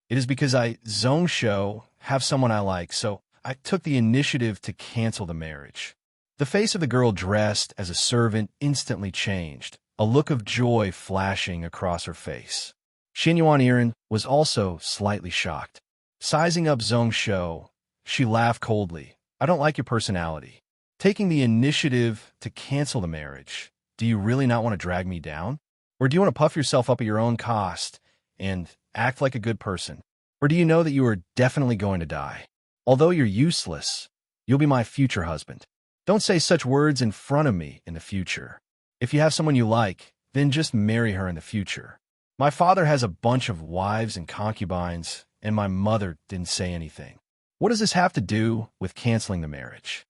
It is because I, Zhongsho, have someone I like, so I took the initiative to cancel the marriage." The face of the girl dressed as a servant instantly changed, a look of joy flashing across her face. Xinyuan Erin was also slightly shocked. Sizing up Zhongsho, she laughed coldly. "I don't like your personality. Taking the initiative to cancel the marriage. Do you really not want to drag me down?" Or do you want to puff yourself up at your own cost and act like a good person? Or do you know that you are definitely going to die? Although you're useless, you'll be my future husband. Don't say such words in front of me in the future. If you have someone you like, then just marry her in the future. My father has a bunch of wives and concubines, and my mother didn't say anything. What does this have to do with canceling the marriage?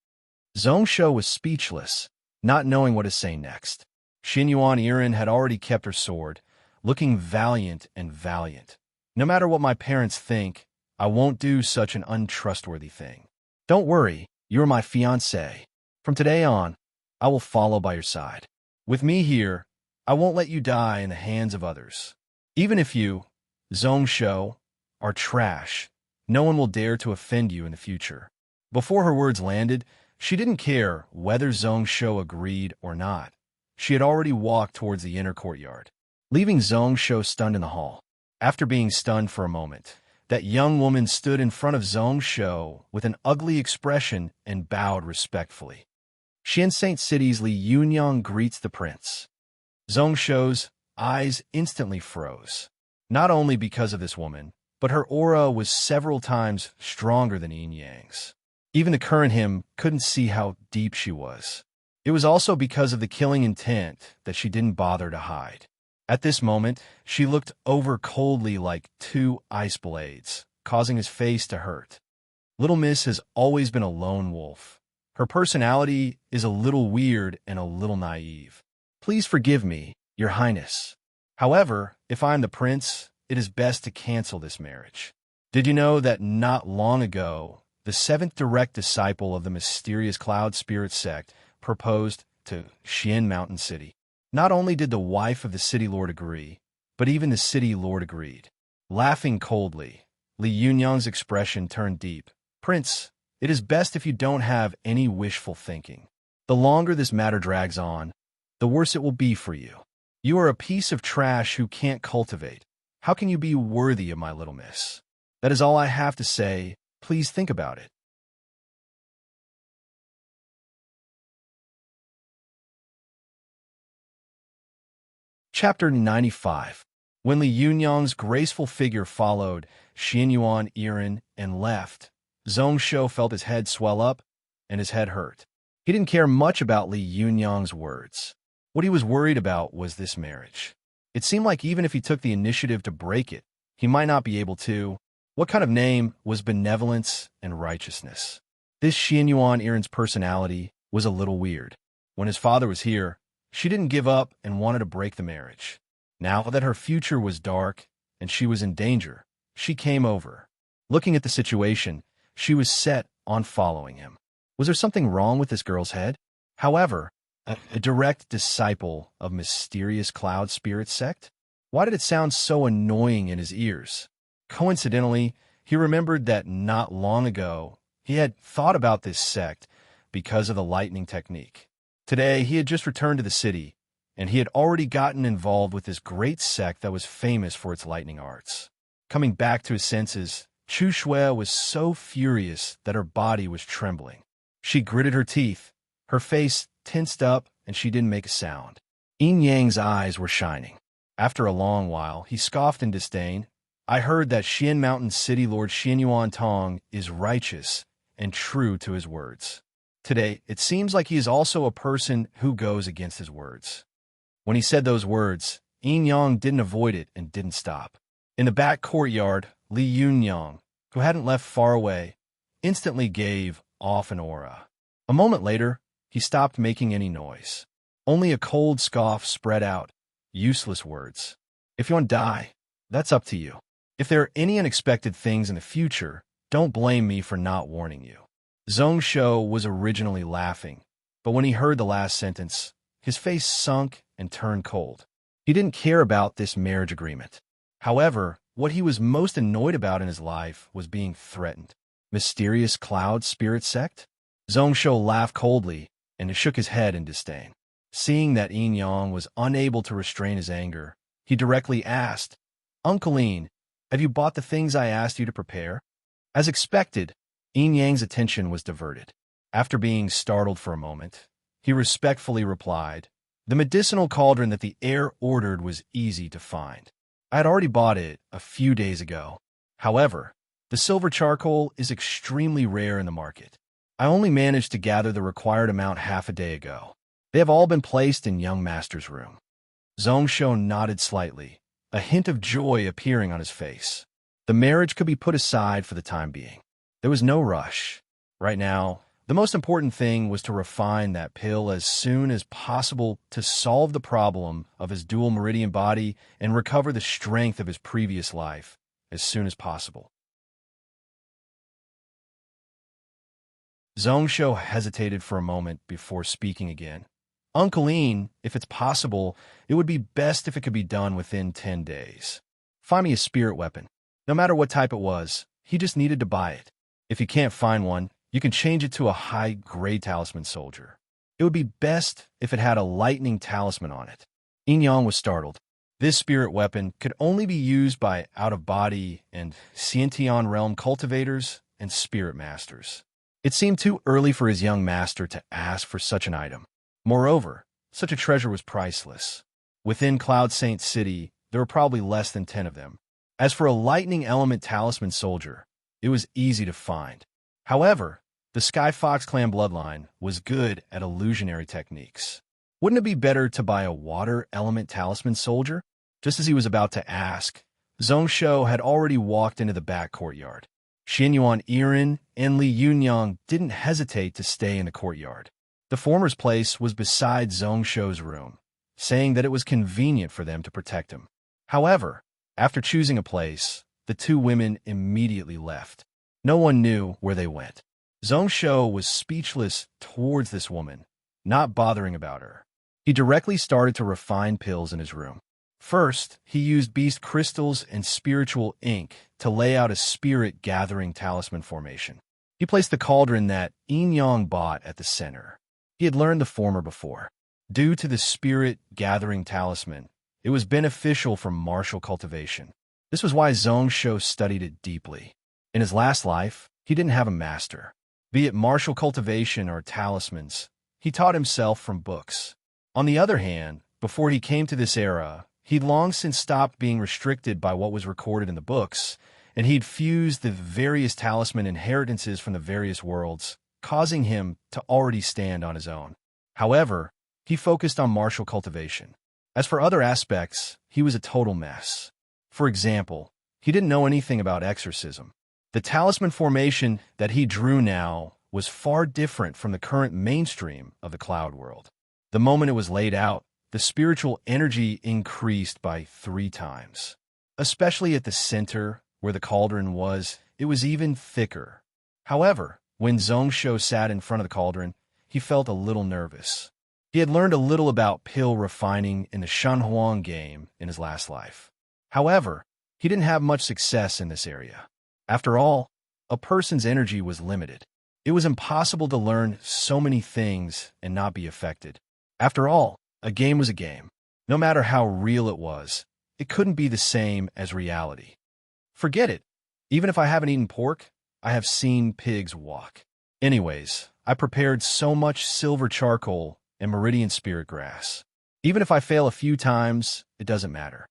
Zhong Shou was speechless, not knowing what to say next. Xin Yuan Yiren had already kept her sword, looking valiant and valiant. No matter what my parents think, I won't do such an untrustworthy thing. Don't worry, you're my fiancé. From today on, I will follow by your side. With me here, I won't let you die in the hands of others. Even if you, Zhong Shou, are trash, no one will dare to offend you in the future. Before her words landed, she didn't care whether Zhong Shou agreed or not. She had already walked towards the inner courtyard, leaving Zhong Shou stunned in the hall. After being stunned for a moment, that young woman stood in front of Zhong Shou with an ugly expression and bowed respectfully. Xian Saint City's Li Yunyang greets the prince. Zhong Shou's eyes instantly froze, not only because of this woman, but her aura was several times stronger than Yin Yang's. Even the current him couldn't see how deep she was. It was also because of the killing intent that she didn't bother to hide. At this moment, she looked over coldly like two ice blades, causing his face to hurt. Little Miss has always been a lone wolf. Her personality is a little weird and a little naive. Please forgive me, Your Highness. However, if I am the prince, it is best to cancel this marriage. Did you know that not long ago, the seventh direct disciple of the mysterious cloud spirit sect proposed to Xian Mountain City? Not only did the wife of the city lord agree, but even the city lord agreed. Laughing coldly, Li Yunyang's expression turned deep. Prince, it is best if you don't have any wishful thinking. The longer this matter drags on, the worse it will be for you. You are a piece of trash who can't cultivate. How can you be worthy of my little miss? That is all I have to say. Please think about it. Chapter 95. When Li Yunyang's graceful figure followed Xin Yuan Yiren and left, Zhong Shou felt his head swell up and his head hurt. He didn't care much about Li Yunyang's words. What he was worried about was this marriage. It seemed like even if he took the initiative to break it, he might not be able to. What kind of name was benevolence and righteousness? This Xin Yuan Yiren's personality was a little weird. When his father was here, she didn't give up and wanted to break the marriage. Now that her future was dark and she was in danger, she came over. Looking at the situation, she was set on following him. Was there something wrong with this girl's head? However, a direct disciple of mysterious cloud spirit sect? Why did it sound so annoying in his ears? Coincidentally, he remembered that not long ago, he had thought about this sect because of the lightning technique. Today, he had just returned to the city, and he had already gotten involved with this great sect that was famous for its lightning arts. Coming back to his senses, Chu Shui was so furious that her body was trembling. She gritted her teeth, her face tensed up, and she didn't make a sound. Yin Yang's eyes were shining. After a long while, he scoffed in disdain. I heard that Xian Mountain City Lord Xian Yuan Tong is righteous and true to his words. Today, it seems like he is also a person who goes against his words. When he said those words, Yin Yang didn't avoid it and didn't stop. In the back courtyard, Li Yunyang, who hadn't left far away, instantly gave off an aura. A moment later, he stopped making any noise. Only a cold scoff spread out. Useless words. If you want to die, that's up to you. If there are any unexpected things in the future, don't blame me for not warning you. Zhong Shou was originally laughing, but when he heard the last sentence, his face sunk and turned cold. He didn't care about this marriage agreement. However, what he was most annoyed about in his life was being threatened. Mysterious cloud spirit sect? Zhong Shou laughed coldly and shook his head in disdain. Seeing that Yin Yang was unable to restrain his anger, he directly asked, Uncle Yin, have you bought the things I asked you to prepare? As expected, Yin Yang's attention was diverted. After being startled for a moment, he respectfully replied, The medicinal cauldron that the heir ordered was easy to find. I had already bought it a few days ago. However, the silver charcoal is extremely rare in the market. I only managed to gather the required amount half a day ago. They have all been placed in young master's room. Zhongsho nodded slightly, a hint of joy appearing on his face. The marriage could be put aside for the time being. There was no rush. Right now, the most important thing was to refine that pill as soon as possible to solve the problem of his dual meridian body and recover the strength of his previous life as soon as possible. Zhongsho hesitated for a moment before speaking again. Uncle Ian, if it's possible, it would be best if it could be done within 10 days. Find me a spirit weapon. No matter what type it was, he just needed to buy it. If you can't find one, you can change it to a high-grade talisman soldier. It would be best if it had a lightning talisman on it. Yin Yang was startled. This spirit weapon could only be used by out-of-body and Xiantian realm cultivators and spirit masters. It seemed too early for his young master to ask for such an item. Moreover, such a treasure was priceless. Within Cloud Saint City, there were probably less than 10 of them. As for a lightning element talisman soldier, it was easy to find. However, the Sky Fox clan bloodline was good at illusionary techniques. Wouldn't it be better to buy a water element talisman soldier? Just as he was about to ask, Zhongsho had already walked into the back courtyard. Xinyuan Irin and Li Yunyang didn't hesitate to stay in the courtyard. The former's place was beside Zhongsho's room, saying that it was convenient for them to protect him. However, after choosing a place, the two women immediately left. No one knew where they went. Zhongsho was speechless towards this woman, not bothering about her. He directly started to refine pills in his room. First, he used beast crystals and spiritual ink to lay out a spirit-gathering talisman formation. He placed the cauldron that Yin Yang bought at the center. He had learned the former before. Due to the spirit-gathering talisman, it was beneficial for martial cultivation. This was why Zhongsho studied it deeply. In his last life, he didn't have a master. Be it martial cultivation or talismans, he taught himself from books. On the other hand, before he came to this era, he'd long since stopped being restricted by what was recorded in the books, and he'd fused the various talisman inheritances from the various worlds, causing him to already stand on his own. However, he focused on martial cultivation. As for other aspects, he was a total mess. For example, he didn't know anything about exorcism. The talisman formation that he drew now was far different from the current mainstream of the cloud world. The moment it was laid out, the spiritual energy increased by 3 times. Especially at the center, where the cauldron was, it was even thicker. However, when Zhongsho sat in front of the cauldron, he felt a little nervous. He had learned a little about pill refining in the Shanhuang game in his last life. However, he didn't have much success in this area. After all, a person's energy was limited. It was impossible to learn so many things and not be affected. After all, a game was a game. No matter how real it was, it couldn't be the same as reality. Forget it. Even if I haven't eaten pork, I have seen pigs walk. Anyways, I prepared so much silver charcoal and meridian spirit grass. Even if I fail a few times, it doesn't matter.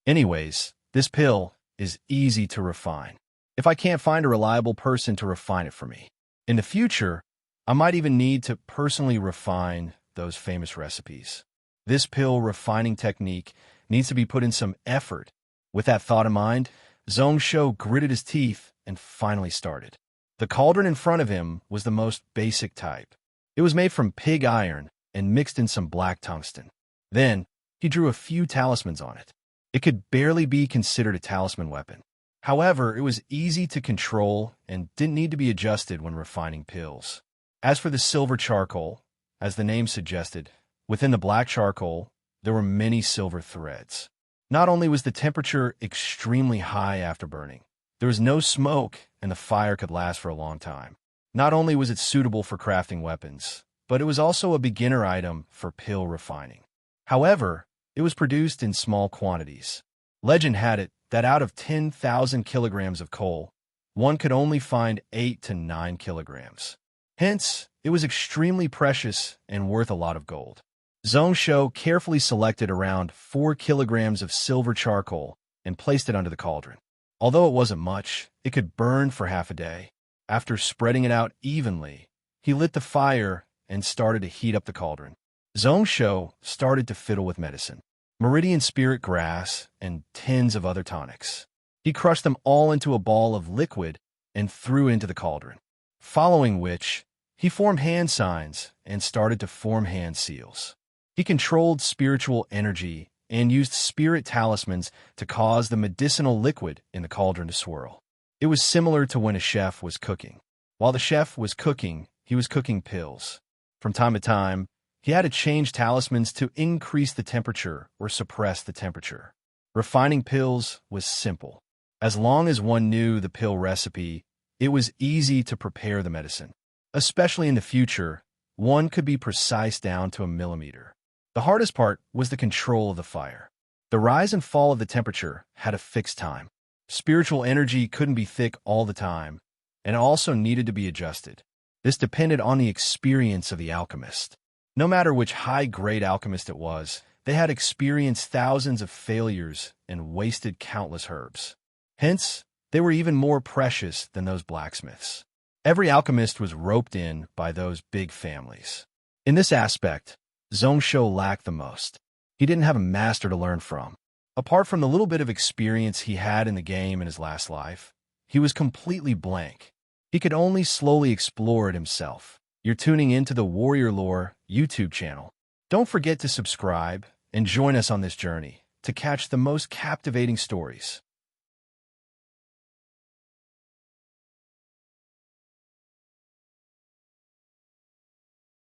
Anyways, this pill is easy to refine. If I can't find a reliable person to refine it for me. In the future, I might even need to personally refine those famous recipes. This pill refining technique needs to be put in some effort. With that thought in mind, Zhongsho gritted his teeth and finally started. The cauldron in front of him was the most basic type. It was made from pig iron and mixed in some black tungsten. Then, he drew a few talismans on it. It could barely be considered a talisman weapon. However, it was easy to control and didn't need to be adjusted when refining pills. As for the silver charcoal, as the name suggested, within the black charcoal, there were many silver threads. Not only was the temperature extremely high after burning, there was no smoke and the fire could last for a long time. Not only was it suitable for crafting weapons, but it was also a beginner item for pill refining. However, it was produced in small quantities. Legend had it that out of 10,000 kilograms of coal, one could only find 8 to 9 kilograms. Hence, It was extremely precious and worth a lot of gold. Zhongsho carefully selected around 4 kilograms of silver charcoal and placed it under the cauldron. Although it wasn't much, it could burn for half a day. After spreading it out evenly, he lit the fire and started to heat up the cauldron. Zhongsho started to fiddle with medicine, meridian spirit grass, and tins of other tonics. He crushed them all into a ball of liquid and threw into the cauldron, following which he formed hand signs and started to form hand seals. He controlled spiritual energy and used spirit talismans to cause the medicinal liquid in the cauldron to swirl. It was similar to when a chef was cooking. While the chef was cooking, he was cooking pills. From time to time, he had to change talismans to increase the temperature or suppress the temperature. Refining pills was simple. As long as one knew the pill recipe, it was easy to prepare the medicine. Especially in the future, one could be precise down to a millimeter. The hardest part was the control of the fire. The rise and fall of the temperature had a fixed time. Spiritual energy couldn't be thick all the time, and it also needed to be adjusted. This depended on the experience of the alchemist. No matter which high-grade alchemist it was, they had experienced thousands of failures and wasted countless herbs. Hence, they were even more precious than those blacksmiths. Every alchemist was roped in by those big families. In this aspect, Zhongsho lacked the most. He didn't have a master to learn from. Apart from the little bit of experience he had in the game in his last life, he was completely blank. He could only slowly explore it himself. You're tuning into the Warrior Lore YouTube channel. Don't forget to subscribe and join us on this journey to catch the most captivating stories.